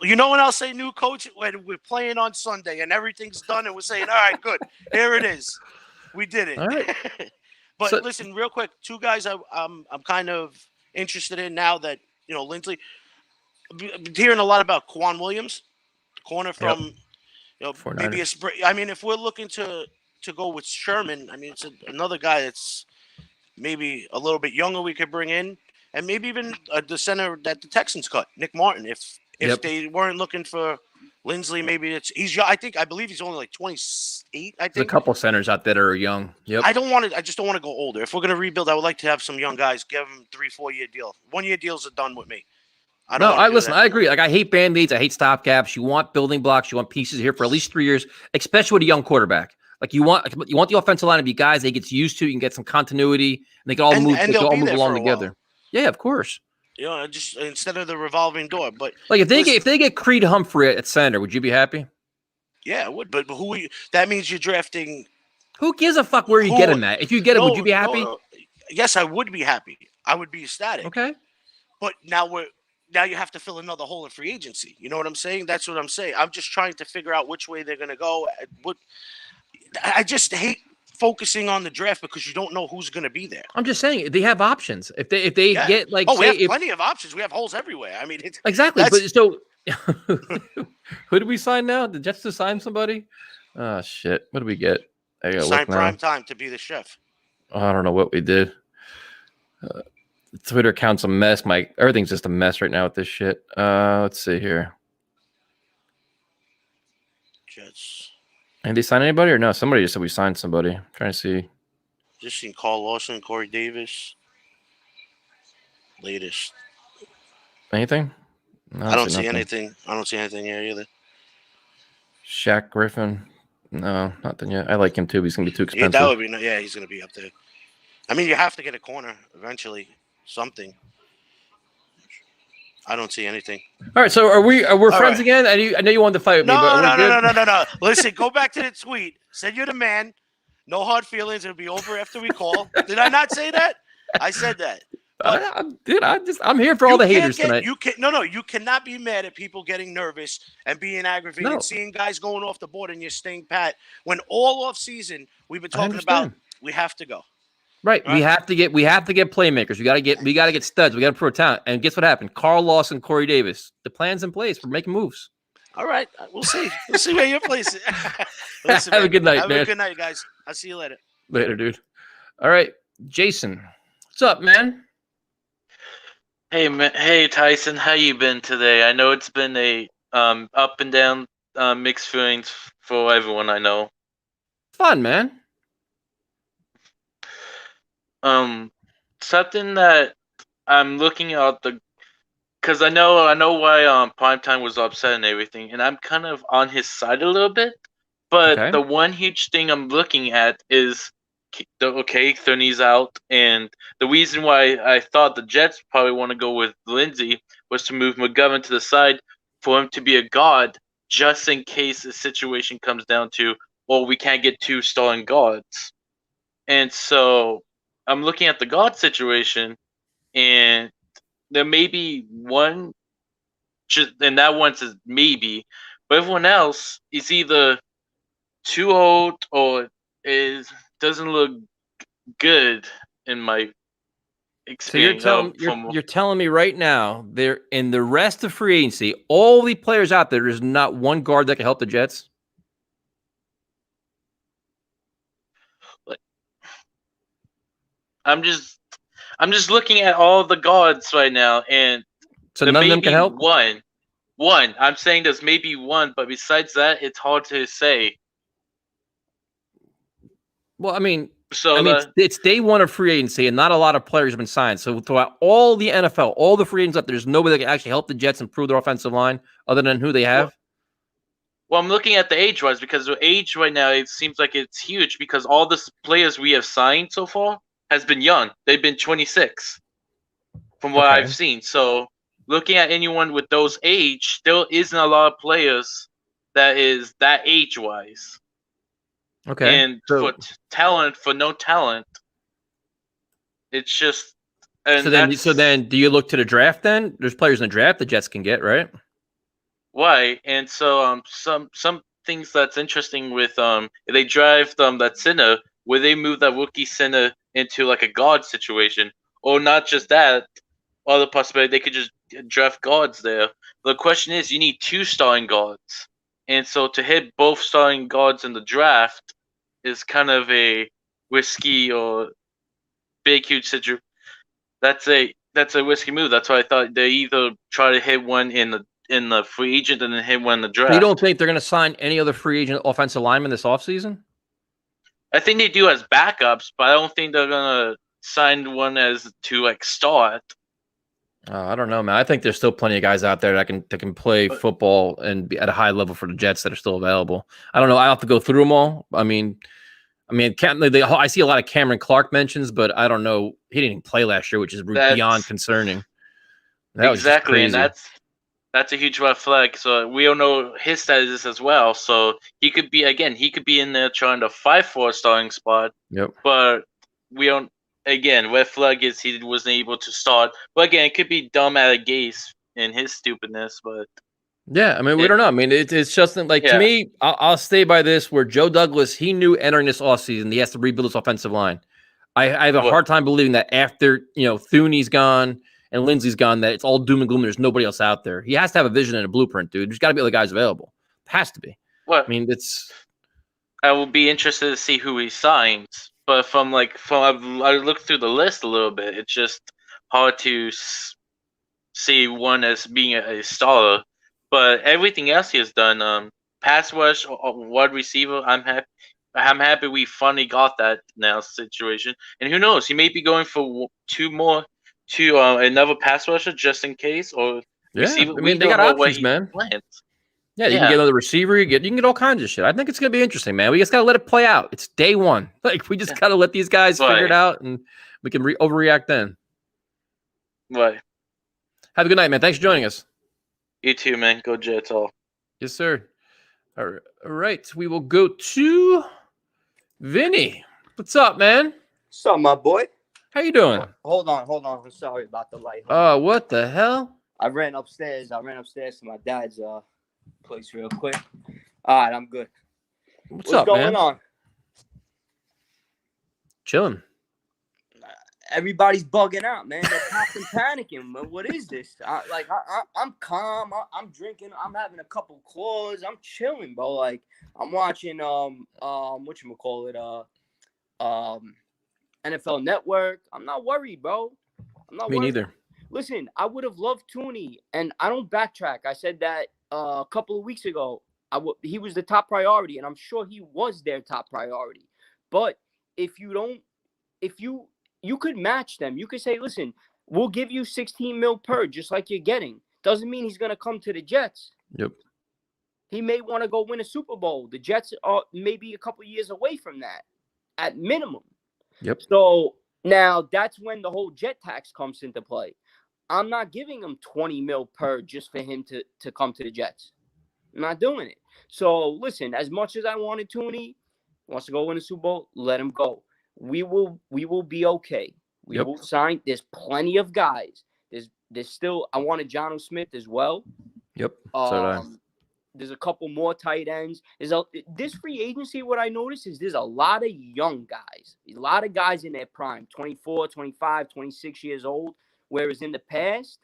when fine. I'll say new coach when we're playing on Sunday and everything's done and we're saying, all right, good, here it is, we did it. All right. But So- listen, real quick, two guys I'm kind of interested in now that Lindsley. I've been hearing a lot about Quan Williams, corner from maybe a spring. I mean, if we're looking to go with Sherman, I mean it's another guy that's maybe a little bit younger we could bring in, and maybe even the center that the Texans cut, Nick Martin. If they weren't looking for Lindsley, maybe I believe he's only like 28. I There's a think. couple centers out there that are young. Yep. I just don't want to go older. If we're gonna rebuild, I would like to have some young guys. Give them 3-4 year deal. 1 year deals are done with me. I agree. Like I hate band-aids. I hate stopgaps. You want building blocks. You want pieces here for at least 3 years, especially with a young quarterback. Like you want the offensive line to be guys that he gets used to. You can get some continuity, and they can all move. They can all move along together. Yeah, of course. Just instead of the revolving door. But like if they get Creed Humphrey at center, would you be happy? Yeah, I would. But that means you're drafting. Who gives a fuck where you get him at? If you get him, would you be happy? No. Yes, I would be happy. I would be ecstatic. Okay. But now you have to fill another hole in free agency. You know what I'm saying? That's what I'm saying. I'm just trying to figure out which way they're going to go. I just hate focusing on the draft because you don't know who's going to be there. I'm just saying they have options. If they get like, we have plenty of options. We have holes everywhere. I mean, exactly. But so, who did we sign now? Did Jets just sign somebody? Oh shit! What did we get? I gotta sign look now. prime time to be the chef. I don't know what we did. Twitter account's a mess. Everything's just a mess right now with this shit. Let's see here. Jets. And they sign anybody or no? Somebody just said we signed somebody. I'm trying to see. Just seen Carl Lawson, Corey Davis. Latest. Anything? No, I don't see anything. I don't see anything here either. Shaq Griffin. No, nothing yet. I like him too, but he's gonna be too expensive. Yeah, that would be. Yeah, he's gonna be up there. I mean, you have to get a corner eventually. Something. I don't see anything. All right, so we're friends again? I know you wanted to fight with me, but No. Listen, go back to the tweet. Said you're the man. No hard feelings. It'll be over after we call. Did I not say that? I said that. I'm here for all the haters tonight. You cannot be mad at people getting nervous and being aggravated and seeing guys going off the board and you're staying pat. When all off season we've been talking about we have to go. Right. We have to get playmakers. We gotta get studs. We gotta pro talent. And guess what happened? Carl Lawson, Corey Davis. The plan's in place. We're making moves. All right. We'll see. We'll see where your place is. Listen, have a good night, man. Have a good night, guys. I'll see you later. Later, dude. All right. Jason. What's up, man? Hey, man. Hey, Tyson. How you been today? I know it's been a up and down mixed feelings for everyone I know. Fun, man. Something that I'm looking at because I know why Primetime was upset and everything, and I'm kind of on his side a little bit. But the one huge thing I'm looking at is Thurney's out, and the reason why I thought the Jets probably want to go with Lindsey was to move McGovern to the side for him to be a guard, just in case the situation comes down to, well, we can't get two starting guards. And so I'm looking at the guard situation, and there may be one, and that one says maybe, but everyone else is either too old or doesn't look good in my experience. So you're telling me right now, there in the rest of free agency, all the players out there, there's not one guard that can help the Jets? I'm just looking at all the guards right now, and so none of them can help. One. I'm saying there's maybe one, but besides that, it's hard to say. Well, I mean, it's day one of free agency, and not a lot of players have been signed. So throughout all the NFL, all the free agents up there's nobody that can actually help the Jets improve their offensive line other than who they have. Well, I'm looking at the age-wise because the age right now, it seems like it's huge because all the players we have signed so far has been young. They've been 26. from what I've seen. So looking at anyone with those age, still isn't a lot of players that is that age-wise. Okay. And for talent, for no talent, it's just. And so then, do you look to the draft? Then there's players in the draft the Jets can get, right? Why? And so some things that's interesting with they drive that center where they move that rookie center into like a guard situation, or not just that. Other possibility they could just draft guards there. The question is, you need 2 starting guards, and so to hit both starting guards in the draft is kind of a risky or big huge situation. That's a risky move. That's why I thought they either try to hit one in the free agent and then hit one in the draft. So you don't think they're going to sign any other free agent offensive lineman this offseason? I think they do as backups, but I don't think they're going to sign one as to like start. I don't know, man. I think there's still plenty of guys out there that can play football and be at a high level for the Jets that are still available. I don't know. I have to go through them all. I mean, I see a lot of Cameron Clark mentions, but I don't know. He didn't even play last year, which is beyond concerning. Exactly, and that's a huge red flag. So we don't know his status as well. So he could be in there trying to fight for a starting spot. Yep. But we don't. Again, red flag is he wasn't able to start. But again, it could be dumb at a Gase in his stupidness. But yeah, I mean, we don't know. I mean, it's just like to me, I'll stay by this. Where Joe Douglas, he knew entering this offseason, he has to rebuild his offensive line. I have a hard time believing that after Thuney's gone and Lindsey's gone, that it's all doom and gloom. There's nobody else out there. He has to have a vision and a blueprint, dude. There's got to be other guys available. It has to be. What? I mean, it's. I will be interested to see who he signs. But I looked through the list a little bit. It's just hard to see one as being a starter. But everything else he has done, pass rush, wide receiver, I'm happy. I'm happy we finally got that now situation. And who knows? He may be going for another pass rusher just in case, or receiver. I mean, they got options, man. Yeah, you can get another receiver. You can get all kinds of shit. I think it's gonna be interesting, man. We just gotta let it play out. It's day one. Like we just gotta let these guys figure it out, and we can overreact then. Right. Have a good night, man. Thanks for joining us. You too, man. Go Jets all. Yes, sir. All right. We will go to Vinny. What's up, man? What's up, my boy? How you doing? Hold on. I'm sorry about the light. What the hell? I ran upstairs to my dad's place real quick. All right, I'm good. What's up, going man? on? Chilling. Everybody's bugging out, man. They're popping, panicking. Man, what is this? I'm calm. I'm drinking. I'm having a couple claws. I'm chilling, bro. Like I'm watching whatchamacallit, NFL Network. I'm not worried, bro. I'm not Me worried. neither. Listen, I would have loved Tooney, and I don't backtrack. I said that a couple of weeks ago. He was the top priority, and I'm sure he was their top priority. But if you could match them, you could say, listen, we'll give you 16 mil per, just like you're getting. Doesn't mean he's going to come to the Jets. Yep. He may want to go win a Super Bowl. The Jets are maybe a couple years away from that at minimum. Yep. So now that's when the whole jet tax comes into play. I'm not giving him 20 mil per just for him to come to the Jets. I'm not doing it. So listen, as much as I wanted Tooney, wants to go win a Super Bowl, let him go. We will be okay. We will sign. There's plenty of guys. There's still. I wanted John Smith as well. Yep. So did I. There's a couple more tight ends. This free agency, what I noticed is there's a lot of young guys. A lot of guys in their prime, 24, 25, 26 years old. Whereas in the past,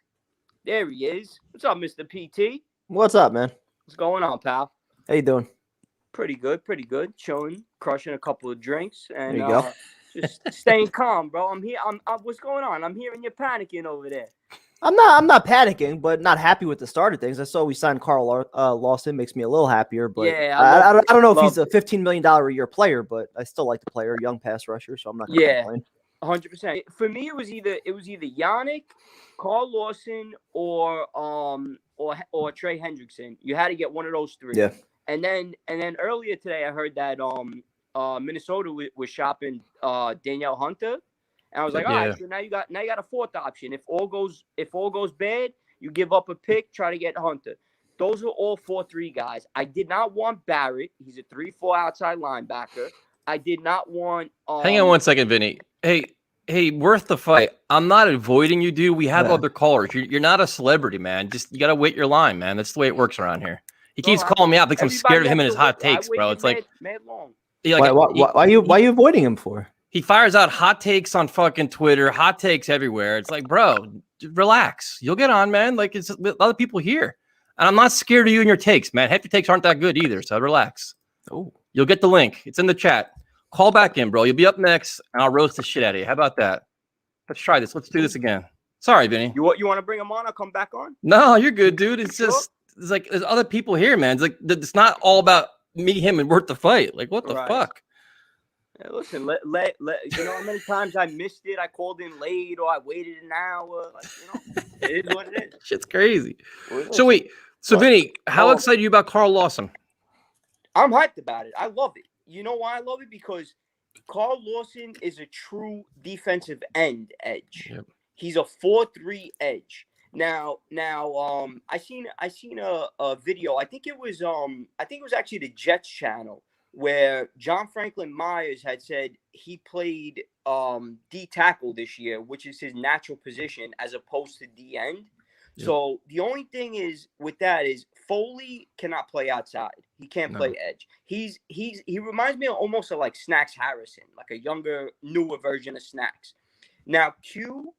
there he is. What's up, Mr. PT? What's up, man? What's going on, pal? How you doing? Pretty good. Chilling, crushing a couple of drinks, and there you go. just staying calm, bro. I'm here. What's going on? I'm hearing you panicking over there. I'm not panicking, but not happy with the start of things. I saw we signed Carl Lawson, makes me a little happier. But yeah, I don't know if he's a $15 million a year player, but I still like the player, young pass rusher. So I'm not going to complain. 100%. For me, it was either Yannick, Carl Lawson, or Trey Hendrickson. You had to get one of those three. Yeah. And then earlier today, I heard that Minnesota was shopping Danielle Hunter, And I was like, all right, so now you got a fourth option. If all goes bad, you give up a pick, try to get Hunter. Those are all 4-3 guys. I did not want Barrett. He's a 3-4 outside linebacker. I did not want. Hang on one second, Vinny. Hey, worth the fight. I'm not avoiding you, dude. We have other callers. You're not a celebrity, man. Just you gotta wait your line, man. That's the way it works around here. He keeps calling me out because I'm scared of him and his hot takes, bro. It's like, long. Why are you avoiding him for? He fires out hot takes on fucking Twitter, hot takes everywhere. It's like, bro, relax. You'll get on, man. Like it's other people here. And I'm not scared of you and your takes, man. Half your takes aren't that good either, so relax. Oh, you'll get the link. It's in the chat. Call back in, bro. You'll be up next, and I'll roast the shit out of you. How about that? Let's try this. Let's do this again. Sorry, Vinny. You want to bring him on? I'll come back on. No, you're good, dude. It's just it's like there's other people here, man. It's like it's not all about me, him, and worth the fight. Like what the fuck? Yeah, listen, let you know how many times I missed it. I called in late or I waited an hour. Like, it is what it is. Shit's crazy. So wait, Vinny, how excited are you about Carl Lawson? I'm hyped about it. I love it. You know why I love it? Because Carl Lawson is a true defensive end edge. Yep. He's a 4-3 edge. Now, I seen a video. I think it was actually the Jets channel where John Franklin Myers had said he played D tackle this year, which is his natural position as opposed to D end. Yep. So the only thing is with that is Foley cannot play outside. He can't play edge. He reminds me almost of like Snacks Harrison, like a younger, newer version of Snacks. Now Q,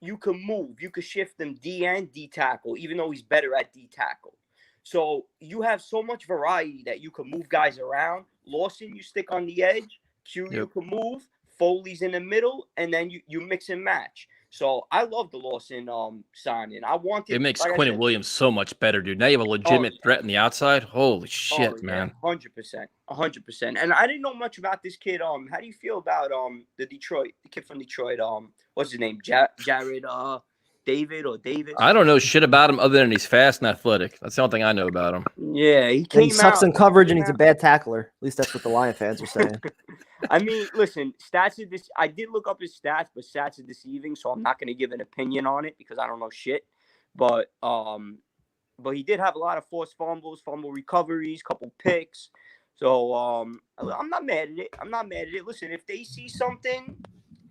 you can move. You can shift them D and D tackle, even though he's better at D tackle. So you have so much variety that you can move guys around. Lawson, you stick on the edge. Q, you can move. Foley's in the middle, and then you mix and match. So I love the Lawson signing. I wanted. It makes Quentin Williams so much better, dude. Now you have a legitimate threat on the outside. Holy shit, man! 100%. And I didn't know much about this kid. How do you feel about the kid from Detroit? What's his name? Jared David or Davis? I don't know shit about him other than he's fast and athletic. That's the only thing I know about him. Yeah, he sucks in coverage and he's a bad tackler. At least that's what the Lion fans are saying. I mean, listen, stats are this. I did look up his stats, but stats are deceiving, so I'm not going to give an opinion on it because I don't know shit. But he did have a lot of forced fumbles, fumble recoveries, couple picks. So I'm not mad at it. Listen, if they see something,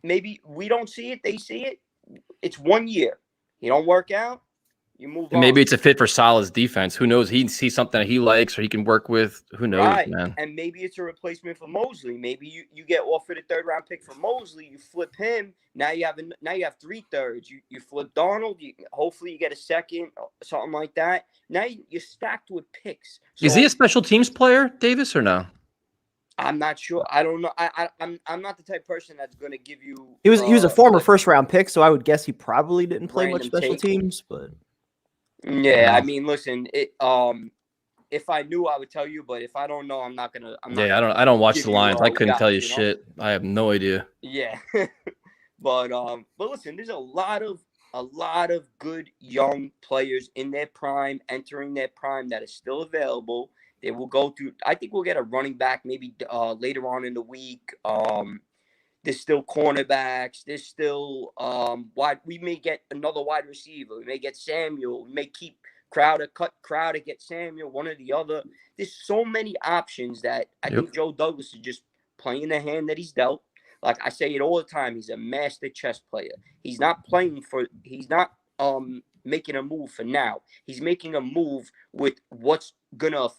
maybe we don't see it, they see it. It's 1 year. You don't work out, you move on. Maybe it's a fit for Salah's defense. Who knows? He sees something that he likes or he can work with. Who knows, man? And maybe it's a replacement for Mosley. Maybe you get offered a third-round pick for Mosley. You flip him. Now you have 3 thirds. You flip Darnold. Hopefully you get a second, something like that. Now you're stacked with picks. So, is he a special teams player, Davis, or no? I'm not sure. I don't know. I'm not the type of person that's going to give you. He was a former first-round pick, so I would guess he probably didn't play much special teams, but. Yeah, I mean, listen, if I knew, I would tell you, but if I don't know, I'm not gonna. I don't watch the Lions. I couldn't tell you shit. I have no idea. Yeah, but listen, there's a lot of good young players in their prime, entering their prime that is still available. They will go through. I think we'll get a running back maybe later on in the week. There's still cornerbacks. There's still wide. We may get another wide receiver. We may get Samuel. We may keep Crowder, cut Crowder, get Samuel, one or the other. There's so many options that I think Joe Douglas is just playing the hand that he's dealt. Like I say it all the time, he's a master chess player. He's not playing for. He's not making a move for now. He's making a move with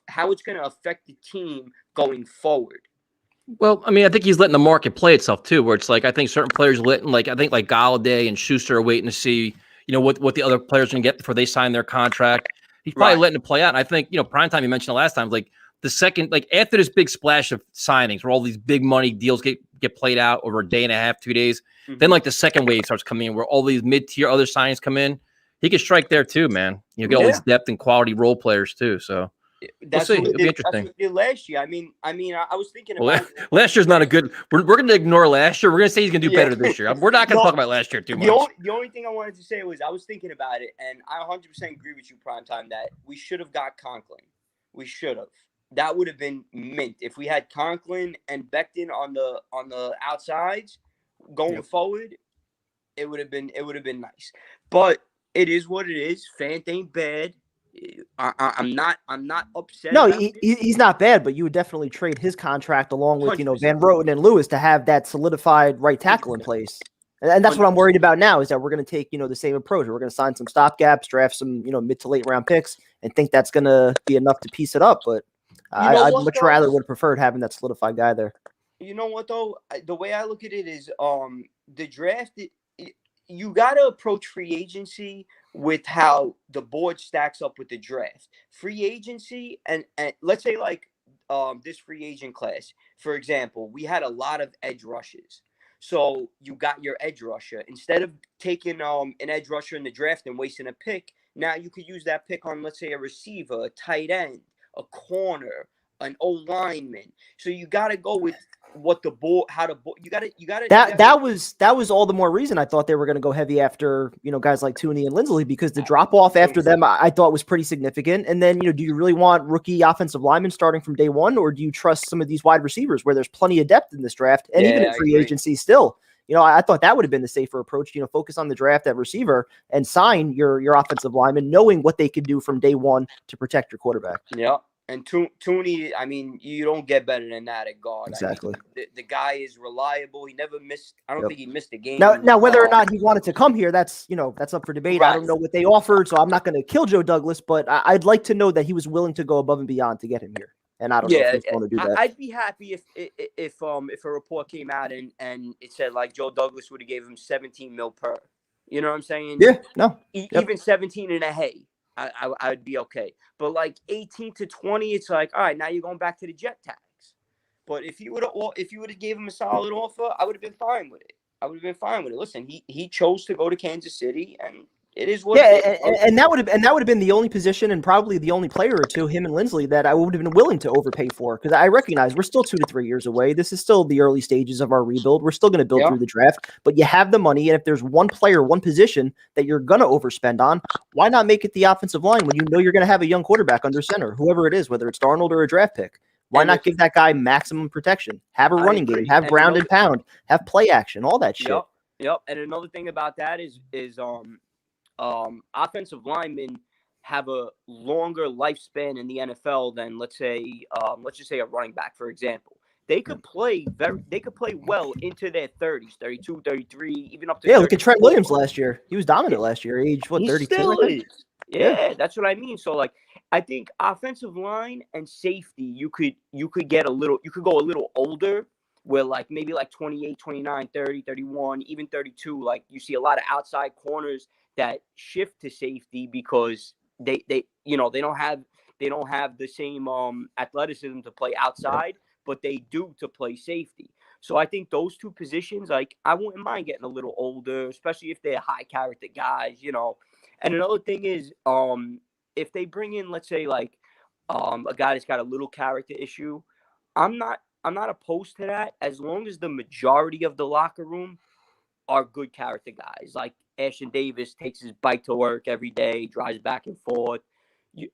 how it's gonna affect the team going forward. Well, I mean, I think he's letting the market play itself too, where it's like I think certain players are letting, like I think like Galladay and Schuster are waiting to see, what the other players are gonna get before they sign their contract. He's probably letting it play out. And I think, Primetime, you mentioned it last time, like the second, like after this big splash of signings where all these big money deals get played out over a day and a half, 2 days, then like the second wave starts coming in where all these mid-tier other signings come in. He can strike there too, man. You get all these depth and quality role players too. So that's we'll see. It'll be interesting. That's what we did last year. I mean, I was thinking about last year's not a good. We're going to ignore last year. We're going to say he's going to do better this year. We're not going to talk about last year too much. The only thing I wanted to say was I was thinking about it, and I 100% agree with you, Primetime, that we should have got Conklin. We should have. That would have been mint if we had Conklin and Becton on the outsides. going forward, it would have been nice. But it is what it is. Fant ain't bad. I'm not upset. No, about he's not bad, but you would definitely trade his contract along with 100%. Van Roten and Lewis to have that solidified right tackle in place. And that's what I'm worried about now is that we're going to take the same approach. We're going to sign some stopgaps, draft some mid to late round picks, and think that's going to be enough to piece it up. But I'd much rather would have preferred having that solidified guy there. You know what though? The way I look at it is the draft. You got to approach free agency with how the board stacks up with the draft. Free agency and let's say like this free agent class, for example, we had a lot of edge rushes. So you got your edge rusher. Instead of taking an edge rusher in the draft and wasting a pick, now you could use that pick on, let's say, a receiver, a tight end, a corner, an O-lineman. So you got to go with what the board, how to board. You got to. That was all the more reason I thought they were going to go heavy after guys like Tooney and Lindsley, because the drop off after them I thought was pretty significant. And then do you really want rookie offensive linemen starting from day one, or do you trust some of these wide receivers where there's plenty of depth in this draft and even in free agency still? I thought that would have been the safer approach. Focus on the draft at receiver and sign your offensive lineman, knowing what they could do from day one to protect your quarterback. Yeah. And Tooney, I mean, you don't get better than that at guard. Exactly. I mean, the guy is reliable. He never missed. I don't think he missed a game. Now, whether or not he wanted to come here, that's up for debate. Right. I don't know what they offered, so I'm not going to kill Joe Douglas, but I'd like to know that he was willing to go above and beyond to get him here. And I don't know if he's going to do that. I'd be happy if a report came out and it said like Joe Douglas would have gave him 17 mil per. You know what I'm saying? Yeah. No. Even 17 and a hay. I'd be okay. But like 18 to 20, it's like, all right, now you're going back to the jet tax. But if you would have gave him a solid offer, I would have been fine with it. Listen, he chose to go to Kansas City, and it is what it is. And that would have been the only position and probably the only player or two, him and Lindsley, that I would have been willing to overpay for, because I recognize we're still 2 to 3 years away. This is still the early stages of our rebuild. We're still going to build through the draft, but you have the money, and if there's one player, one position that you're going to overspend on, why not make it the offensive line when you know you're going to have a young quarterback under center, whoever it is, whether it's Darnold or a draft pick? Why not give that guy maximum protection? Have a running game, have ground and pound, have play action, all that shit. Yep. And another thing about that is offensive linemen have a longer lifespan in the NFL than let's just say a running back, for example. They could play well into their 30s, 32, 33, even up to 34. Look at Trent Williams last year. He was dominant last year, age 32. Still is. Yeah, that's what I mean. So like I think offensive line and safety, you could go a little older, where like maybe like 28, 29, 30, 31, even 32, like you see a lot of outside corners that shift to safety because they don't have the same athleticism to play outside, but they do to play safety. So I think those two positions, like I wouldn't mind getting a little older, especially if they're high character guys, And another thing is, if they bring in, let's say, like a guy that's got a little character issue, I'm not opposed to that, as long as the majority of the locker room are good character guys. Like Ashton Davis takes his bike to work every day, drives back and forth.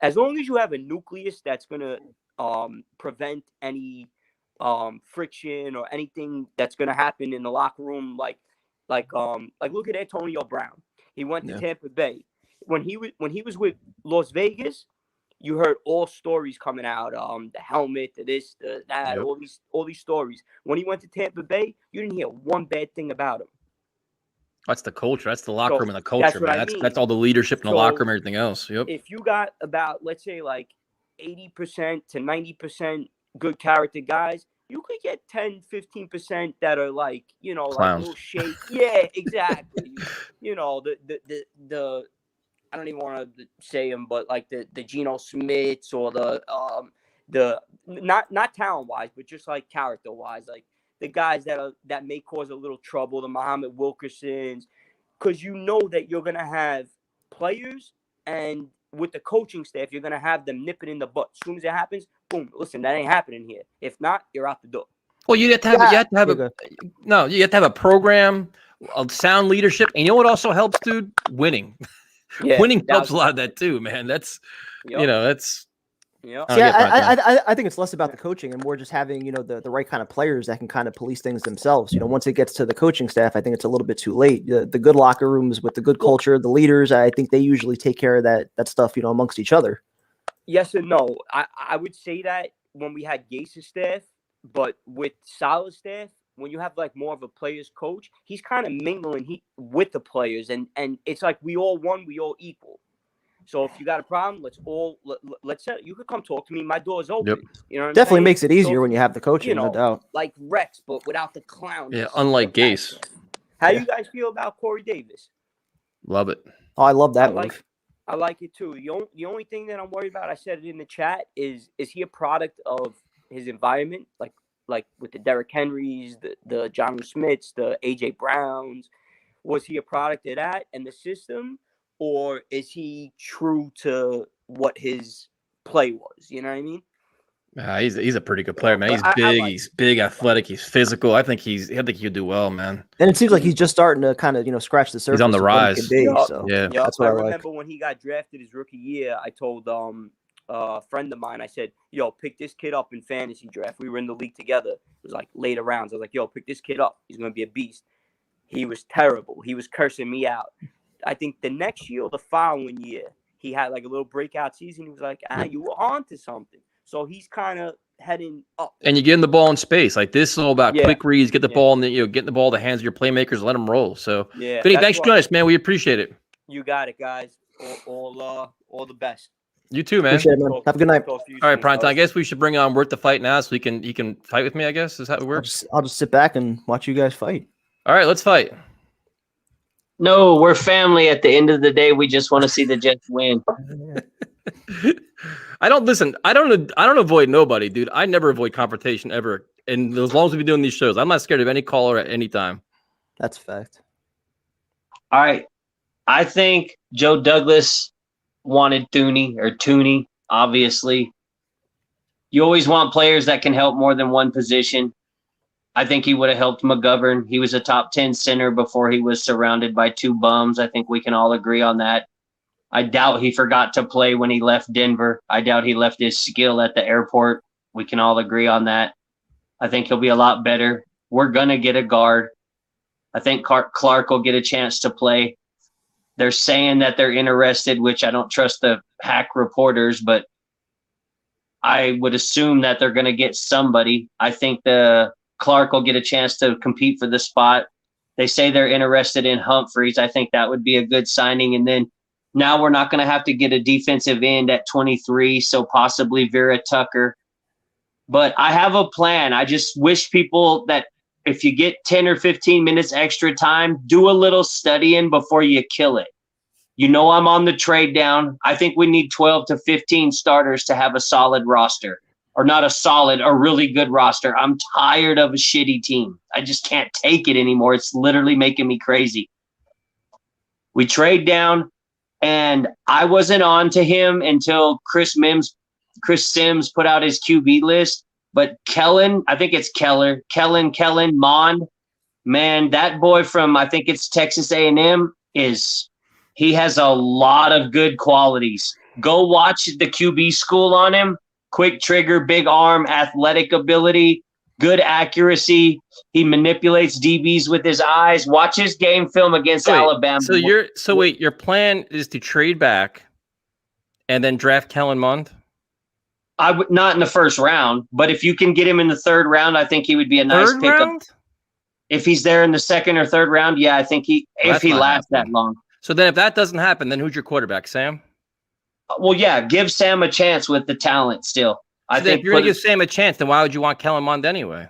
As long as you have a nucleus that's gonna prevent any friction or anything that's gonna happen in the locker room, like look at Antonio Brown. He went to Tampa Bay. When he was with Las Vegas, you heard all stories coming out. The helmet, the this, the that, all these stories. When he went to Tampa Bay, you didn't hear one bad thing about him. That's the culture. That's the locker room and the culture, man. That's all the leadership in the locker room and everything else. Yep. If you got about, let's say, like 80% to 90% good character guys, you could get 10, 15% that are like, like a little shake. Yeah, exactly. The I don't even want to say them, but like the Geno Smiths or the not talent wise, but just like character wise, like the guys that may cause a little trouble, the Muhammad Wilkersons, because that you're gonna have players, and with the coaching staff, you're gonna have them nipping in the butt. As soon as it happens, boom, listen, that ain't happening here. If not, you're out the door. Well, you have to have a program, of sound leadership, and you know what also helps, dude? Winning. Yeah, winning helps a lot of that too, man. That's that's Yeah. See, I think it's less about the coaching and more just having, the right kind of players that can kind of police things themselves. Once it gets to the coaching staff, I think it's a little bit too late. The good locker rooms with the good culture, the leaders, I think they usually take care of that stuff, amongst each other. Yes and no. I would say that when we had Gase's staff, but with Salah's staff, when you have like more of a players coach, he's kind of mingling with the players, and it's like we all one, we all equal. So if you got a problem, let's set. You could come talk to me. My door's open. Yep. You know, what I'm Definitely saying? makes it easier So, when you have the coaching, no doubt. like Rex, but without the clown. Yeah, unlike Gase. How you guys feel about Corey Davis? Love it. Oh, I love that move. I like it too. The only thing that I'm worried about, I said it in the chat, is he a product of his environment, like with the Derrick Henrys, the John Smiths, the AJ Browns? Was he a product of that and the system, or is he true to what his play was? You know what I mean? He's a pretty good player, man. He's big. He's big, athletic. He's physical. I think he'll do well, man. And it seems like he's just starting to kind of, scratch the surface. He's on the rise. That's what I like. Remember when he got drafted his rookie year, I told a friend of mine, I said, yo, pick this kid up in fantasy draft. We were in the league together. It was like later rounds. I was like, yo, pick this kid up. He's going to be a beast. He was terrible. He was cursing me out. I think the next year or the following year, he had like a little breakout season. He was like, you were on to something. So he's kind of heading up. And you get him the ball in space. Like this is all about quick reads, get the ball in the, getting the ball in the hands of your playmakers, let them roll. So Vinny, thanks for joining us, man. We appreciate it. You got it, guys. All the best. You too, man. Appreciate it, man. Have a good night. All right, Primetime. I guess we should bring on Worth the Fight now so he can fight with me, I guess. Is that how it works? I'll just sit back and watch you guys fight. All right, let's fight. No, we're family. At the end of the day, we just want to see the Jets win. I don't avoid nobody, dude. I never avoid confrontation ever. And as long as we've been doing these shows, I'm not scared of any caller at any time. That's a fact. All right. I think Joe Douglas wanted Tooney, obviously. You always want players that can help more than one position. I think he would have helped McGovern. He was a top 10 center before he was surrounded by two bums. I think we can all agree on that. I doubt he forgot to play when he left Denver. I doubt he left his skill at the airport. We can all agree on that. I think he'll be a lot better. We're going to get a guard. I think Clark will get a chance to play. They're saying that they're interested, which I don't trust the hack reporters, but I would assume that they're going to get somebody. I think the Clark will get a chance to compete for the spot. They say they're interested in Humphreys. I think that would be a good signing. And then now we're not going to have to get a defensive end at 23, so possibly Vera Tucker. But I have a plan. I just wish people that if you get 10 or 15 minutes extra time, do a little studying before you kill it. You know I'm on the trade down. I think we need 12 to 15 starters to have a solid roster. Or not a really good roster. I'm tired of a shitty team. I just can't take it anymore. It's literally making me crazy. We trade down, and I wasn't on to him until Chris Sims put out his QB list. But Kellen Mond, man, that boy from, I think it's Texas A&M, he has a lot of good qualities. Go watch the QB school on him. Quick trigger, big arm, athletic ability, good accuracy. He manipulates DBs with his eyes. Watch his game film against Alabama. So wait, your plan is to trade back and then draft Kellen Mond? I would not in the first round, but if you can get him in the third round, I think he would be a nice pickup. If he's there in the second or third round, yeah, I think if he lasts that long. So then if that doesn't happen, then who's your quarterback, Sam? Well, yeah, give Sam a chance with the talent still. I think if you're going to give Sam a chance, then why would you want Kellen Mond anyway?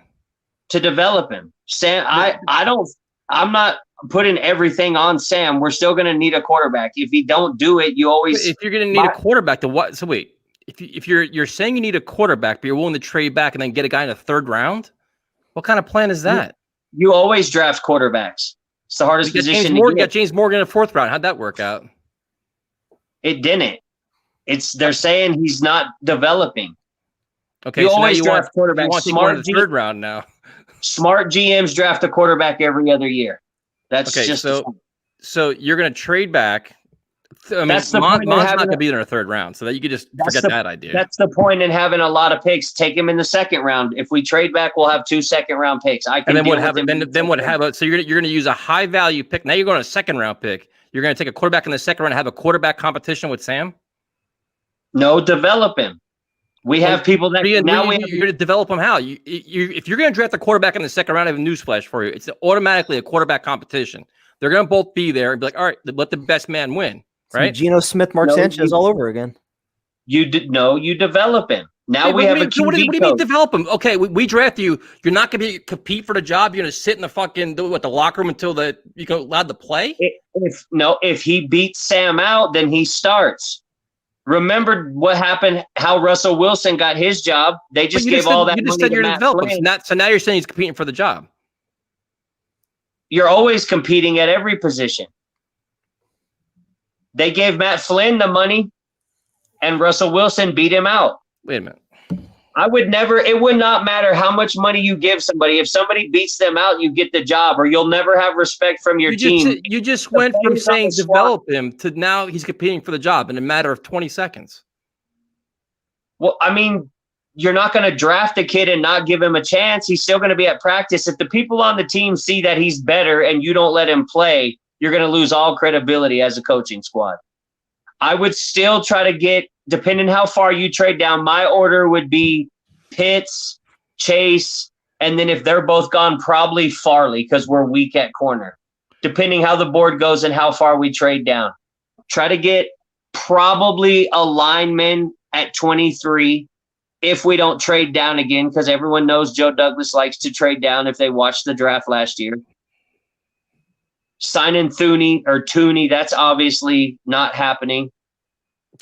To develop him. Sam, I'm not putting everything on Sam. We're still going to need a quarterback. If you don't do it, you always. If you're going to need a quarterback, then what? So wait, if you're saying you need a quarterback, but you're willing to trade back and then get a guy in the third round, what kind of plan is that? You always draft quarterbacks. It's the hardest position. You got James Morgan in the fourth round. How'd that work out? It didn't. They're saying he's not developing. Okay, you so always now draft quarterbacks. Smart third round now. Smart GMs draft a quarterback every other year. That's okay. just So you're going to trade back I mean, That's the Mon's point in not having going to a- be there in the third round, so that you could just forget that idea. That's the point in having a lot of picks. Take him in the second round. If we trade back, we'll have 2 second-round picks. I can And then deal what with have him. then what have a so you're going to use a high value pick. Now you're going to a second round pick. You're going to take a quarterback in the second round and have a quarterback competition with Sam. No, develop him. We have people that you're now going to develop them. How if you're going to draft a quarterback in the second round, I have a newsflash for you. It's automatically a quarterback competition. They're going to both be there and be like, all right, let the best man win. Right? Geno Smith, Mark Sanchez all over again. You develop him. Now we have a QB what do you mean develop him? Okay, we draft you. You're not going to compete for the job. You're going to sit in the fucking the locker room until you go allowed to play. If he beats Sam out, then he starts. Remember what happened? How Russell Wilson got his job? They just gave all that money to Matt Flynn. You just said you're going to develop him. So now you're saying he's competing for the job. You're always competing at every position. They gave Matt Flynn the money, and Russell Wilson beat him out. Wait a minute. It would not matter how much money you give somebody. If somebody beats them out, you get the job, or you'll never have respect from your team. You just went from saying develop him to now he's competing for the job in a matter of 20 seconds. Well, I mean, you're not going to draft a kid and not give him a chance. He's still going to be at practice. If the people on the team see that he's better and you don't let him play, you're going to lose all credibility as a coaching squad. I would still try to get, depending how far you trade down, my order would be Pitts, Chase, and then if they're both gone, probably Farley because we're weak at corner, depending how the board goes and how far we trade down. Try to get probably a lineman at 23 if we don't trade down again, because everyone knows Joe Douglas likes to trade down if they watched the draft last year. Signing Tooney, that's obviously not happening.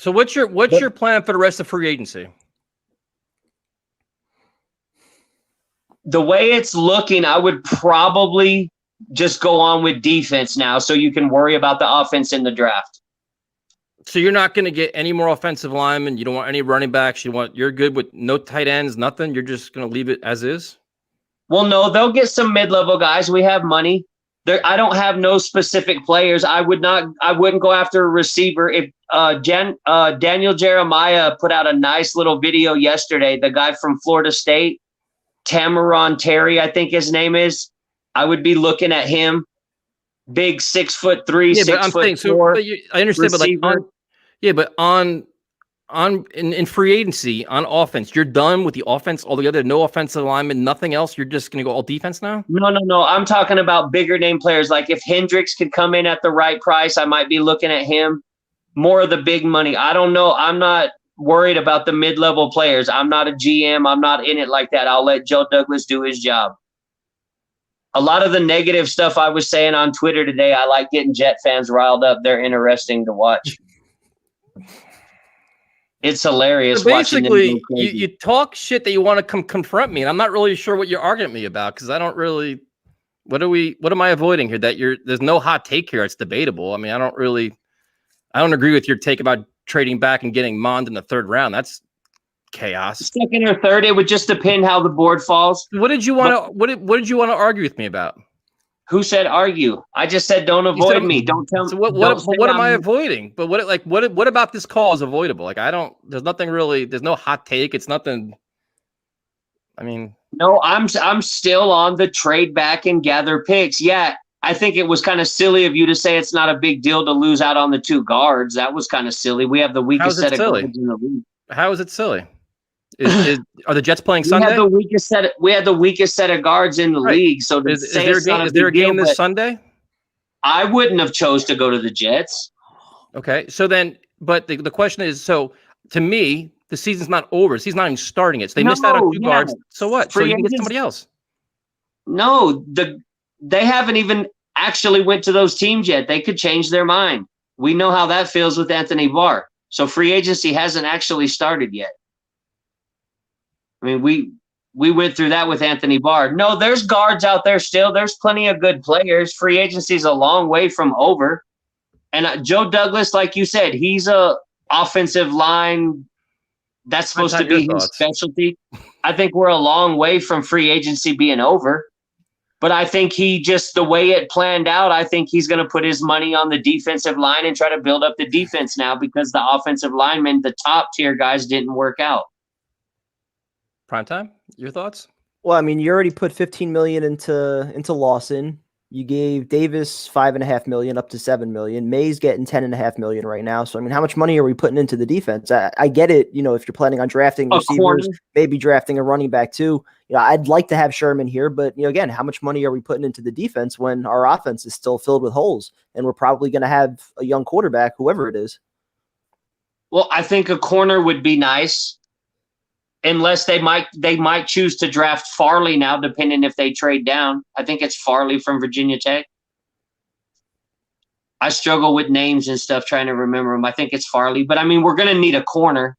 So what's your plan for the rest of free agency? The way it's looking, I would probably just go on with defense now so you can worry about the offense in the draft. So you're not going to get any more offensive linemen. You don't want any running backs. You're good with no tight ends, nothing. You're just going to leave it as is? Well, no, they'll get some mid-level guys. We have money. I don't have no specific players. I wouldn't go after a receiver. If Daniel Jeremiah put out a nice little video yesterday, the guy from Florida State, Tamaron Terry, I think his name is. I would be looking at him. Big 6'3", 6'4". I understand, receiver. but in free agency on offense, you're done with the offense altogether. No offensive lineman, nothing else. You're just going to go all defense now. No. I'm talking about bigger name players. Like if Hendricks could come in at the right price, I might be looking at him. More of the big money. I don't know. I'm not worried about the mid-level players. I'm not a GM. I'm not in it like that. I'll let Joe Douglas do his job. A lot of the negative stuff I was saying on Twitter today, I like getting Jet fans riled up. They're interesting to watch. It's hilarious. So basically, you talk shit that you want to confront me, and I'm not really sure what you're arguing me about because I don't really. What am I avoiding here? There's no hot take here. It's debatable. I mean, I don't agree with your take about trading back and getting Mond in the third round. That's chaos. Second or third, it would just depend how the board falls. What did you want to? What did you want to argue with me about? Who said argue? I just said don't avoid me. Don't tell me. So what am I avoiding? But what about this call is avoidable? Like there's nothing really. There's no hot take. It's nothing. I mean, no. I'm still on the trade back and gather picks. Yeah, I think it was kind of silly of you to say it's not a big deal to lose out on the two guards. That was kind of silly. We have the weakest set of guards in the league. How is it silly? Are the Jets playing Sunday? We had the weakest set of guards in the league. So is there a game this Sunday? I wouldn't have chose to go to the Jets. Okay, so then, but the question is, so to me, the season's not over. The season's not even starting it. So they missed out on two guards. So what? So you can get somebody else. No, they haven't even actually went to those teams yet. They could change their mind. We know how that feels with Anthony Barr. So free agency hasn't actually started yet. I mean, we went through that with Anthony Barr. No, there's guards out there still. There's plenty of good players. Free agency is a long way from over. And Joe Douglas, like you said, he's a offensive line. That's supposed to be his specialty. I think we're a long way from free agency being over. But I think he just, the way it planned out, I think he's going to put his money on the defensive line and try to build up the defense now because the offensive linemen, the top tier guys, didn't work out. Primetime, your thoughts? Well, I mean, you already put 15 million into Lawson. You gave Davis $5.5 million up to 7 million. May's getting 10.5 million right now. So I mean, how much money are we putting into the defense? I get it. You know, if you're planning on drafting receivers, maybe drafting a running back too. You know, I'd like to have Sherman here, but you know, again, how much money are we putting into the defense when our offense is still filled with holes, and we're probably going to have a young quarterback, whoever it is? Well, I think a corner would be nice. Unless they might choose to draft Farley now, depending if they trade down. I think it's Farley from Virginia Tech. I struggle with names and stuff trying to remember them. I think it's Farley, but I mean, we're going to need a corner.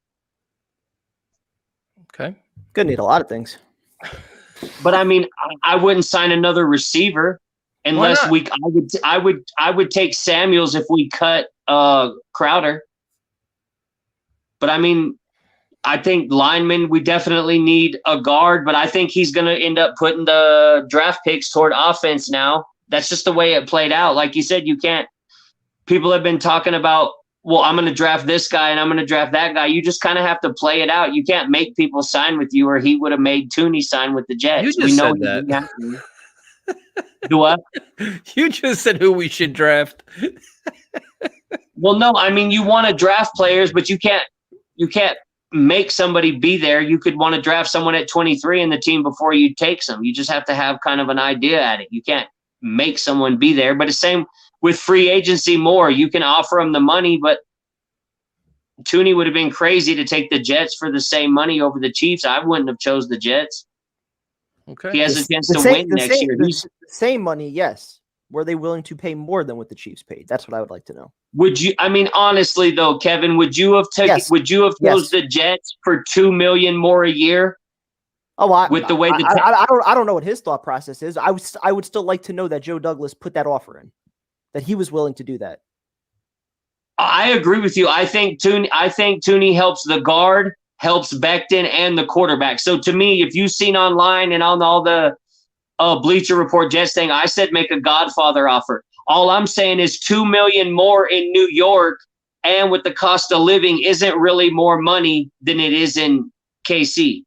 Okay. Gonna need a lot of things. But I mean, I wouldn't sign another receiver unless I would take Samuels if we cut Crowder. But I mean, I think linemen, we definitely need a guard, but I think he's going to end up putting the draft picks toward offense now. That's just the way it played out. Like you said, you can't – people have been talking about, well, I'm going to draft this guy and I'm going to draft that guy. You just kind of have to play it out. You can't make people sign with you, or he would have made Tooney sign with the Jets. You just said that. Do what? You just said who we should draft. Well, no, I mean, you want to draft players, but you can't make somebody be there. You could want to draft someone at 23 in the team before you take some. You just have to have kind of an idea at it. You can't make someone be there. But the same with free agency more. You can offer them the money, but Tooney would have been crazy to take the Jets for the same money over the Chiefs. I wouldn't have chose the Jets. Okay. He has a chance to win next year. The same money, yes. Were they willing to pay more than what the Chiefs paid? That's what I would like to know. Would you? I mean, honestly, though, Kevin, would you have taken? Yes. Would you have chose the Jets for $2 million more a year? Oh, with the way I don't know what his thought process is. I would still like to know that Joe Douglas put that offer in, that he was willing to do that. I agree with you. I think Tooney helps the guard, helps Becton, and the quarterback. So to me, if you've seen online and on all the Bleacher Report Jets thing, I said make a Godfather offer. All I'm saying is $2 million more in New York, and with the cost of living, isn't really more money than it is in KC.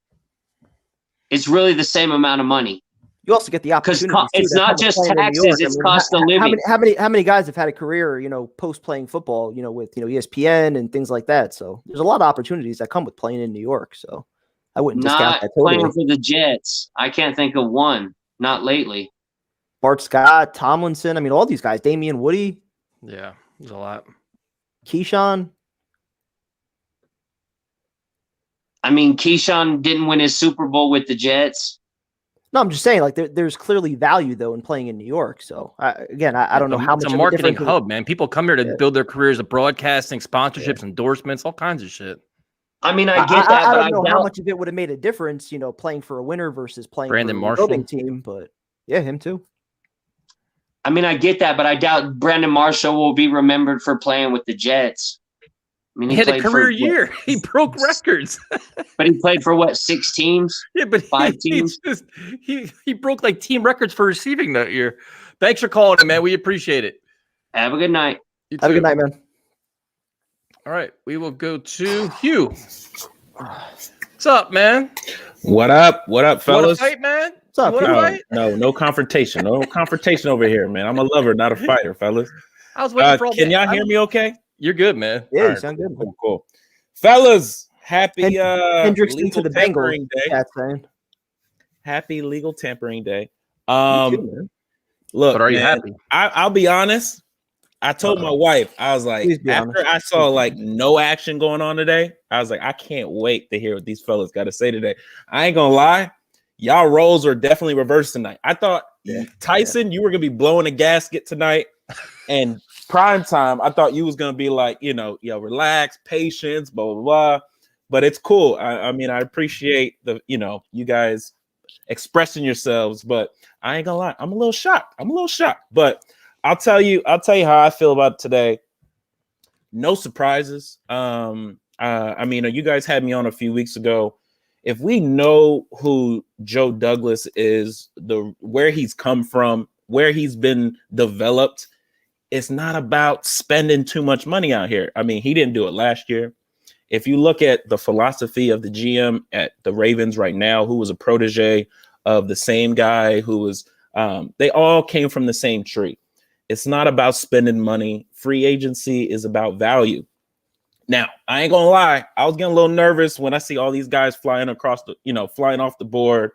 It's really the same amount of money. You also get the opportunity. Because it's not just taxes; it's cost of living. How many guys have had a career, you know, post playing football, you know, with ESPN and things like that? So there's a lot of opportunities that come with playing in New York. So I wouldn't discount that totally. Playing for the Jets, I can't think of one. Not lately. Bart Scott, Tomlinson. I mean, all these guys. Damian Woody. Yeah, there's a lot. Keyshawn. I mean, Keyshawn didn't win his Super Bowl with the Jets. No, I'm just saying, like, there's clearly value, though, in playing in New York. So, I don't know how much. It's a marketing hub, man. People come here to build their careers of broadcasting, sponsorships, endorsements, all kinds of shit. I mean, I get that, I but don't know how much of it would have made a difference, you know, playing for a winner versus playing Brandon for a Marshall building team. But yeah, him too. I mean, I get that, but I doubt Brandon Marshall will be remembered for playing with the Jets. I mean, he had a career year. He broke records. But he played for what, 6 teams? Yeah, but 5 teams. He broke like team records for receiving that year. Thanks for calling in, man. We appreciate it. Have a good night. Have a good night, man. All right, we will go to Hugh. What's up, man? What up? What up, fellas? You wanna fight, man? What's up? No confrontation. No confrontation over here, man. I'm a lover, not a fighter, fellas. I was waiting for all Can y'all hear me okay? You're good, man. Yeah, All you right, sound good. Cool. Fellas, happy Hendricks legal into the tampering Bengals. day. That's saying. Happy legal tampering day. Me too, man. Look, But are you man, happy? I'll be honest. I told my wife, I was like, Please be after honest. I saw like no action going on today, I was like, I can't wait to hear what these fellas got to say today. I ain't gonna lie, y'all roles are definitely reversed tonight. I thought Tyson, you were gonna be blowing a gasket tonight, and prime time, I thought you was gonna be like, relax, patience, blah blah blah. But it's cool. I mean, I appreciate you guys expressing yourselves, but I ain't gonna lie, I'm a little shocked. But I'll tell you how I feel about today. No surprises. I mean, you guys had me on a few weeks ago, if we know who Joe Douglas is, where he's come from, where he's been developed, it's not about spending too much money out here. I mean, he didn't do it last year. If you look at the philosophy of the GM at the Ravens right now, who was a protege of the same guy who was, they all came from the same tree. It's not about spending money. Free agency is about value. Now, I ain't gonna lie, I was getting a little nervous when I see all these guys flying across the, flying off the board.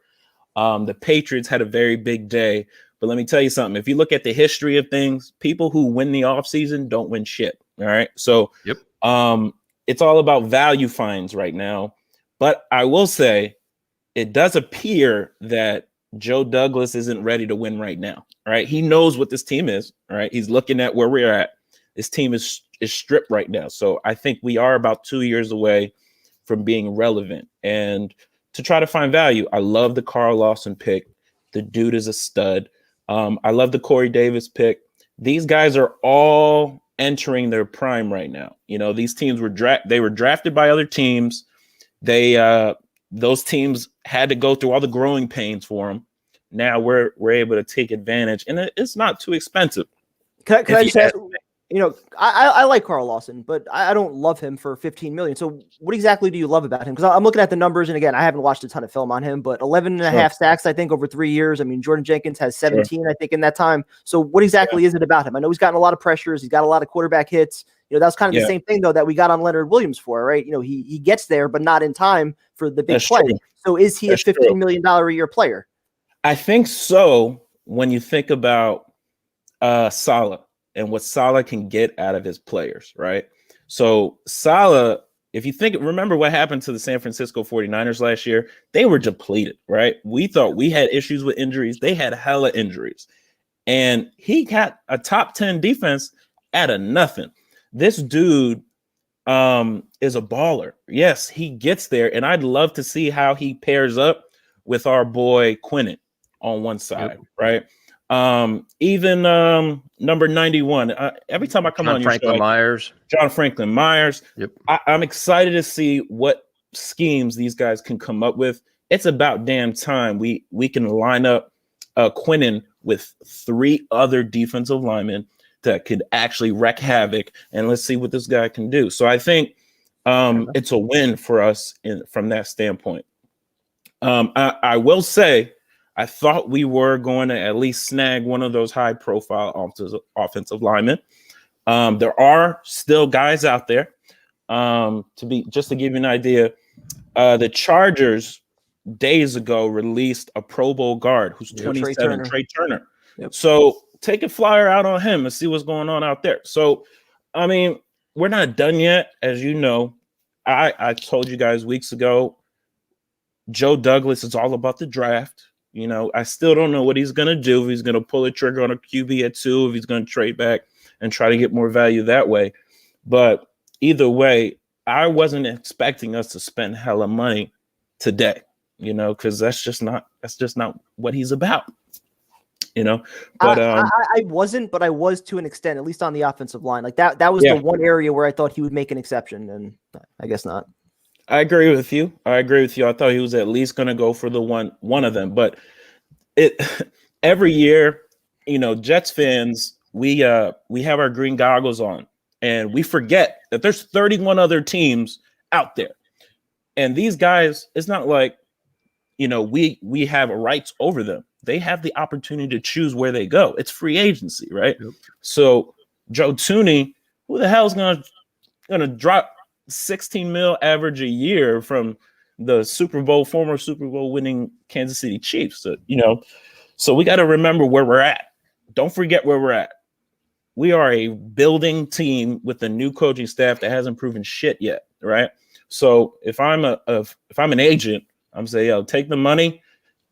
The Patriots had a very big day, but let me tell you something. If you look at the history of things, people who win the offseason don't win shit. All right. So it's all about value finds right now. But I will say it does appear that Joe Douglas isn't ready to win right now. All right. He knows what this team is. All right. He's looking at where we're at. This team is stripped right now. So I think we are about 2 years away from being relevant and to try to find value. I love the Carl Lawson pick. The dude is a stud. I love the Corey Davis pick. These guys are all entering their prime right now. These teams were drafted by other teams. Those teams had to go through all the growing pains for them. Now we're able to take advantage, and it's not too expensive. Can I just ask, I like Carl Lawson, but I don't love him for $15 million. So what exactly do you love about him? Because I'm looking at the numbers, and again, I haven't watched a ton of film on him, but 11 and a half sacks, I think, over 3 years. I mean, Jordan Jenkins has 17, I think, in that time. So what exactly is it about him? I know he's gotten a lot of pressures. He's got a lot of quarterback hits. That was kind of the same thing, though, that we got on Leonard Williams for, right? He gets there, but not in time for the big play. True. So is he a $15 million a year player? I think so. When you think about Saleh and what Saleh can get out of his players, right? So Saleh, if you remember what happened to the San Francisco 49ers last year, they were depleted, right? We thought we had issues with injuries. They had hella injuries. And he got a top 10 defense out of nothing. This dude is a baller. Yes, he gets there. And I'd love to see how he pairs up with our boy Quinnen on one side, right? Even number 91. Every time I come on your show, John Franklin Myers. Yep. I'm excited to see what schemes these guys can come up with. It's about damn time we can line up Quinnen with 3 other defensive linemen that could actually wreak havoc, and let's see what this guy can do. So I think it's a win for us from that standpoint. I will say, I thought we were going to at least snag one of those high-profile offensive linemen. There are still guys out there. Just to give you an idea, the Chargers days ago released a Pro Bowl guard who's 27, Trey Turner. Yep. So take a flyer out on him and see what's going on out there. So, I mean, we're not done yet, as you know. I told you guys weeks ago, Joe Douglas is all about the draft. I still don't know what he's going to do. If he's going to pull a trigger on a QB at 2, if he's going to trade back and try to get more value that way. But either way, I wasn't expecting us to spend hella money today, because that's just not what he's about, But I wasn't, but I was to an extent, at least on the offensive line. Like that was the one area where I thought he would make an exception, and I guess not. I agree with you. I thought he was at least going to go for the one of them. But every year, Jets fans, we have our green goggles on, and we forget that there's 31 other teams out there. And these guys, it's not like, we have rights over them. They have the opportunity to choose where they go. It's free agency, right? Yep. So Joe Thuney, who the hell is going to drop 16 mil average a year from the former Super Bowl winning Kansas City Chiefs? So we got to remember where we're at. Don't forget where we're at. We are a building team with a new coaching staff that hasn't proven shit yet, right? So if I'm an agent, I'm saying, take the money,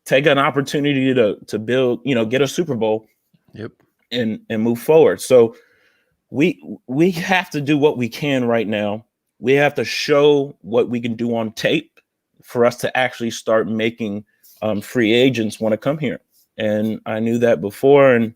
take an opportunity to build, get a Super Bowl, and move forward. So we have to do what we can right now. We have to show what we can do on tape for us to actually start making free agents want to come here. And I knew that before, and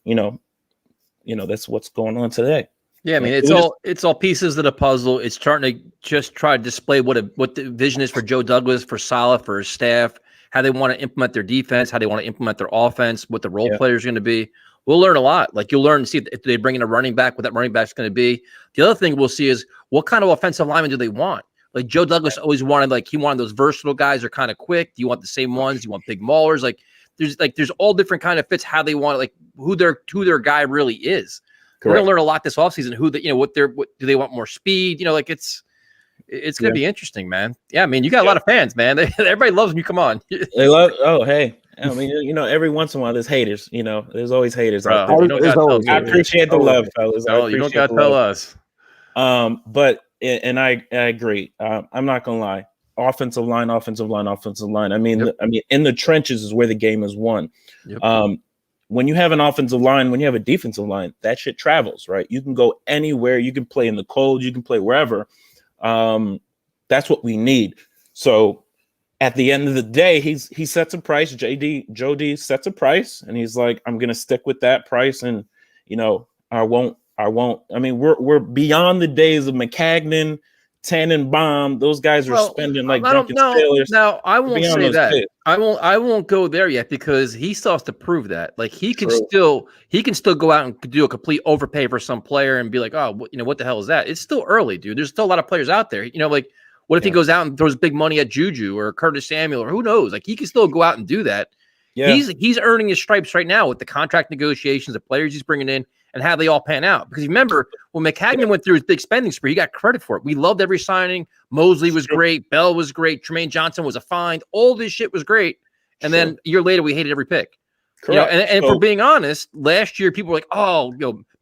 that's what's going on today. Yeah, I mean, it's all pieces of the puzzle. It's starting to just try to display what the vision is for Joe Douglas, for Saleh, for his staff, how they want to implement their defense, how they want to implement their offense, what the role player is going to be. We'll learn a lot. Like you'll learn to see if they bring in a running back, what that running back's going to be. The other thing we'll see is what kind of offensive lineman do they want? Like Joe Douglas always wanted, he wanted those versatile guys who are kind of quick. Do you want the same ones? Do you want big maulers? There's all different kind of fits, how they want it, who their guy really is. Correct. We're gonna learn a lot this offseason. What do they want more speed? It's gonna be interesting, man. Yeah, I mean, you got a lot of fans, man. Everybody loves when you come on. They love. Oh, hey. I mean, every once in a while there's haters. There's always haters. Bro, I appreciate the love, fellas. No, you don't got to tell us. But I agree. I'm not gonna lie. Offensive line. I mean, in the trenches is where the game is won. Yep. When you have an offensive line, when you have a defensive line, that shit travels, right? You can go anywhere. You can play in the cold. You can play wherever. That's what we need. So at the end of the day, he sets a price. Joe D sets a price, and he's like, I'm gonna stick with that price, and I won't. I mean, we're beyond the days of McCagnon, Tannenbaum. Those guys are spending like drunken sailors. No, I won't say that. Kids. I won't go there yet because he still has to prove that. Like he can still go out and do a complete overpay for some player and be like, oh, what the hell is that? It's still early, dude. There's still a lot of players out there. What if he goes out and throws big money at Juju or Curtis Samuel or who knows? Like he can still go out and do that. Yeah. He's earning his stripes right now with the contract negotiations, the players he's bringing in, and how they all pan out. Because remember, when McCagnon went through his big spending spree, he got credit for it. We loved every signing. Mosley was great. Bell was great. Tremaine Johnson was a find. All this shit was great. And then a year later, we hated every pick. Correct. And for being honest, last year, people were like, oh,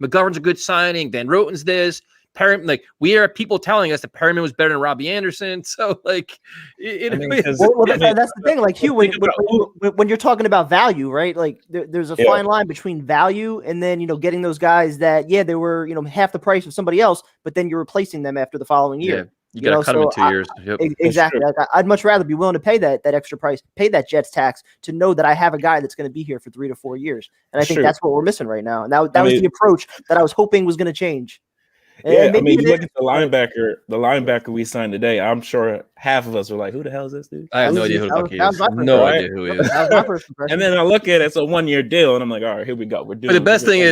McGovern's a good signing. Van Roten's this. Perryman, we are people telling us that Perryman was better than Robbie Anderson. So, that's the thing. Like, Hugh, when you're talking about value, right? Like, there's a fine line between value and then, getting those guys that, they were, half the price of somebody else, but then you're replacing them after the following year. Yeah. You got to cut them in 2 years. Yep. Exactly. I'd much rather be willing to pay that extra price, pay that Jets tax to know that I have a guy that's going to be here for 3 to 4 years. And I think that's what we're missing right now. And that was the approach that I was hoping was going to change. Yeah, I mean, you look at the linebacker we signed today. I'm sure half of us are like, "Who the hell is this dude?" I have no idea who the fuck he is. No idea who he is. And then I look at it; it's a 1-year deal, and I'm like, "All right, here we go. We're doing." But the best thing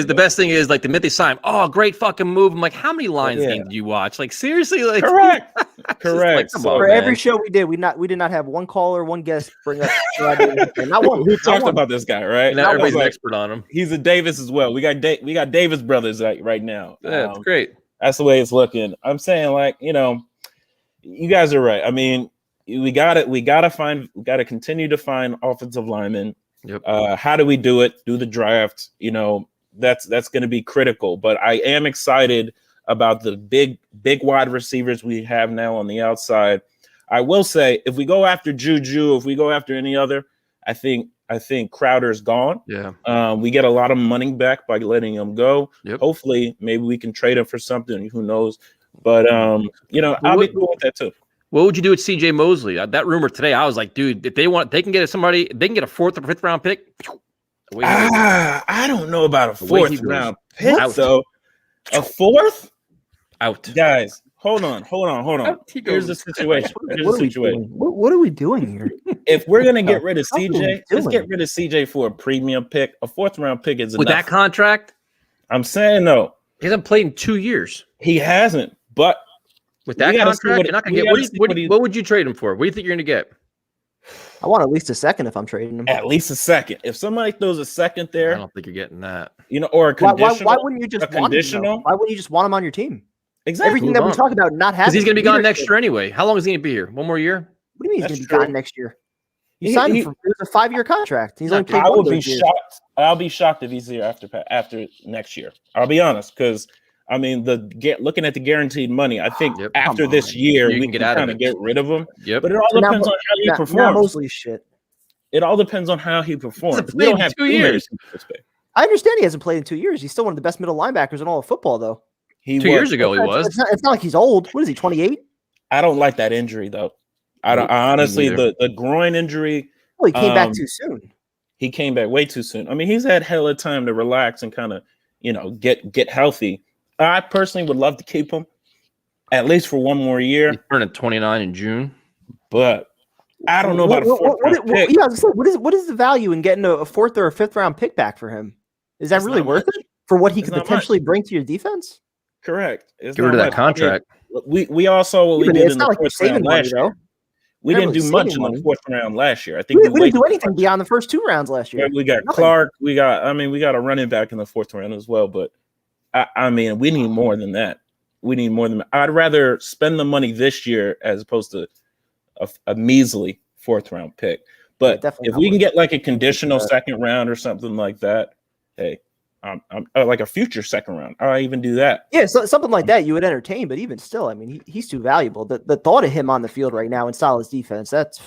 is, like the minute they sign, oh, great fucking move. I'm like, how many Lions games did you watch? Like seriously, like correct. Like, for every show we did not have one caller, one guest bring up. Not one. We talked about this guy, right? Now everybody's an expert on him. He's a Davis as well. We got Davis brothers right now. Yeah, it's great. That's the way it's looking. I'm saying, you guys are right. I mean, we got to continue to find offensive linemen. Yep. How do we do it? Do the draft. That's going to be critical. But I am excited about the big wide receivers we have now on the outside. I will say, if we go after Juju, if we go after any other, I think Crowder's gone. Yeah. We get a lot of money back by letting him go. Yep. Hopefully, maybe we can trade him for something. Who knows? But I'll be cool with that too. What would you do with CJ Mosley? That rumor today, I was like, dude, if they can get somebody, they can get a 4th or 5th round pick. I don't know about a 4th round pick though. A 4th? Out. Guys, hold on. Here's the situation. What are we doing here? If we're gonna get rid of CJ, let's get rid of CJ for a premium pick. A 4th round pick is enough. With that contract? I'm saying no. He hasn't played in 2 years. He hasn't, but with that contract, you're not gonna get. What would you trade him for? What do you think you're gonna get? I want at least a second if I'm trading him. At least a second. If somebody throws a second there, I don't think you're getting that. Or a conditional. Why wouldn't you just want him? Why wouldn't you just want him on your team? Exactly. Everything that we talk about not happening. Because he's going to be gone next year anyway. How long is he going to be here? 1 more year? What do you mean he's going to be gone next year? You signed him for a 5-year contract. He's only I would be shocked. I'll be shocked if he's here after next year. I'll be honest, because I mean, looking at the guaranteed money, I think after this year we can kind of get rid of him. Yep. But it all depends on how he performs. Now Mosley shit. It all depends on how he performs. We don't have 2 years. I understand he hasn't played in 2 years. He's still one of the best middle linebackers in all of football, though. 2 years ago he was. It's not like he's old. What is he, 28? I don't like that injury though. I honestly the groin injury. Well, he came back too soon. He came back way too soon. I mean, he's had hella time to relax and kind of, get healthy. I personally would love to keep him. at least for one more year. He's turning 29 in June. But I don't know about a fourth round pick. Yeah, I was gonna say, what is the value in getting a fourth or a fifth round pick back for him? Is that It's really not worth much. it for what he It's could not potentially bring to your defense? Correct. It's Get rid not of that much. contract. I mean, we all saw what we Yeah, but did it's in not the like you're fourth saving round money, last though. year. We You're didn't not do really much saving in the money. fourth round last year. I think We didn't do way too anything much. beyond the first 2 rounds last year. We got Nothing. Clark. We got a running back in the fourth round as well. But I mean, we need more than that. We need more than that. I'd rather spend the money this year as opposed to a measly fourth round pick. But definitely if not we can worth get like a conditional that. second round or something like that, hey, I'm like a future second round. I'll even do that. Yeah, so something like that you would entertain, but even still, I mean, he's too valuable. The thought of him on the field right now in Salah's defense, that's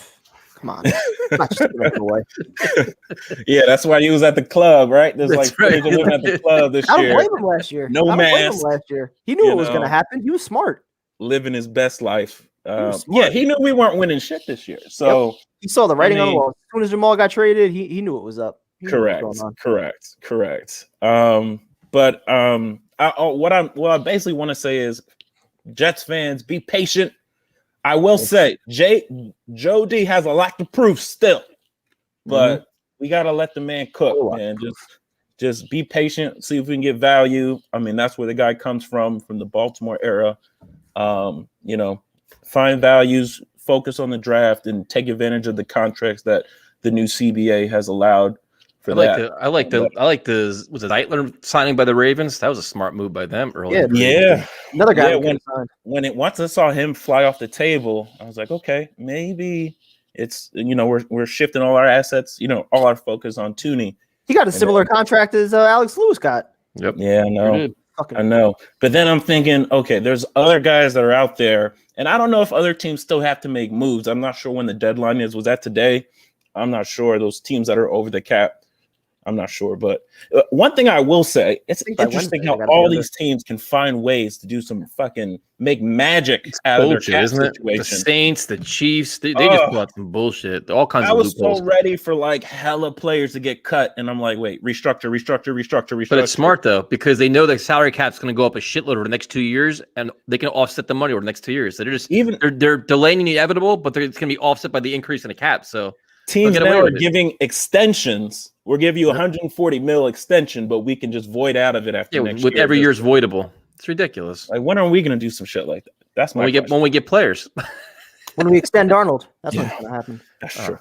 come on, not just giving him away. Yeah, that's why he was at the club, right? There's That's like footage right. of him at the club this I don't year. blame him last year. No I don't blame him mask. last year. He knew You what was going know. to happen. He was smart. Living his best life. was Yeah, smart. he knew we weren't winning shit this year. So He saw the writing on the mean, wall. As soon as Jamal got traded, he knew what was up. He knew what was correct. What I basically want to say is, Jets fans, be patient. I will say, Joe D has a lot to prove still, but we gotta let the man cook, man. Just be patient. See if we can get value. I mean, that's where the guy comes from the Baltimore era. You know, find values, focus on the draft, and take advantage of the contracts that the new CBA has allowed for that. I like the was it Eitler signing by the Ravens? That was a smart move by them early. Yeah. Another guy. Yeah, once I saw him fly off the table, I was like, okay, maybe it's we're shifting all our assets, all our focus on Tooney. He got a similar contract as Alex Lewis got. Yep. Yeah, I know. But then I'm thinking, okay, there's other guys that are out there, and I don't know if other teams still have to make moves. I'm not sure when the deadline is. Was that today? I'm not sure. Those teams that are over the cap, I'm not sure. But one thing I will say, it's interesting how all these teams can find ways to do some fucking make magic out of their cap isn't it? situation. The Saints, the Chiefs, they just pull out some bullshit. All kinds I of was loopholes. so ready for like hella players to get cut, and I'm like, wait, restructure. But it's smart though, because they know the salary cap's going to go up a shitload over the next 2 years, and they can offset the money over the next 2 years. So they're delaying the inevitable, but it's going to be offset by the increase in the cap. So teams now are giving extensions. We'll give you 140 mil extension, but we can just void out of it after next year. With every year's voidable. It's ridiculous. Like, when are we going to do some shit like that? That's my when we get players. When we extend Darnold, that's what's going to happen. That's true.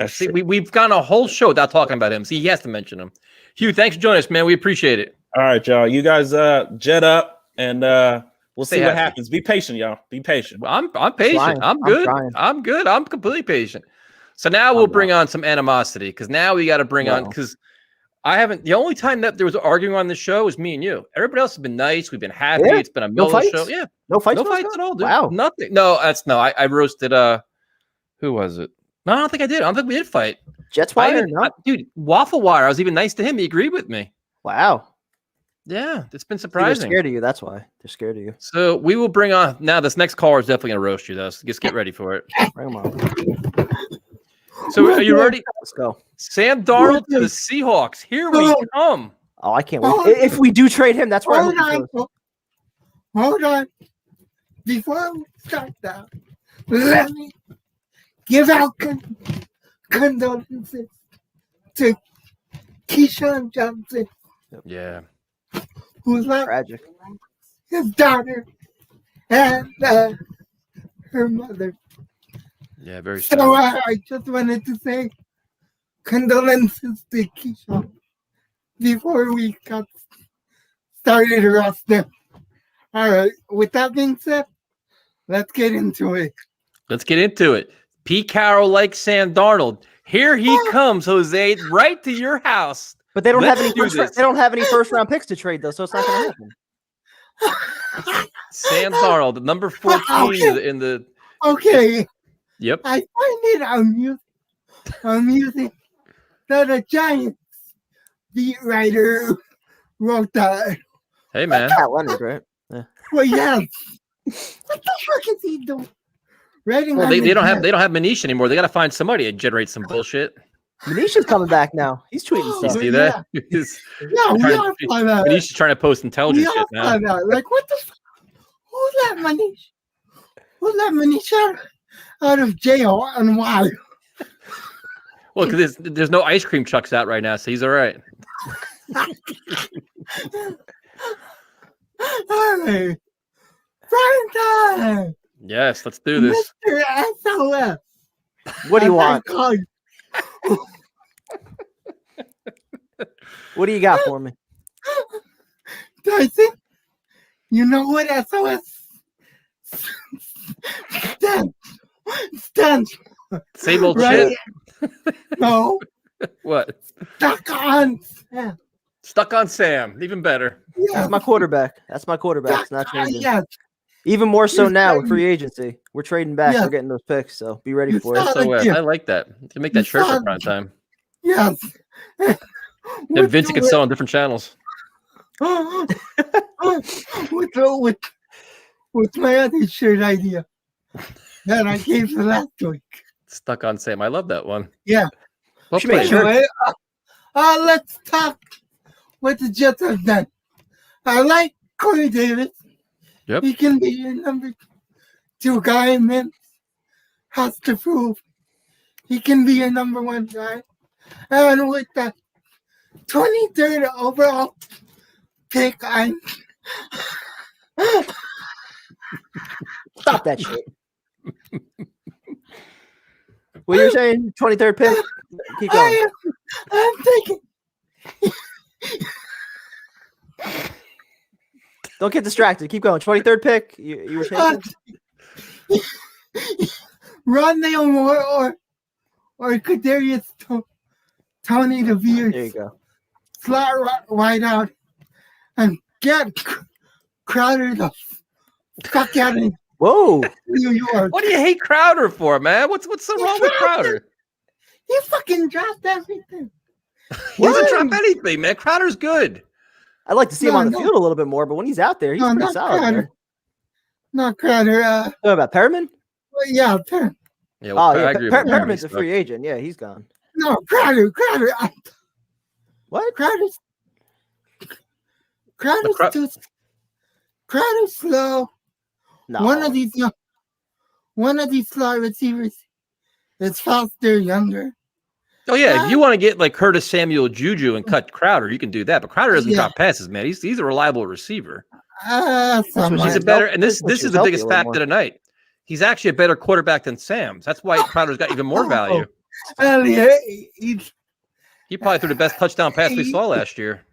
See, we've gone a whole show without talking about him. See, he has to mention him. Hugh, thanks for joining us, man. We appreciate it. All right, y'all. You guys jet up, and we'll see what happens. Be patient, y'all. Be patient. I'm patient. I'm good. I'm good. I'm completely patient. So now we'll bring on some animosity, because now we got to bring on, because the only time that there was arguing on the show was me and you. Everybody else has been nice. We've been happy. Yeah. It's been a mellow show. Yeah. No fights. No fights at all, dude. Wow. Nothing. No, I roasted, who was it? No, I don't think I did. I don't think we did fight. Jets Wire? Dude, Waffle Wire. I was even nice to him. He agreed with me. Wow. Yeah, it's been They're surprising. scared of you. That's why they're scared of you. So we will bring on now. This next caller is definitely gonna roast you, though. So just get ready for it. Bring them on. So are you ready? Let's go. Sam Darnold to the Seahawks. Here we come. Oh, I can't wait. If we do trade him, that's where I'm looking for. Hold on. Before we start that, let me give out condolences to Keyshawn Johnson, Yeah. who's lost Tragic. his daughter and her mother. Yeah, very sad. So I just wanted to say condolences to Keyshawn before we got started roster. All right. With that being said, let's get into it. Let's get into it. Pete Carroll likes Sam Darnold. Here he comes, Jose, right to your house. But they don't have Let's any. do this. They don't have any first round picks to trade though, so it's not going to happen. Sam Darnold, number 14 in the. Okay. Yep. I find it amusing that a Giants beat writer wrote that. Hey, man. Pat Leonard, right? Yeah. Well, yeah. What the fuck is he doing? Writing Well, on they the don't have Giants. Manish anymore. They got to find somebody to generate some bullshit. Manisha's coming back now. He's tweeting You stuff. see that? Yeah, we all find that. Manish is trying to post We intelligence all shit now. find that. Like, what the fuck? Who let Manish out of jail and why? Well, because there's no ice cream trucks out right now, so he's all right. All right. Prime time. Yes, let's do this. Mr. SOS. What do you want? What do you got for me? Tyson, you know what SOS stands? Same old right? shit. No. What? Stuck on Sam. Stuck on Sam. Even better. That's my quarterback. That's my quarterback. It's not changing. Yes. Even more so You're now with saying- free agency. We're trading back. Yes. We're getting those picks, so be ready You for it. saw the SOS. gift. I like that. You can make that You shirt saw for prime time. Yes. Then Vince can sell on different channels. with my other shirt idea that I gave you last week. Stuck on Sam. I love that one. Yeah. Well played. Anyway, let's talk what the Jets have done. I like Corey Davis. Yep. He can be your number 2 guy, man. Has to prove he can be your number 1 guy. And with the 23rd overall pick, Stop that shit. What you're saying? 23rd pick? Keep going. I'm thinking. Don't get distracted. Keep going. 23rd pick. You were saying? Rondale Moore or Kadarius Tony DeVere. There you go. Slot wide out and get Crowder the fuck out of Whoa. New York. What do you hate Crowder for, man? What's so wrong with Crowder? He fucking dropped everything. He doesn't drop anything, man. Crowder's good. I'd like to see him on the field a little bit more, but when he's out there, he's pretty not solid. Crowder. Man. Not Crowder. What about Perriman? Yeah, Perriman. Yeah, well, Oh, yeah. I agree with Perriman's a Perriman. free agent. Yeah, he's gone. No, Crowder. What? Crowder's slow. No. One of these slot receivers is faster, younger. Oh yeah, if you want to get like Curtis Samuel Juju and cut Crowder, you can do that. But Crowder doesn't drop passes, man. He's a reliable receiver. He's a better, and this is the biggest fact of the night. He's actually a better quarterback than Sam's. That's why Crowder's got even more value. He probably threw the best touchdown pass we saw last year.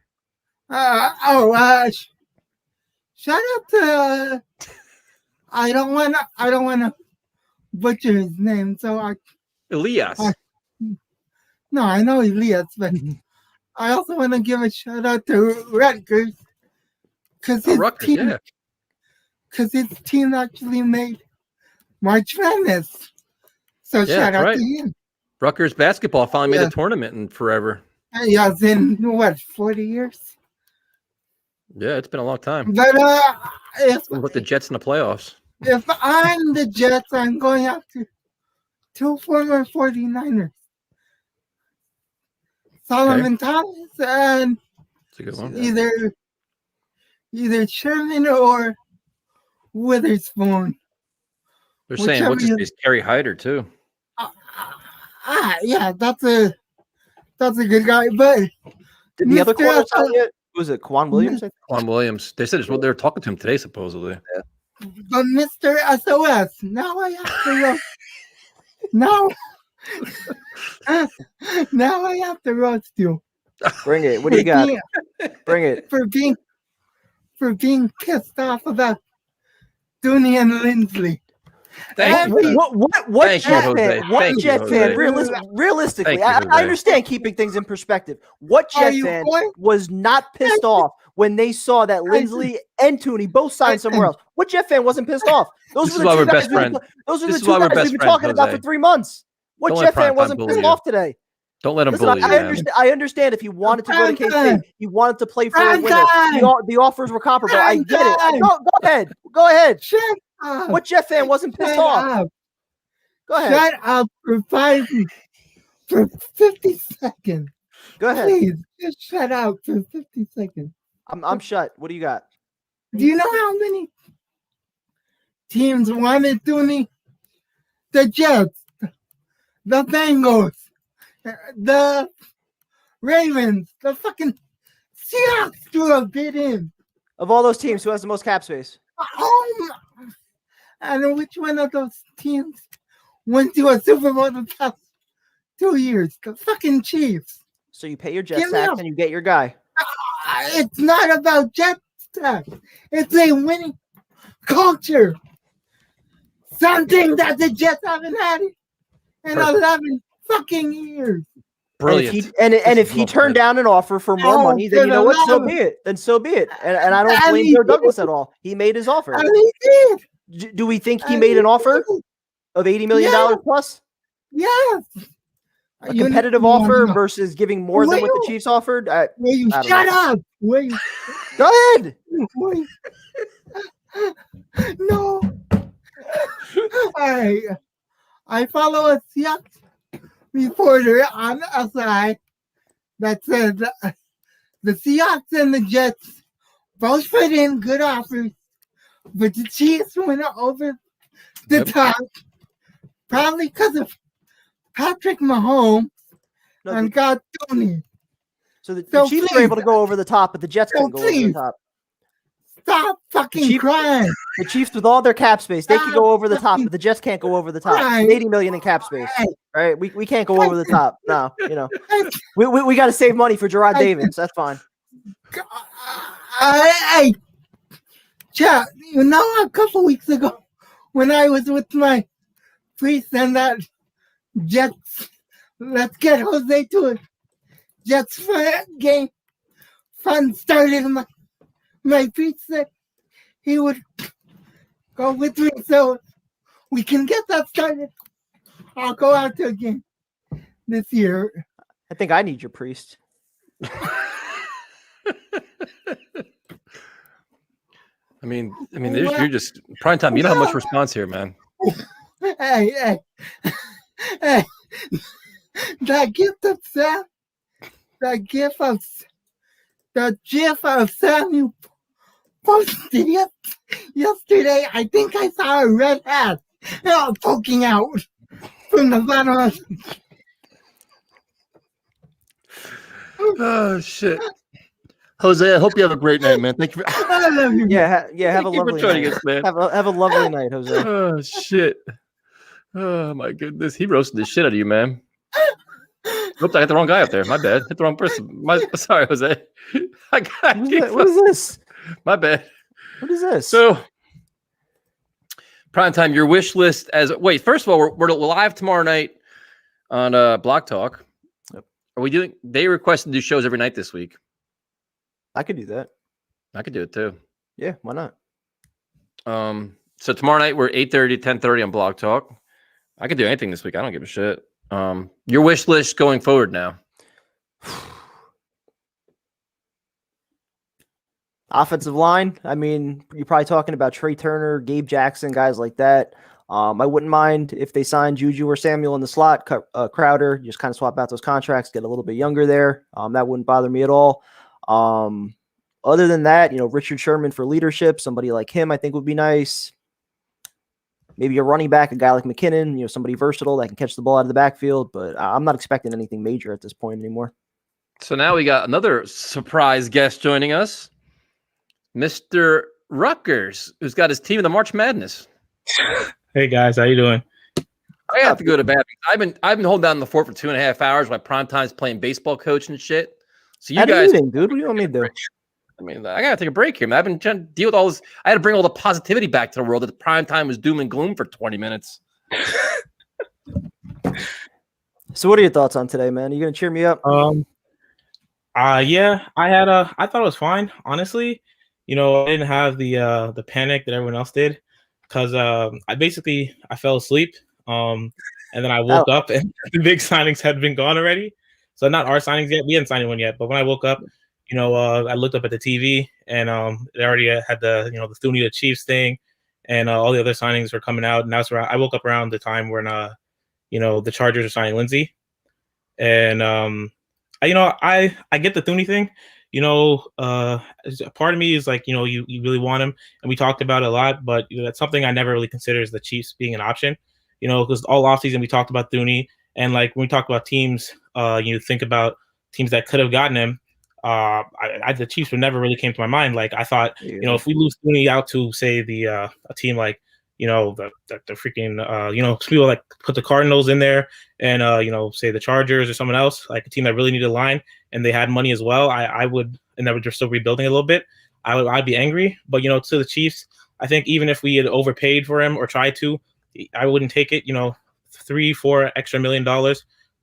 Shout out to I don't wanna butcher his name, so Elias. No, I know Elias, but I also want to give a shout out to Rutgers because his team actually made March Madness. So shout out to him. Rutgers basketball finally made a tournament in forever. Yeah, it's in what 40 years. Yeah, it's been a long time. But With the Jets in the playoffs. if I'm the Jets, I'm going after 2 former 49ers. Solomon Thomas and That's a good one. either Sherman or Witherspoon. They're saying what's his name? Kerry Hyder too. Yeah, that's a good guy. But did the other corner sign yet? Was it Quan Williams? Quan Williams. They said they were talking to him today, supposedly. Yeah. But Mr. SOS, now I have to roast. Now I have to roast you. Bring it. What do you got? Bring it. For being pissed off about Dooney and Lindsley. What Jet fan? What Jet fan? Realistically, I understand keeping things in perspective. What Jet fan was not pissed off when they saw that Lindsley and Tooney both signed somewhere else? What Jet fan wasn't pissed off? Those are the two guys we've been talking about for 3 months. What Jet fan wasn't pissed off today? Don't let him Listen, bully you. I understand if he wanted to go to K-State, he wanted to play for a winner. The offers were comparable. I get it. Go ahead. Go ahead. Shut up. What Jet fan wasn't pissed off? Go ahead. Shut up for 50 seconds. Go ahead. Please, just shut up for 50 seconds. I'm shut. What do you got? Do you know how many teams wanted Thuney? The Jets, the Bengals, the Ravens, the fucking Seahawks threw a bid in. Of all those teams, who has the most cap space? I don't know which one of those teams went to a Super Bowl the past 2 years. The fucking Chiefs. So you pay your Jets tax and you get your guy. It's not about Jets tax. It's a winning culture. Something that the Jets haven't had in 11 fucking years. Brilliant. And if he turned down an offer for more money, then you know what? So be it. Then so be it. And I don't blame Joe Douglas at all. He made his offer. And he did. Do we think he made an offer of $80 million plus? Yes. A competitive offer versus giving more than what the Chiefs offered? Shut up. Go ahead. No. I follow a Seahawks reporter on SI that says the Seahawks and the Jets both put in good offers, but the Chiefs went over the top, probably because of Patrick Mahomes and got Tony. So the Chiefs were able to go over the top, but the Jets couldn't go over the top. Stop fucking crying. The Chiefs, with all their cap space, they can go over the top, but the Jets can't go over the top. $80 million in cap space, right? We can't go over the top. No, we got to save money for Gerard Davis. That's fine. Hey, chat. A couple weeks ago, when I was with my priest and that Jets, let's get Jose to it. Jets game fun started. My priest said he would go with me, so we can get that started. I'll go out to a game this year. I think I need your priest. I mean, you're just prime time. You don't have much response here, man. Hey, that gift of Sam, the GIF of Sam you posted yesterday. I think I saw a red hat poking out from the bottom of. Oh shit, Jose! I hope you have a great night, man. Thank you. I love you. Yeah. Have a Thank you for lovely joining night. us, man. Have a lovely night, Jose. Oh shit! Oh my goodness, he roasted the shit out of you, man. Oops, I got the wrong guy up there. My bad. Hit the wrong person. Sorry, Jose. What is this? My bad. What is this? So, prime time. Your wish list first of all, we're live tomorrow night on Block Talk. Yep. Are we doing? They requested to do shows every night this week. I could do that. I could do it too. Yeah, why not? So tomorrow night we're 8:30 to 10:30 on Block Talk. I could do anything this week. I don't give a shit. Your wish list going forward now. Offensive line. I mean, you're probably talking about Trey Turner, Gabe Jackson, guys like that. I wouldn't mind if they signed Juju or Samuel in the slot. Crowder, just kind of swap out those contracts, get a little bit younger there. That wouldn't bother me at all. Other than that, Richard Sherman for leadership, somebody like him, I think would be nice. Maybe a running back, a guy like McKinnon, somebody versatile that can catch the ball out of the backfield. But I'm not expecting anything major at this point anymore. So now we got another surprise guest joining us, Mr. Rutgers, who's got his team in the March Madness. Hey guys, how you doing? I have to go to bed. I've been holding down the fort for 2.5 hours while Primetime's playing baseball coach and shit. So you guys, dude, what do you want me to do? I mean, I gotta take a break here, man. I've been trying to deal with all this. I had to bring all the positivity back to the world. That Primetime was doom and gloom for 20 minutes. So, what are your thoughts on today, man? Are you gonna cheer me up? Yeah, I thought it was fine, honestly. I didn't have the panic that everyone else did because I fell asleep. And then I woke up and the big signings had been gone already. So not our signings yet. We hadn't signed anyone yet. But when I woke up, I looked up at the TV and they already had the Thuney the Chiefs thing, and all the other signings were coming out. And that's where I woke up around the time when the Chargers are signing Lindsey. And I get the Thuney thing. part of me is like, you really want him, and we talked about it a lot, but that's something I never really considered is the Chiefs being an option. Because all offseason we talked about Thuney, and like when we talk about teams, you think about teams that could have gotten him. The Chiefs would never really came to my mind. Like I thought, if we lose Thuney out to say a team like the freaking people like put the Cardinals in there and say the Chargers or someone else, like a team that really needed a line and they had money as well, I would, and that they're still rebuilding a little bit, I'd be angry. But to the Chiefs, I think even if we had overpaid for him or tried to, I wouldn't take it. $3-4 extra $1 million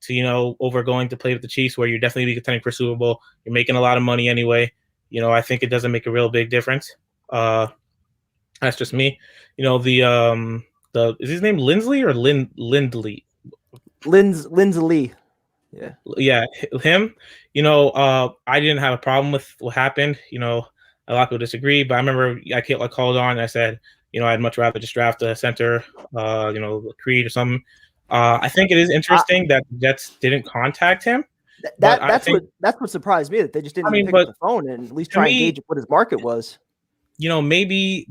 to over going to play with the Chiefs, where you're definitely be contending for Super Bowl. You're making a lot of money anyway. I think it doesn't make a real big difference. That's just me. Is his name Lindsley or Lindley? Lindsley. Yeah, him. I didn't have a problem with what happened. A lot of people disagree, but I remember I called on and I said, I'd much rather just draft a center, Creed or something. I think it is interesting that the Jets didn't contact him. That's what surprised me, that they just didn't even pick up the phone and at least try and gauge what his market was. Maybe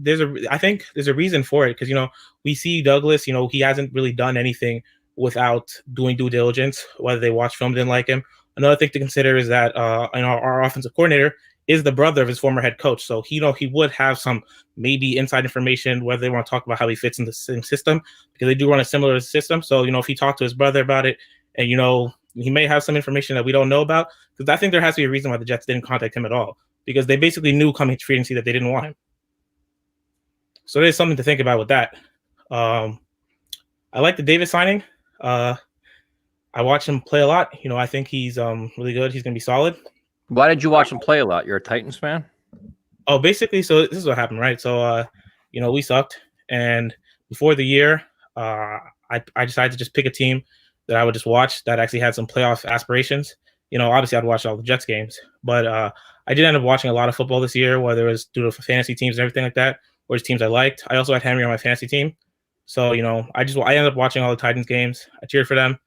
I think there's a reason for it, because we see Douglas, he hasn't really done anything without doing due diligence, whether they watch film, didn't like him. Another thing to consider is that our offensive coordinator is the brother of his former head coach, so he would have some maybe inside information, whether they want to talk about how he fits in the same system, because they do run a similar system. So if he talked to his brother about it, and he may have some information that we don't know about, because I think there has to be a reason why the Jets didn't contact him at all, because they basically knew coming to free agency that they didn't want him. So there's something to think about with that. I like the Davis signing. I watch him play a lot. I think he's really good. He's going to be solid. Why did you watch him play a lot? You're a Titans fan? Oh, basically, so this is what happened, right? So, we sucked. And before the year, I decided to just pick a team that I would just watch that actually had some playoff aspirations. Obviously, I'd watch all the Jets games. But I did end up watching a lot of football this year, whether it was due to fantasy teams and everything like that, or just teams I liked. I also had Henry on my fantasy team. So, I ended up watching all the Titans games. I cheered for them.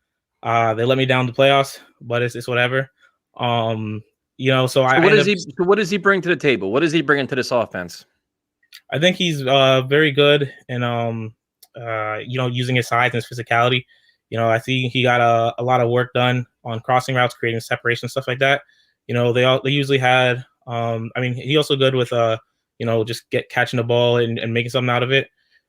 They let me down the playoffs, but it's whatever. So what does he bring to the table? What is he bringing to this offense? I think he's very good in using his size and his physicality. I think he got a lot of work done on crossing routes, creating separation, stuff like that. They usually had he also good with just catching the ball and making something out of it.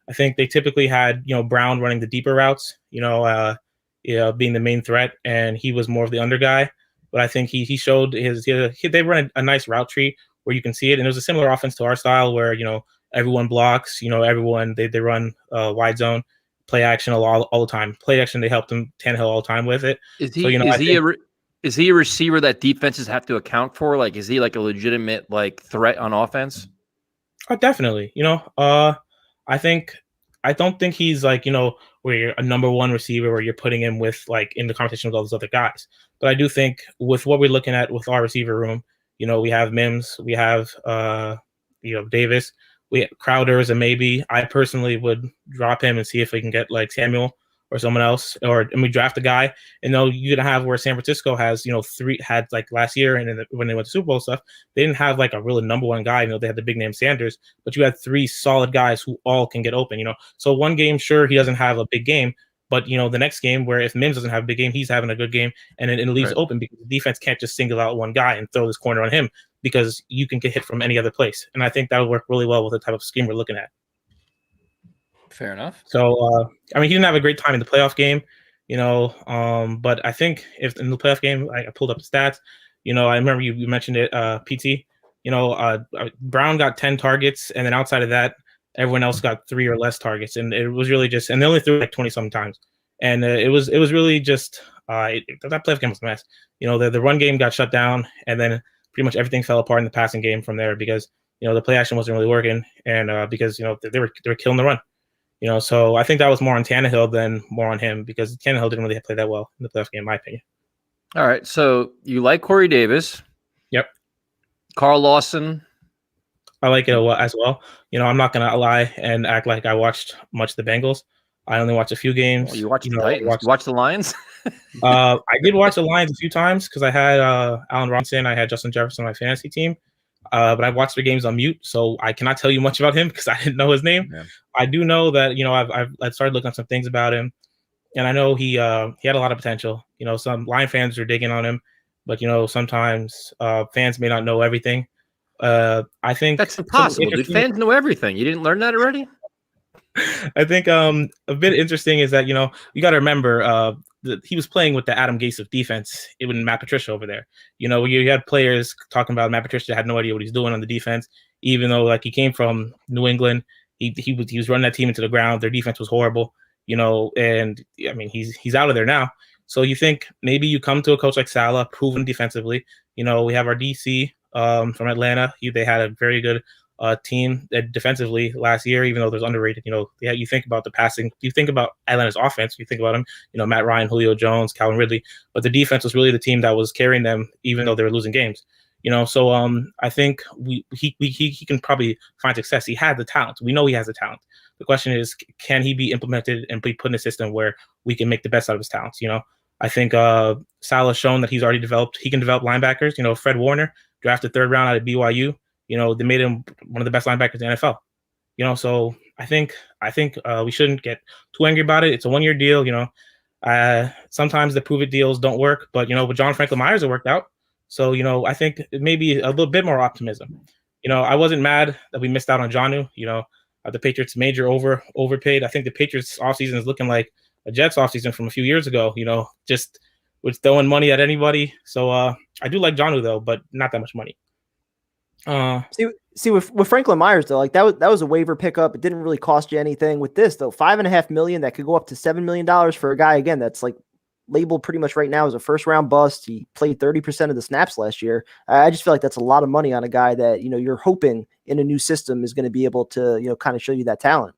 I think they typically had Brown running the deeper routes, being the main threat, and he was more of the under guy. But I think he showed they run a nice route tree where you can see it. And it was a similar offense to our style where, everyone blocks, everyone, they run wide zone, play action all the time. Play action, they helped him Tannehill all the time with it. Is he a receiver that defenses have to account for? Like, is he like a legitimate threat on offense? Oh, definitely. I don't think he's where you're a number one receiver where you're putting him with in the competition with all those other guys. But I do think with what we're looking at with our receiver room, we have Mims, we have Davis, we have Crowder's, and maybe I personally would drop him and see if we can get Samuel or someone else, and we draft a guy. And you're gonna have where San Francisco has had last year, and then when they went to Super Bowl stuff, they didn't have a really number one guy. They had the big name Sanders, but you had three solid guys who all can get open. So one game, sure, he doesn't have a big game, but the next game, where if Mims doesn't have a big game, he's having a good game, and it leaves open, because the defense can't just single out one guy and throw this corner on him, because you can get hit from any other place. And I think that would work really well with the type of scheme we're looking at. Fair enough. So, he didn't have a great time in the playoff game, but I think if in the playoff game, I pulled up the stats, I remember you mentioned it, PT, Brown got 10 targets, and then outside of that, everyone else got 3 or less targets. And it was really just, and they only threw 20 some times. And it was really just, that playoff game was a mess. The run game got shut down, and then pretty much everything fell apart in the passing game from there, because, the play action wasn't really working. And because, they were killing the run. So I think that was more on Tannehill than more on him, because Tannehill didn't really play that well in the playoff game, in my opinion. All right. So you like Corey Davis. Yep. Carl Lawson. I like it as well. I'm not going to lie and act like I watched much of the Bengals. I only watched a few games. You watched the Titans. You watched the Lions? I did watch the Lions a few times because I had Allen Robinson, I had Justin Jefferson on my fantasy team. But I watched their games on mute, so I cannot tell you much about him because I didn't know his name. Yeah. I do know that I've started looking at some things about him, and I know he had a lot of potential. Some Lion fans are digging on him, but sometimes fans may not know everything. I think that's impossible. Dude, fans know everything. You didn't learn that already? I think a bit interesting is that you got to remember he was playing with the Adam Gase of defense when Matt Patricia over there. You had players talking about Matt Patricia had no idea what he's doing on the defense, even though he came from New England. He was running that team into the ground. Their defense was horrible. And I mean he's out of there now. So you think maybe you come to a coach like Saleh, proven defensively. We have our DC from Atlanta. They had a very good team defensively last year, even though there's underrated. You think about the passing, you think about Atlanta's offense, you think about them, Matt Ryan, Julio Jones, Calvin Ridley, but the defense was really the team that was carrying them, even though they were losing games. So I think he can probably find success. He had the talent. We know he has the talent. The question is, can he be implemented and be put in a system where we can make the best out of his talents? I think Saleh's shown that he's already developed. He can develop linebackers. Fred Warner, drafted 3rd round out of BYU. They made him one of the best linebackers in the NFL. So I think we shouldn't get too angry about it. It's a 1-year deal. Sometimes the prove it deals don't work, but with John Franklin Myers, it worked out. So I think maybe a little bit more optimism. I wasn't mad that we missed out on Jonnu. The Patriots major overpaid. I think the Patriots offseason is looking like a Jets offseason from a few years ago. Just with throwing money at anybody. So I do like Jonnu though, but not that much money. See with Franklin Myers though, that was a waiver pickup. It didn't really cost you anything. With this though, $5.5 million that could go up to $7 million for a guy again that's labeled pretty much right now as a 1st-round bust. He played 30% of the snaps last year. I just feel like that's a lot of money on a guy that you're hoping in a new system is going to be able to kind of show you that talent.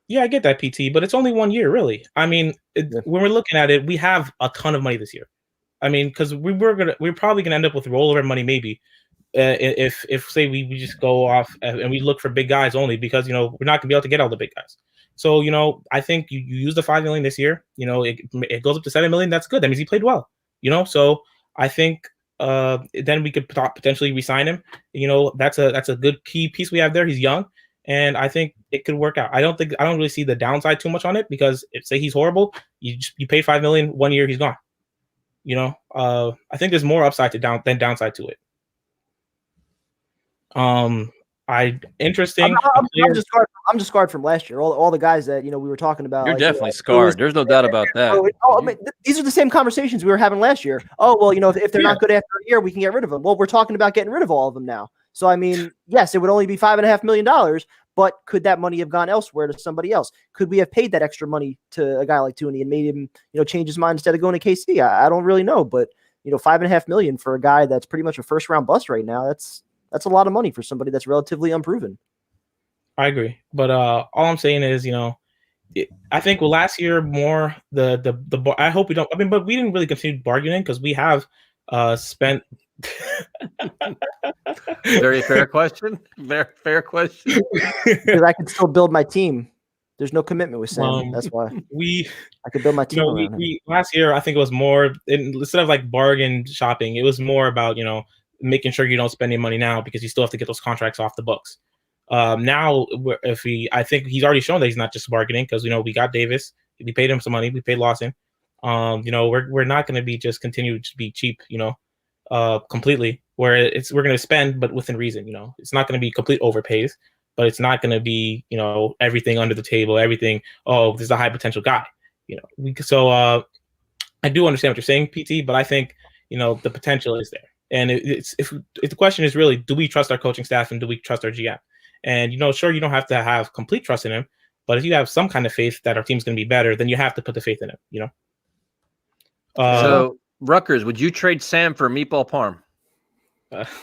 Yeah, I get that, PT, but it's only 1 year, really. I mean, when we're looking at it, we have a ton of money this year. I mean, because we're probably gonna end up with rollover money maybe. If say we just go off and we look for big guys only because we're not gonna be able to get all the big guys. So I think you use the $5 million this year. It goes up to $7 million. That's good. That means he played well. So I think then we could potentially re-sign him. That's a good key piece we have there. He's young, and I think it could work out. I don't really see the downside too much on it because if say he's horrible, you pay $5 million 1 year, he's gone. I think there's more upside than downside to it. Interesting. I'm just scarred from last year. All the guys that we were talking about. You're definitely scarred. There's no doubt about that. I mean, these are the same conversations we were having last year. Oh well, if they're not good after a year, we can get rid of them. Well, we're talking about getting rid of all of them now. So I mean, yes, it would only be $5.5 million, but could that money have gone elsewhere to somebody else? Could we have paid that extra money to a guy like Tooney and made him change his mind instead of going to KC? I don't really know, but $5.5 million for a guy that's pretty much a 1st-round bust right now. That's a lot of money for somebody that's relatively unproven. I agree, but all I'm saying is, I think last year more the I hope we don't. I mean, but we didn't really continue bargaining because we have spent. Very fair question. Very fair question. Because I can still build my team. There's no commitment with Sam. That's why I could build my team. We last year I think it was more instead of bargain shopping, it was more about making sure you don't spend any money now because you still have to get those contracts off the books. Now, I think he's already shown that he's not just bargaining because we got Davis, we paid him some money, we paid Lawson. We're not going to be just continue to be cheap, completely. Where we're going to spend, but within reason. It's not going to be complete overpays, but it's not going to be everything under the table, everything. Oh, this is a high potential guy. So I do understand what you're saying, PT, but I think the potential is there. And if the question is really, do we trust our coaching staff and do we trust our GM? And, sure, you don't have to have complete trust in him, but if you have some kind of faith that our team's going to be better, then you have to put the faith in him, So, Rutgers, would you trade Sam for Meatball Parm?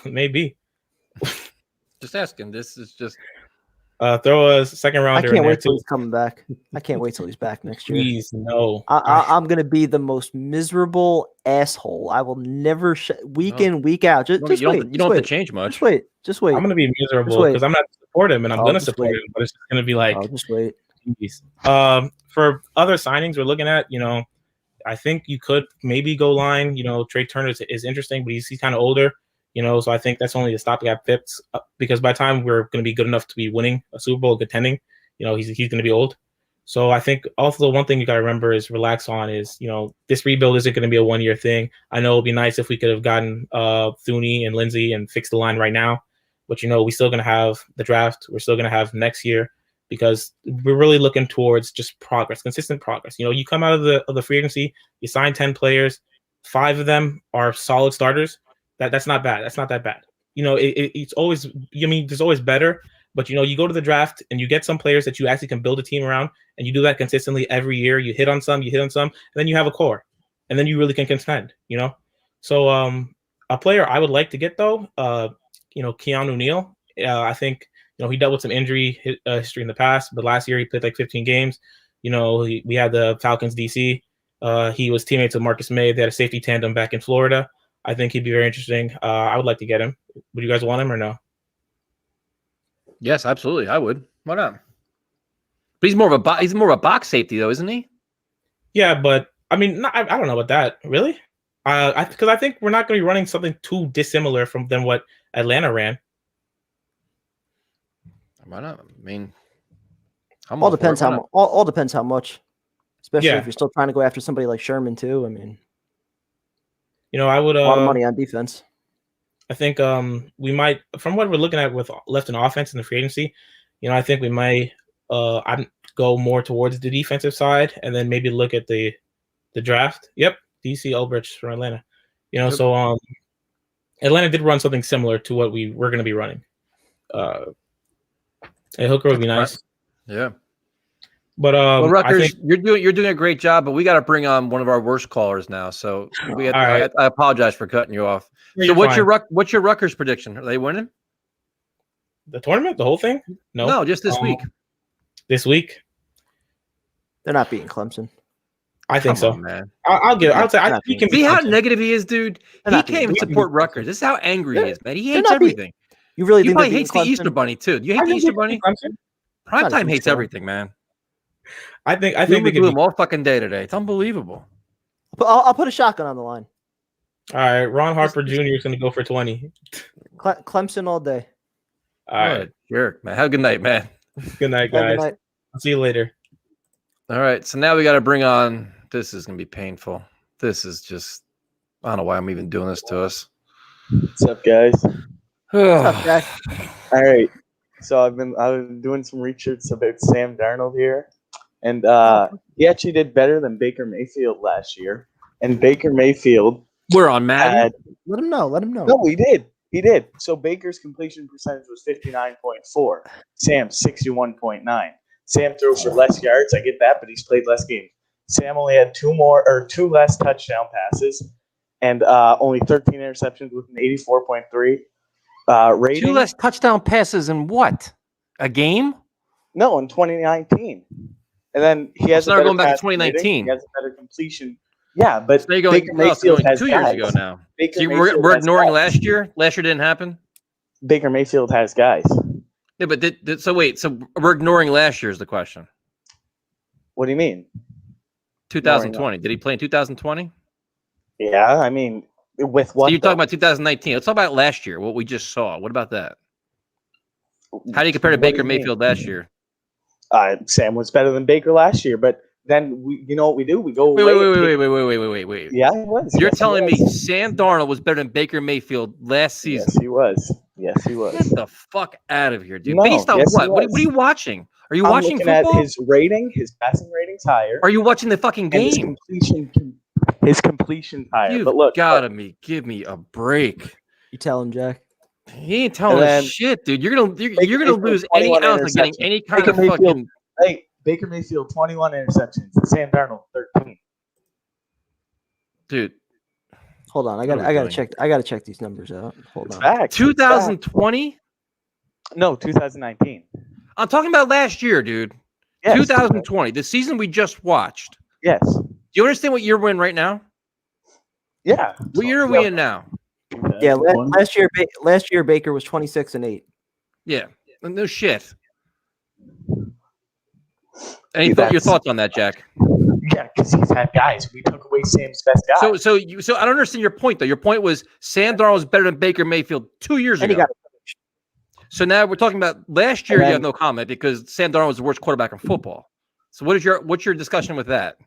Maybe. Just asking. This is just... throw a 2nd rounder. I can't wait till he's coming back. I can't wait till he's back next year. Please, no. I'm going to be the most miserable asshole. I will never week in, week out. Just wait. You don't have to change much. Just wait. I'm going to be miserable because I'm not going to support him, and I'm going to support him, but it's going to be just wait. For other signings we're looking at, I think you could maybe go line. Trey Turner is interesting, but he's kind of older. So I think that's only a stopgap fix because by the time we're going to be good enough to be winning a Super Bowl, contending, he's going to be old. So I think also one thing you got to remember is relax on is, this rebuild isn't going to be a 1 year thing. I know it'd be nice if we could have gotten Thuney and Lindsey and fixed the line right now, but we're still going to have the draft. We're still going to have next year because we're really looking towards just progress, consistent progress. You come out of the free agency, you sign 10 players, 5 of them are solid starters. That's not bad. That's not that bad. It's always, there's always better, but you go to the draft and you get some players that you actually can build a team around, and you do that consistently every year. You hit on some, and then you have a core, and then you really can contend, So a player I would like to get though, Keanu Neal. I think, he dealt with some injury history in the past, but last year he played like 15 games. We had the Falcons DC. He was teammates with Marcus May. They had a safety tandem back in Florida. I think he'd be very interesting. I would like to get him. Would you guys want him or no? Yes, absolutely. I would. Why not? But he's more of a box safety though, isn't he? Yeah, but I don't know about that. Really? Because I think we're not going to be running something too dissimilar than what Atlanta ran. Why not? All depends how much. Especially Yeah. if you're still trying to go after somebody like Sherman too. I would a lot of money on defense. I think we might, from what we're looking at with left in offense in the free agency, I think we might go more towards the defensive side and then maybe look at the draft. Yep, DC Ulbrich from Atlanta. Yep. So Atlanta did run something similar to what we're going to be running. A hooker would be nice. Yeah. But Rutgers, I think you're doing a great job, but we got to bring on one of our worst callers now. So I apologize for cutting you off. No, so you're what's your Rutgers prediction? Are they winning the tournament, the whole thing? No, just this week. This week, they're not beating Clemson. I think Come so, on, man. I'll give. I'll say I think he can See beat how Clemson. negative he is, dude. He can't even support Rutgers. This is how angry he is, man. He hates everything. You really He think probably they're hates beating the Easter Clemson? Bunny too. Do you hate I the think Easter they Bunny? beat Clemson. Primetime huge hates fan. everything, man. I think They they do could. him all fucking day today. It's unbelievable. But I'll put a shotgun on the line. All right, Ron Harper Jr. is going to go for 20. Clemson all day. All right, jerk, man. Have a good night, man. good night, Have a guys. good night. I'll see you later. All right, so now we got to bring on. This is going to be painful. This is just. I don't know why I'm even doing this to us. What's up, guys? What's up, Jack? All right. So I've been doing some research about Sam Darnold here, and he actually did better than Baker Mayfield last year. And Baker Mayfield, we're on Madden. Let him know. Let him know. No, he did. He did. So Baker's completion percentage was 59.4. Sam's 61.9. Sam threw for less yards. I get that, but he's played less games. Sam only had two less touchdown passes, and only 13 interceptions with an 84.3 rating. 2 less touchdown passes in what? A game? No, in 2019. And then he has So a now we're better going back to passing rating. 2019. He has a better completion. Yeah, but So you're going, Baker no, it's Mayfield going has 2 years guys. ago now. Baker So Mayfield we're has ignoring guys. last year? Last year didn't happen? Baker Mayfield has guys. Yeah, but so wait, so we're ignoring last year is the question. What do you mean? 2020. Did he play in 2020? Yeah, I mean, with what? So you're talking about 2019. Let's talk about last year, what we just saw. What about that? How do you compare to What do Baker you mean? Mayfield last year? Sam was better than Baker last year, but then you know what we do? We go Wait. wait. Yeah, he was. You're Yes, he telling me was. Sam Darnold was better than Baker Mayfield last season? Yes, he was. Yes, he was. Get the fuck out of here, dude. No, Based on yes, he what? What was. are you watching? Are you I'm watching looking football? at his rating. His passing rating's higher. Are you watching the fucking And his game? completion's higher. You but look, give me a break. You tell him, Jack. He ain't telling And us then shit, dude. You're gonna Mayfield, lose any 21 ounce of getting interceptions. any kind Baker of Mayfield, fucking. Hey, Baker Mayfield, 21 interceptions. Sam Darnold, 13. Dude, Hold on. I What are we gotta doing? check. I gotta check these numbers out. Hold on. Facts. 2020. No, 2019. I'm talking about last year, dude. Yes. 2020, the season we just watched. Yes. Do you understand what year we're in right now? Yeah. What year are we in now? Yeah, last year Baker was 26-8. Yeah, no shit. Your thoughts on that, Jack? Yeah, because he's had guys. We took away Sam's best guy. So I don't understand your point though. Your point was Sam Darnold was better than Baker Mayfield 2 years ago. So now we're talking about last year. You have no comment because Sam Darnold was the worst quarterback in football. So what's your discussion with that?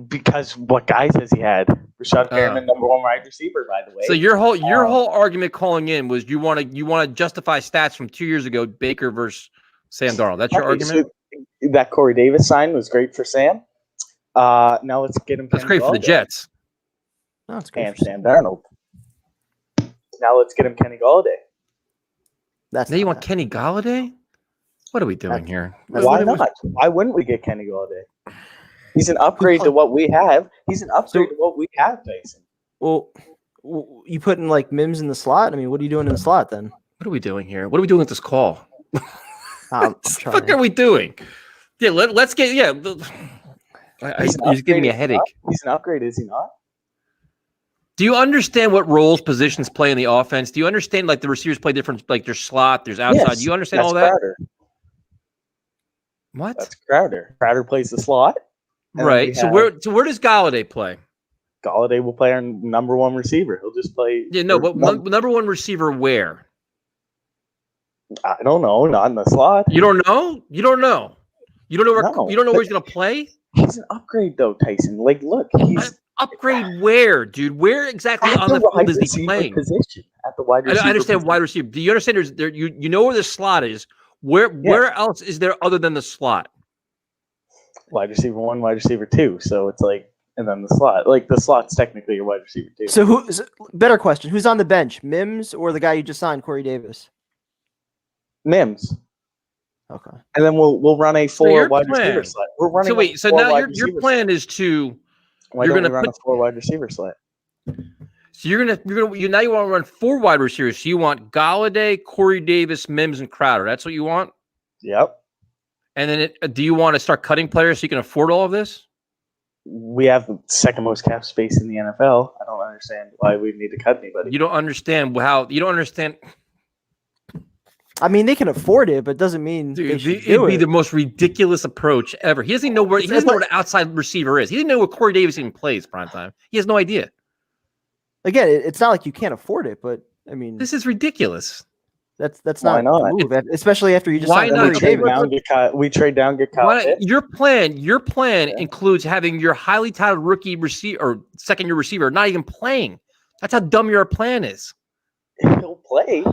Because what guys has he had? Rashad Perriman, number 1 wide receiver, by the way. So your whole argument calling in was you want to justify stats from 2 years ago, Baker versus Sam Darnold. That's your argument. So that Corey Davis sign was great for Sam. Now let's get him. That's great for the Jets. No, it's great and Sam Darnold. Now let's get him Kenny Golladay. Now you want Kenny Golladay? What are we doing here? Why not? Why wouldn't we get Kenny Golladay? He's an upgrade to what we have. He's an upgrade to what we have, Tyson. Well, you putting like Mims in the slot? I mean, what are you doing in the slot then? What are we doing here? What are we doing with this call? I'm What the fuck are we doing? Yeah, let's get he's giving me a headache. He's an upgrade, is he not? Do you understand what roles positions play in the offense? Do you understand like the receivers play different, like there's slot, there's outside? Yes, Do you understand that's all that? Crowder. What? That's Crowder. Crowder plays the slot. Right. So where does Golladay play? Golladay will play our number 1 receiver. He'll just play. Yeah, no, but number 1 receiver where? I don't know. Not in the slot. You don't know? You don't know. You don't know where you don't know where he's gonna play? He's an upgrade though, Tyson. Like, look, he's upgrade where, dude? Where exactly on the field is he playing? Position at the wide receiver. I understand wide receiver. Do you understand? You know where the slot is. Where else is there other than the slot? Wide receiver 1, wide receiver 2. So it's like, and then the slot. Like the slot's technically your wide receiver 2. So better question? Who's on the bench, Mims or the guy you just signed, Corey Davis? Mims. Okay. And then we'll run a 4 wide plan. receiver slot. We're running. So wait. So now your plan is to Why you're don't gonna we run put a 4 wide receiver slot? So you now you want to run 4 wide receivers. So you want Golladay, Corey Davis, Mims, and Crowder. That's what you want. Yep. And then do you want to start cutting players so you can afford all of this? We have the second most cap space in the NFL. I don't understand why we need to cut anybody. You don't understand how you don't understand. I mean, they can afford it, but it doesn't mean they should It'd do be it. the most ridiculous approach ever. He doesn't even know where the outside receiver is. He didn't know where Corey Davis even plays prime time. He has no idea. Again, it's not like you can't afford it, but I mean, this is ridiculous. That's Why not not? the move, especially after you just Why signed not? Corey Davis. We trade down, get Kyle Why, Pitts. your plan includes having your highly touted rookie receiver or second year receiver not even playing. That's how dumb your plan is. He'll play.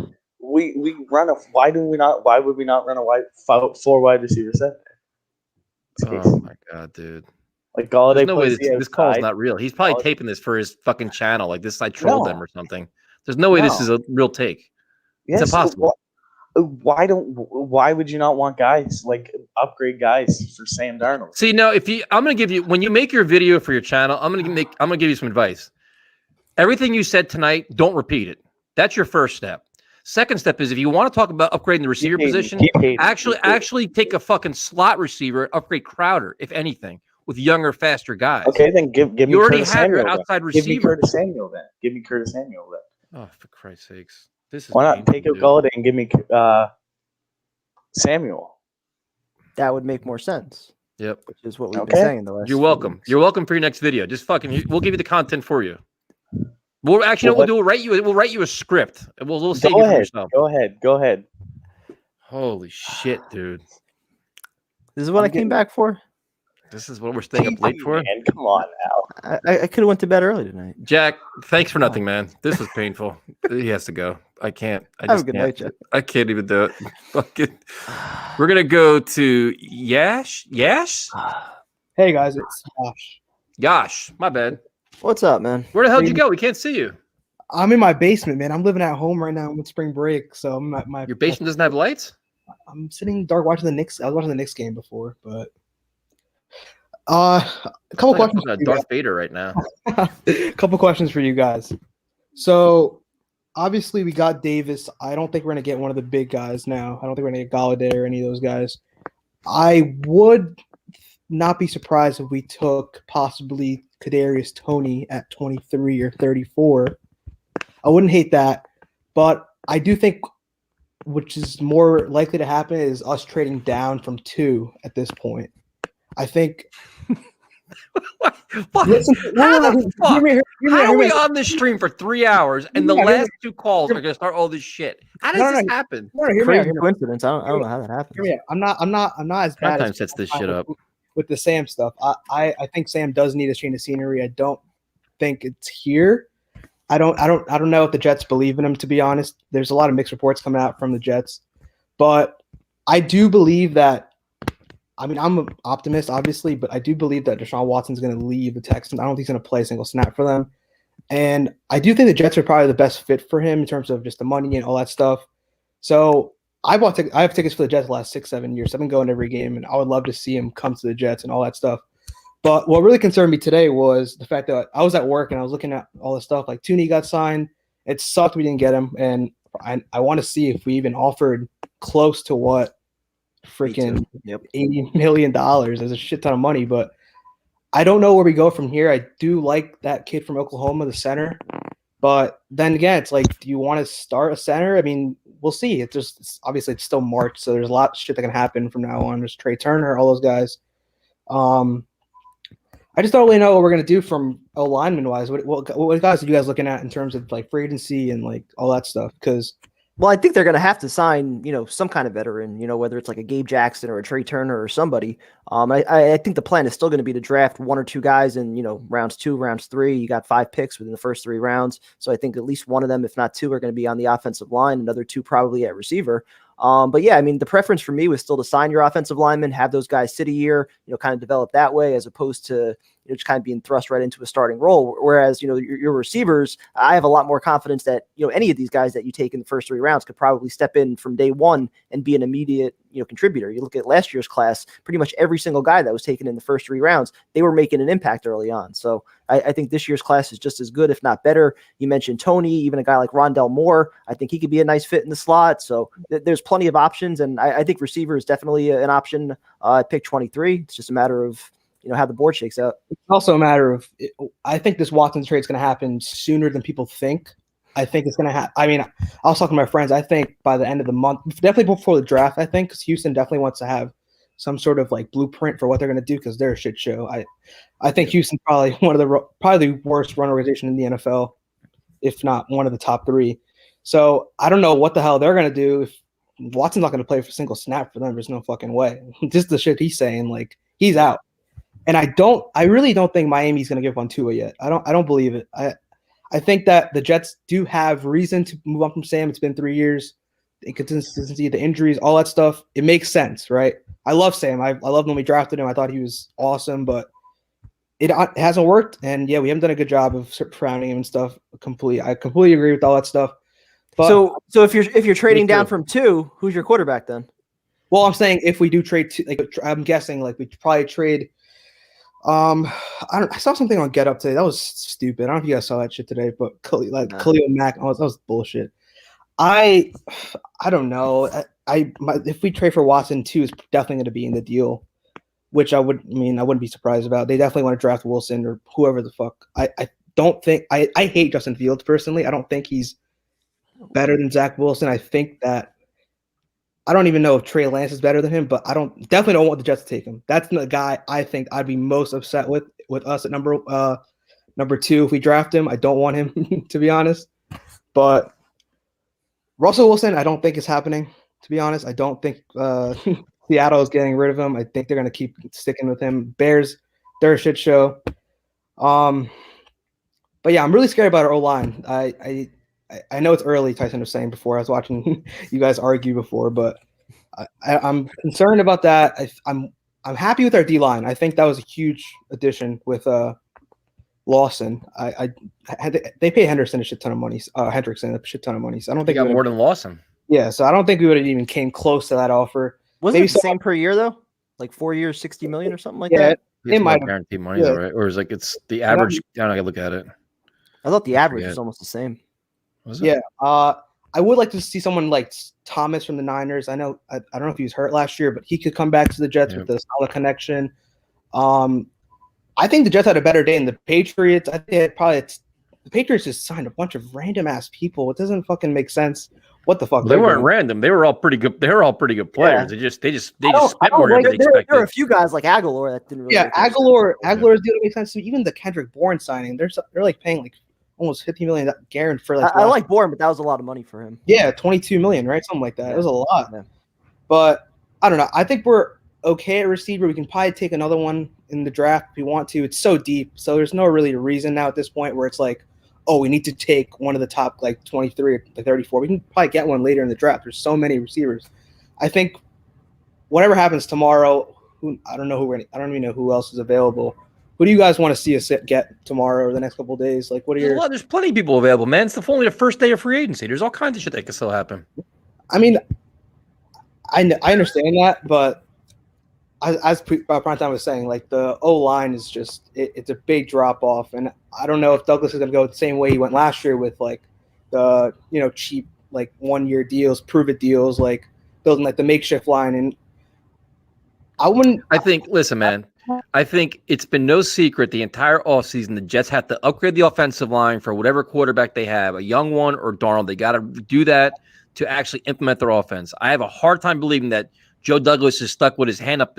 We run a. Why would we not run a 4 wide receiver set? Oh my god, dude! Like Golladay. There's no way plays this call is outside. not real. He's probably taping this for his fucking channel. Like this, I trolled No. them or something. There's no way this is a real take. Yes, It's impossible. Why would you not want guys like upgrade guys for Sam Darnold? See, now I'm gonna give you when you make your video for your channel, I'm gonna give you some advice. Everything you said tonight, don't repeat it. That's your first step. Second step is if you want to talk about upgrading the receiver position, actually take a fucking slot receiver, upgrade Crowder, if anything, with younger, faster guys. Okay, then give me. You already Curtis have your Samuel, outside then. receiver. Give me Curtis Samuel then. Give me Curtis Samuel then. Oh, for Christ's sakes! This is Why not painful, take out dude. Golladay and give me Samuel? That would make more sense. Yep. Which is what we've been saying the last. You're few welcome. weeks. You're welcome for your next video. Just fucking, we'll give you the content for you. We'll actually, Well, we'll write you a script. And we'll save Go you from ahead. yourself. Go ahead. Holy shit, dude! This is what I came back for. This is what we're staying up late for. Man, come on now. I could have went to bed early tonight. Jack, thanks for nothing, man. This is painful. He has to go. I can't. I Have a just good can't. night, Jack. I can't even do it. Fucking. We're gonna go to Yash. Yash. Hey guys, it's Josh. Gosh, my bad. What's up, man? Where the hell did you go? We can't see you. I'm in my basement, man. I'm living at home right now with spring break, so I'm at my. Your basement doesn't have lights. I'm sitting dark watching the Knicks. I was watching the Knicks game before, but a couple questions. for you Darth guys. Vader right now. A couple questions for you guys. So, obviously, we got Davis. I don't think we're gonna get one of the big guys now. I don't think we're gonna get Golladay or any of those guys. I would not be surprised if we took possibly Kadarius Toney at 23 or 34. I wouldn't hate that, but I do think, which is more likely to happen, is us trading down from 2 at this point. I think. Listen, how the fuck? Hear me How are we out. on this stream for 3 hours and the Hear me out, last two calls are going to start all this shit? How does this happen? No, hear me out, Crazy hear me out. coincidence. I don't know how that happens. Hear me out. I'm not as bad Primetime as sets this shit up. with the Sam stuff. I think Sam does need a change of scenery. I don't think it's here. I don't know if the Jets believe in him, to be honest. There's a lot of mixed reports coming out from the Jets. But I do believe that, I mean, I'm an optimist, obviously, but I do believe that Deshaun Watson's going to leave the Texans. I don't think he's going to play a single snap for them. And I do think the Jets are probably the best fit for him in terms of just the money and all that stuff. So I have tickets for the Jets the last 6-7 years. I've been going to every game, and I would love to see him come to the Jets and all that stuff. But what really concerned me today was the fact that I was at work and I was looking at all this stuff. Like Tooney got signed. It sucked we didn't get him. And I want to see if we even offered close to what freaking $80 million. There's a shit ton of money, but I don't know where we go from here. I do like that kid from Oklahoma, the center. But then again, it's like, do you want to start a center? I mean, we'll see. Obviously it's still March, so there's a lot of shit that can happen from now on. There's Trey Turner, all those guys. I just don't really know what we're gonna do from lineman wise. What guys are you guys looking at in terms of like free agency and like all that stuff? Because well, I think they're going to have to sign, some kind of veteran, whether it's like a Gabe Jackson or a Trey Turner or somebody. I think the plan is still going to be to draft one or two guys in, rounds 2, rounds 3. You got 5 picks within the first 3 rounds. So I think at least one of them, if not 2, are going to be on the offensive line, another 2 probably at receiver. But yeah, I mean, the preference for me was still to sign your offensive linemen, have those guys sit a year, kind of develop that way, as opposed to just kind of being thrust right into a starting role. Whereas, your receivers, I have a lot more confidence that, any of these guys that you take in the first 3 rounds could probably step in from day one and be an immediate, contributor. You look at last year's class, pretty much every single guy that was taken in the first 3 rounds, they were making an impact early on. So I think this year's class is just as good, if not better. You mentioned Tony, even a guy like Rondell Moore. I think he could be a nice fit in the slot. So there's plenty of options. And I think receiver is definitely an option at pick 23. It's just a matter of, how the board shakes out. It's also a matter of, I think this Watson trade is going to happen sooner than people think. I think it's going to happen. I mean, I was talking to my friends. I think by the end of the month, definitely before the draft, I think, because Houston definitely wants to have some sort of like blueprint for what they're going to do, because they're a shit show. I think Houston's probably probably the worst run organization in the NFL, if not one of the top 3. So I don't know what the hell they're going to do. If Watson's not going to play for a single snap for them, there's no fucking way. Just the shit he's saying, like, he's out. And I really don't think Miami's going to give one Tua yet. I don't believe it. I think that the Jets do have reason to move on from Sam. It's been 3 years. The inconsistency, the injuries, all that stuff. It makes sense, right? I love Sam. I loved when we drafted him. I thought he was awesome, but it hasn't worked. And yeah, we haven't done a good job of surrounding him and stuff. I completely agree with all that stuff. But so if you're trading down from 2, who's your quarterback then? Well, I'm saying if we do trade, I'm guessing like we probably trade. I saw something on Get Up today. That was stupid. I don't know if you guys saw that shit today, but Khalil Mack, that was bullshit. I don't know. If we trade for Watson, 2 is definitely going to be in the deal, which I wouldn't be surprised about. They definitely want to draft Wilson or whoever the fuck. I don't think I hate Justin Fields personally. I don't think he's better than Zach Wilson. I think that I don't even know if Trey Lance is better than him, but definitely don't want the Jets to take him. That's the guy I think I'd be most upset with us at number 2 if we draft him. I don't want him to be honest. But Russell Wilson, I don't think is happening, to be honest. I don't think Seattle is getting rid of him. I think they're going to keep sticking with him. Bears, they're a shit show. But yeah, I'm really scared about our O-line. I know it's early, Tyson was saying before. I was watching you guys argue before, but I'm concerned about that. I'm happy with our D-line. I think that was a huge addition with Lawson. They pay Henderson a shit ton of money. Hendrickson a shit ton of money. So I don't think got more than Lawson. Yeah, so I don't think we would have even came close to that offer. Wasn't it the same per year though? Like 4 years, 60 million or something like that? It might guarantee money though, right? Or is it's the average? I don't know. I look at it. I thought the average was almost the same. Was it? Yeah. I would like to see someone like Thomas from the Niners. I know I don't know if he was hurt last year, but he could come back to the Jets with a solid connection. I think the Jets had a better day than the Patriots. I think the Patriots just signed a bunch of random ass people. It doesn't fucking make sense what the fuck? They weren't random. They were all pretty good. They were all pretty good players. Yeah. They just spent more than they There expected. are a few guys like Aguilar that didn't really. Yeah, Aguilar's deal makes sense. Even the Kendrick Bourne signing, they're like paying like almost $50 million guaranteed for like. I like Bourne, but that was a lot of money for him. Yeah, $22 million, right? Something like that. Yeah. It was a lot. Yeah. But I don't know. I think we're okay at receiver. We can probably take another one in the draft if we want to. It's so deep, so there's no really reason now at this point where it's like, oh, we need to take one of the top like 23 or like 34. We can probably get one later in the draft. There's so many receivers. I think whatever happens tomorrow, I don't even know who else is available. Who do you guys want to see us get tomorrow or the next couple of days? Like, what are your? There's plenty of people available, man. It's only the first day of free agency. There's all kinds of shit that can still happen. I mean, I understand that, but as Primetime was saying, like the O-line is just it's a big drop off, and I don't know if Douglas is going to go the same way he went last year with like the cheap like 1-year deals, prove it deals, like building like the makeshift line. And listen, man. I think it's been no secret the entire offseason the Jets have to upgrade the offensive line for whatever quarterback they have, a young one or Darnold. They got to do that to actually implement their offense. I have a hard time believing that Joe Douglas is stuck with his hand up,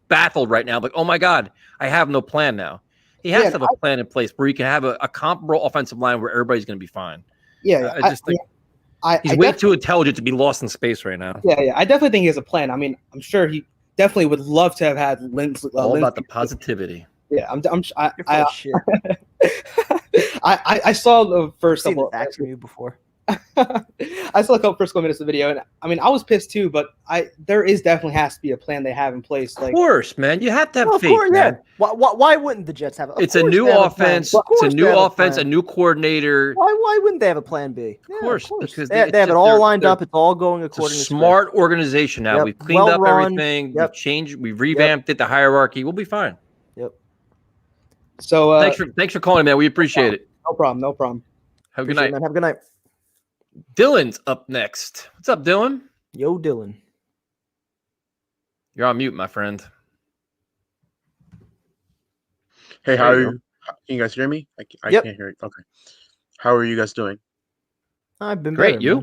baffled right now. Like, oh my God, I have no plan now. He has to have a plan in place where he can have a comparable offensive line where everybody's going to be fine. Yeah, I just think he's way too intelligent to be lost in space right now. Yeah, I definitely think he has a plan. I mean, I'm sure he definitely would love to have had Lindsey. All about the positivity. Yeah, I saw the first couple. Actually, before. I saw a first couple minutes of the video, and I mean, I was pissed too. But there definitely has to be a plan they have in place. Like, of course, man, you have to have faith, course, man. Yeah. Why wouldn't the Jets have? It's a new offense. It's a new offense. A new coordinator. Why wouldn't they have a plan B? Of course, because they have it all lined up. It's all going according to smart organization now. Yep. We've cleaned up Well-run. everything. Yep. We've changed. We've revamped it. The hierarchy. We'll be fine. Yep. So thanks for calling, man. We appreciate it. No problem. Have a good night. Man. Have a good night. Dylan's up next. What's up, Dylan? Yo, Dylan. You're on mute, my friend. Hey, how are you? Can you guys hear me? I can't hear it. Okay. How are you guys doing? I've been great. Better, you?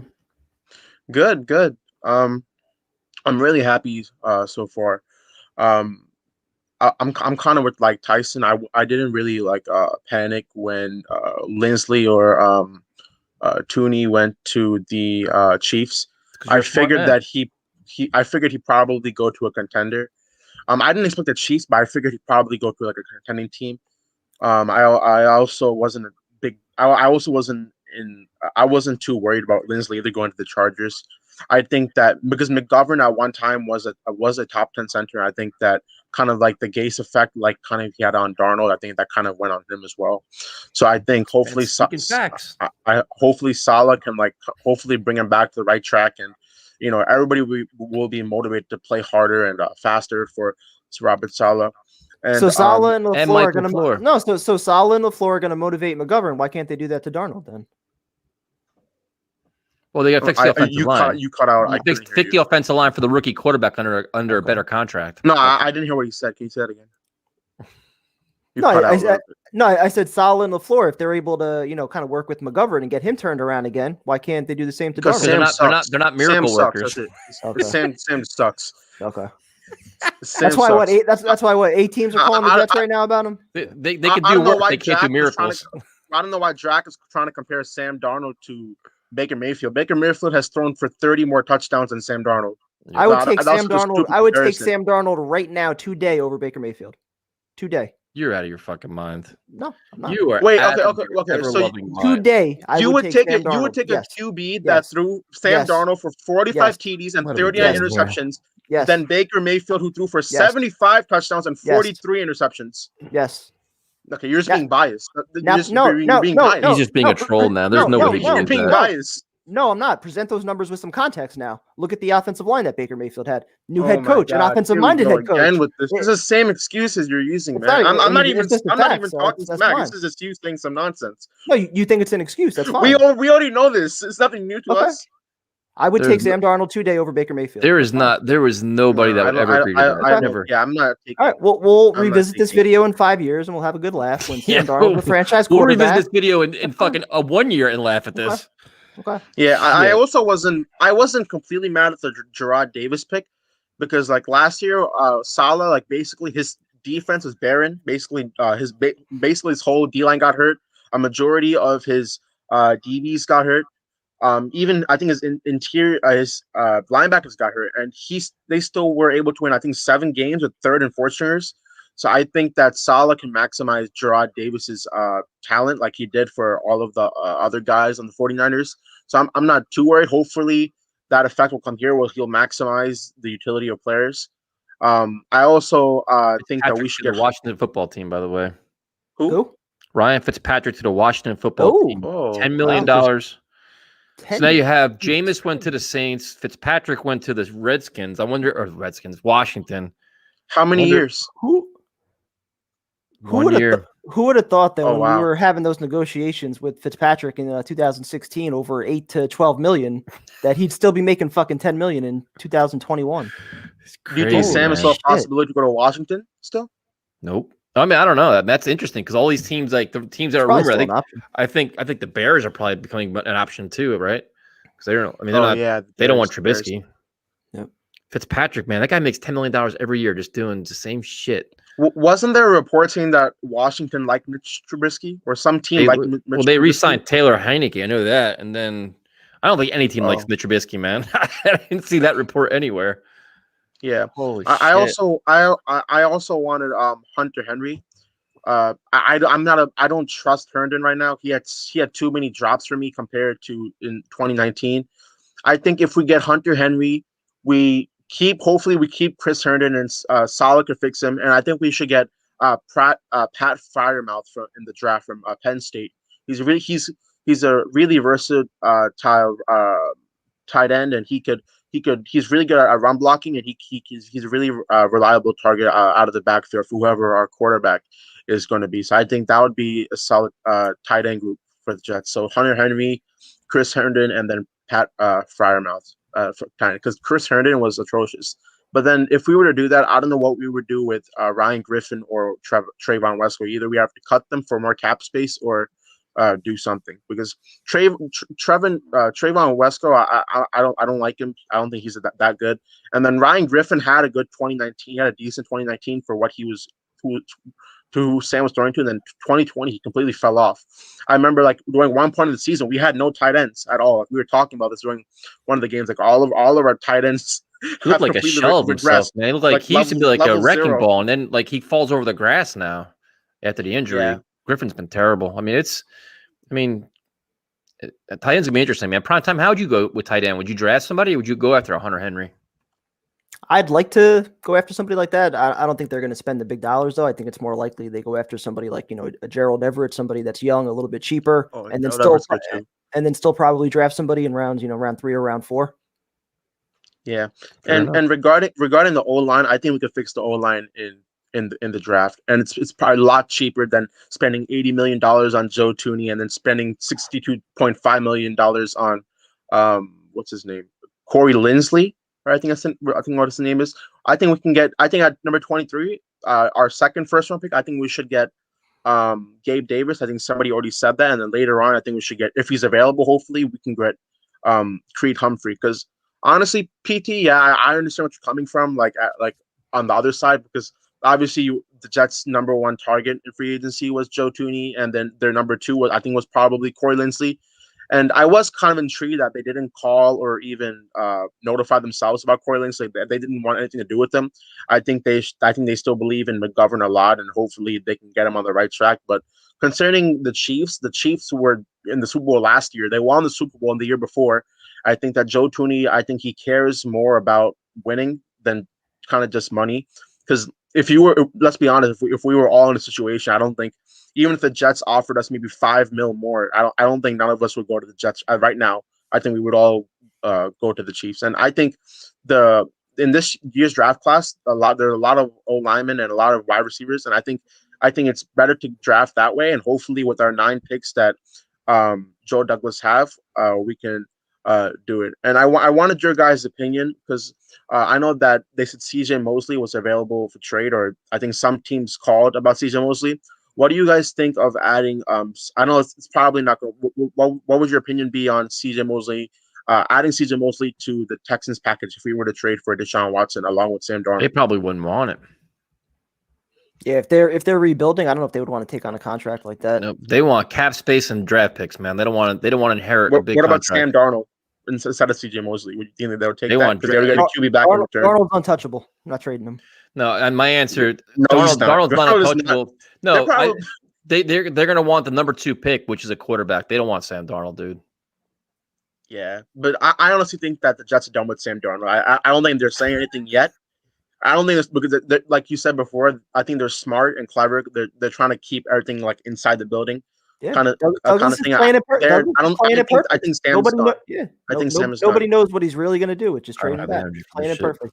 Man. Good. I'm really happy so far. I'm kind of with like Tyson. I didn't really like panic when Linsley or Tooney went to the Chiefs. I figured that he probably go to a contender. I didn't expect the Chiefs, but I figured he'd probably go to like a contending team. I also wasn't I wasn't too worried about Linsley either going to the Chargers. I think that because McGovern at one time was a top 10 center, I think that kind of like the Gase effect, like kind of he had on Darnold, I think that kind of went on him as well. So I think hopefully hopefully Saleh can hopefully bring him back to the right track, and everybody will be motivated to play harder and faster for Robert Saleh. And, so Saleh and LaFleur are going to so Saleh and LaFleur are going to motivate McGovern. Why can't they do that to Darnold then? Well, they got to fix the offensive line. You cut out. Fix the offensive line for the rookie quarterback under a better contract. No, I didn't hear what you said. Can you say that again? I said Saleh and LaFleur, if they're able to, kind of work with McGovern and get him turned around again, why can't they do the same to Darnold? They're not miracle workers. Okay. Sam sucks. Okay. That's why 8 teams are calling the Jets right now about him. They can do work. They can't do miracles. I don't know why Jack is trying to compare Sam Darnold to Baker Mayfield. Baker Mayfield has thrown for 30 more touchdowns than Sam Darnold. I would take Sam Darnold. I would take Sam Darnold right now today over Baker Mayfield. Today. You're out of your fucking mind. No, I'm not. You are. Wait, okay. So today, you would take a QB that threw Sam Darnold for 45 TDs and 39 interceptions. Yes. Then Baker Mayfield, who threw for 75 touchdowns and 43 interceptions. Yes. Okay, you're just being biased. No. He's just being a troll now. There's no way you're being biased. No, I'm not. Present those numbers with some context now. Look at the offensive line that Baker Mayfield had. New head coach, an offensive-minded head coach. Again with this. This is the same excuses you're using, man. I'm not even talking smack. This is just you saying some nonsense. No, you think it's an excuse. That's fine. We already know this. It's nothing new to us. I would take Sam Darnold today over Baker Mayfield. There is nobody that would ever agree with that. Never. Yeah, I'm not taking. All right, we'll revisit this video in 5 years and we'll have a good laugh when Sam Darnold, the franchise quarterback. We'll revisit this video in fucking 1 year and laugh at this. Okay. Yeah, I also wasn't completely mad at the Gerard Davis pick because like last year, Salah, like basically his defense was barren. Basically, basically his whole D line got hurt. A majority of his DBs got hurt. Even I think his interior, his linebackers got hurt, and they still were able to win. I think 7 games with third and fourth stringers. So I think that Salah can maximize Gerard Davis's talent like he did for all of the other guys on the 49ers. So I'm not too worried. Hopefully that effect will come here where he'll maximize the utility of players. I also think that we should get the Washington football team, by the way. Who? Ryan Fitzpatrick to the Washington football team. $10 million. Wow. So now you have Jameis went to the Saints. Fitzpatrick went to the Redskins. I wonder, or Redskins, Washington. How many years? Who 1 year. Who would have thought that Oh, when wow. we were having those negotiations with Fitzpatrick in 2016 over 8 to 12 million, that he'd still be making fucking 10 million in 2021? Do you think Sam is still a possibility to go to Washington still? Nope. I mean, I don't know. That's interesting because all these teams, like the teams that are Probably rumored, still an option. I think the Bears are probably becoming an option too, right? Because they're, I mean, they're Oh, not. yeah, They don't want the Bears. Trubisky. Yep. Fitzpatrick, man, that guy makes $10 million every year just doing the same shit. Wasn't there a report saying that Washington liked Mitch Trubisky or some team liked Mitch Well, they Trubisky? re-signed Taylor Heineke. I know that, and then I don't think any team likes Mitch Trubisky, man. I didn't see that report anywhere. Yeah. Holy I shit. also wanted Hunter Henry. I don't trust Herndon right now. He had too many drops for me compared to in 2019. I think if we get Hunter Henry, hopefully we keep Chris Herndon and Salah could fix him. And I think we should get Pat Freiermuth in the draft from Penn State. He's a really versatile tight end, and he's really good at run blocking, and he's a really reliable target out of the backfield for whoever our quarterback is going to be. So I think that would be a solid tight end group for the Jets. So Hunter Henry, Chris Herndon, and then Pat Freiermuth. Because Chris Herndon was atrocious. But then if we were to do that, I don't know what we would do with Ryan Griffin or Trayvon Wesco. Either we have to cut them for more cap space or do something, because Trayvon Wesco, I don't like him. I don't think he's that good. And then Ryan Griffin had a good 2019. He had a decent 2019 for what he was who Sam was throwing to. And then 2020 he completely fell off. I remember like during one point of the season we had no tight ends at all. We were talking about this during one of the games. Like all of our tight ends. He looked like a shell of himself, man. He looked like he used to be like a wrecking ball, and then like he falls over the grass now after the injury. Yeah. Griffin's been terrible. I mean, tight end's gonna be interesting, man. Prime time, how would you go with tight end? Would you draft somebody, or would you go after a Hunter Henry? I'd like to go after somebody like that. I don't think they're going to spend the big dollars, though. I think it's more likely they go after somebody like, a Gerald Everett, somebody that's young, a little bit cheaper, and then still probably draft somebody in rounds, round 3 or round 4. Yeah, and regarding the O line, I think we could fix the O line in the draft, and it's probably a lot cheaper than spending $80 million on Joe Thuney and then spending $62.5 million on what's his name, Corey Linsley. Right, I think what his name is. I think we can get. I think at number 23, our second first round pick. I think we should get Gabe Davis. I think somebody already said that, and then later on, I think we should get, if he's available. Hopefully, we can get Creed Humphrey. Because honestly, PT, yeah, I understand what you're coming from. Like on the other side, because obviously the Jets' number 1 target in free agency was Joe Thuney, and then their number 2 was probably Corey Linsley. And I was kind of intrigued that they didn't call or even notify themselves about Corey Linsley. They didn't want anything to do with them. I think they still believe in McGovern a lot, and hopefully they can get him on the right track. But concerning the Chiefs were in the Super Bowl last year. They won the Super Bowl in the year before. I think that Joe Thuney, I think he cares more about winning than kind of just money. Because let's be honest, if we were all in a situation, I don't think, even if the Jets offered us maybe $5 million more, I don't think none of us would go to the Jets right now. I think we would all go to the Chiefs. And I think in this year's draft class, there are a lot of O linemen and a lot of wide receivers, and I think it's better to draft that way. And hopefully, with our 9 picks that Joe Douglas have, we can do it. And I wanted your guys' opinion, because I know that they said CJ Mosley was available for trade, or I think some teams called about CJ Mosley. What do you guys think of adding? I know it's probably not going. What would your opinion be on CJ Mosley? Adding CJ Mosley to the Texans package if we were to trade for Deshaun Watson along with Sam Darnold. They probably wouldn't want it. Yeah, if they're rebuilding, I don't know if they would want to take on a contract like that. No, they want cap space and draft picks, man. They don't want to inherit a big What about contract. Sam Darnold instead of CJ Mosley? Would you think they would take They that want because they already got a QB back in return? Darnold's untouchable. I'm not trading him. No, and my answer, No, he's not. Darnold's not Darnold is untouchable. not. No, they're going to want the number 2 pick, which is a quarterback. They don't want Sam Darnold, dude. Yeah, but I honestly think that the Jets are done with Sam Darnold. I don't think they're saying anything yet. I don't think it's because, like you said before, I think they're smart and clever. They're trying to keep everything like inside the building, kind of thing. I think Sam's done. I think Sam is done. Nobody knows what he's really going to do. It's just trading him back. Playing it perfect.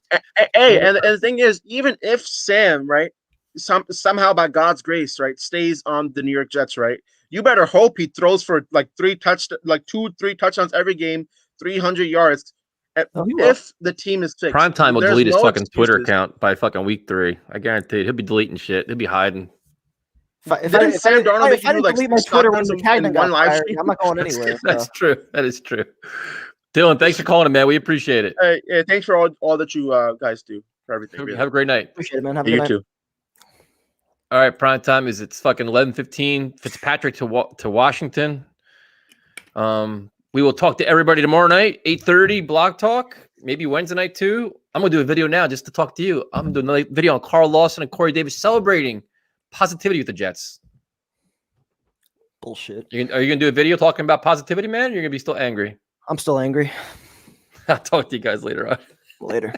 Hey, and the thing is, even if Sam, right, somehow by God's grace, right, stays on the New York Jets, right, you better hope he throws for like 3 touchdowns every game, 300 yards. If the team is fixed, Primetime will delete his fucking Twitter excuses. account by fucking week 3. I guarantee it. He'll be deleting shit. He'll be hiding. If I didn't delete my Twitter when the Cagnon got fired, I'm not going anywhere. That's true. That is true. Dylan, thanks for calling in, man. We appreciate it. Hey, thanks for all that you guys do for everything. Have a great night. Appreciate it, man. Have a You good night. too. All right, prime time is it's fucking 11:15. Fitzpatrick to Washington. We will talk to everybody tomorrow night, 8:30. Blog Talk. Maybe Wednesday night too. I'm gonna do a video now just to talk to you. I'm doing a video on Carl Lawson and Corey Davis celebrating positivity with the Jets. Bullshit. Are you gonna do a video talking about positivity, man? Or you're gonna be still angry. I'm still angry. I'll talk to you guys later on. Later.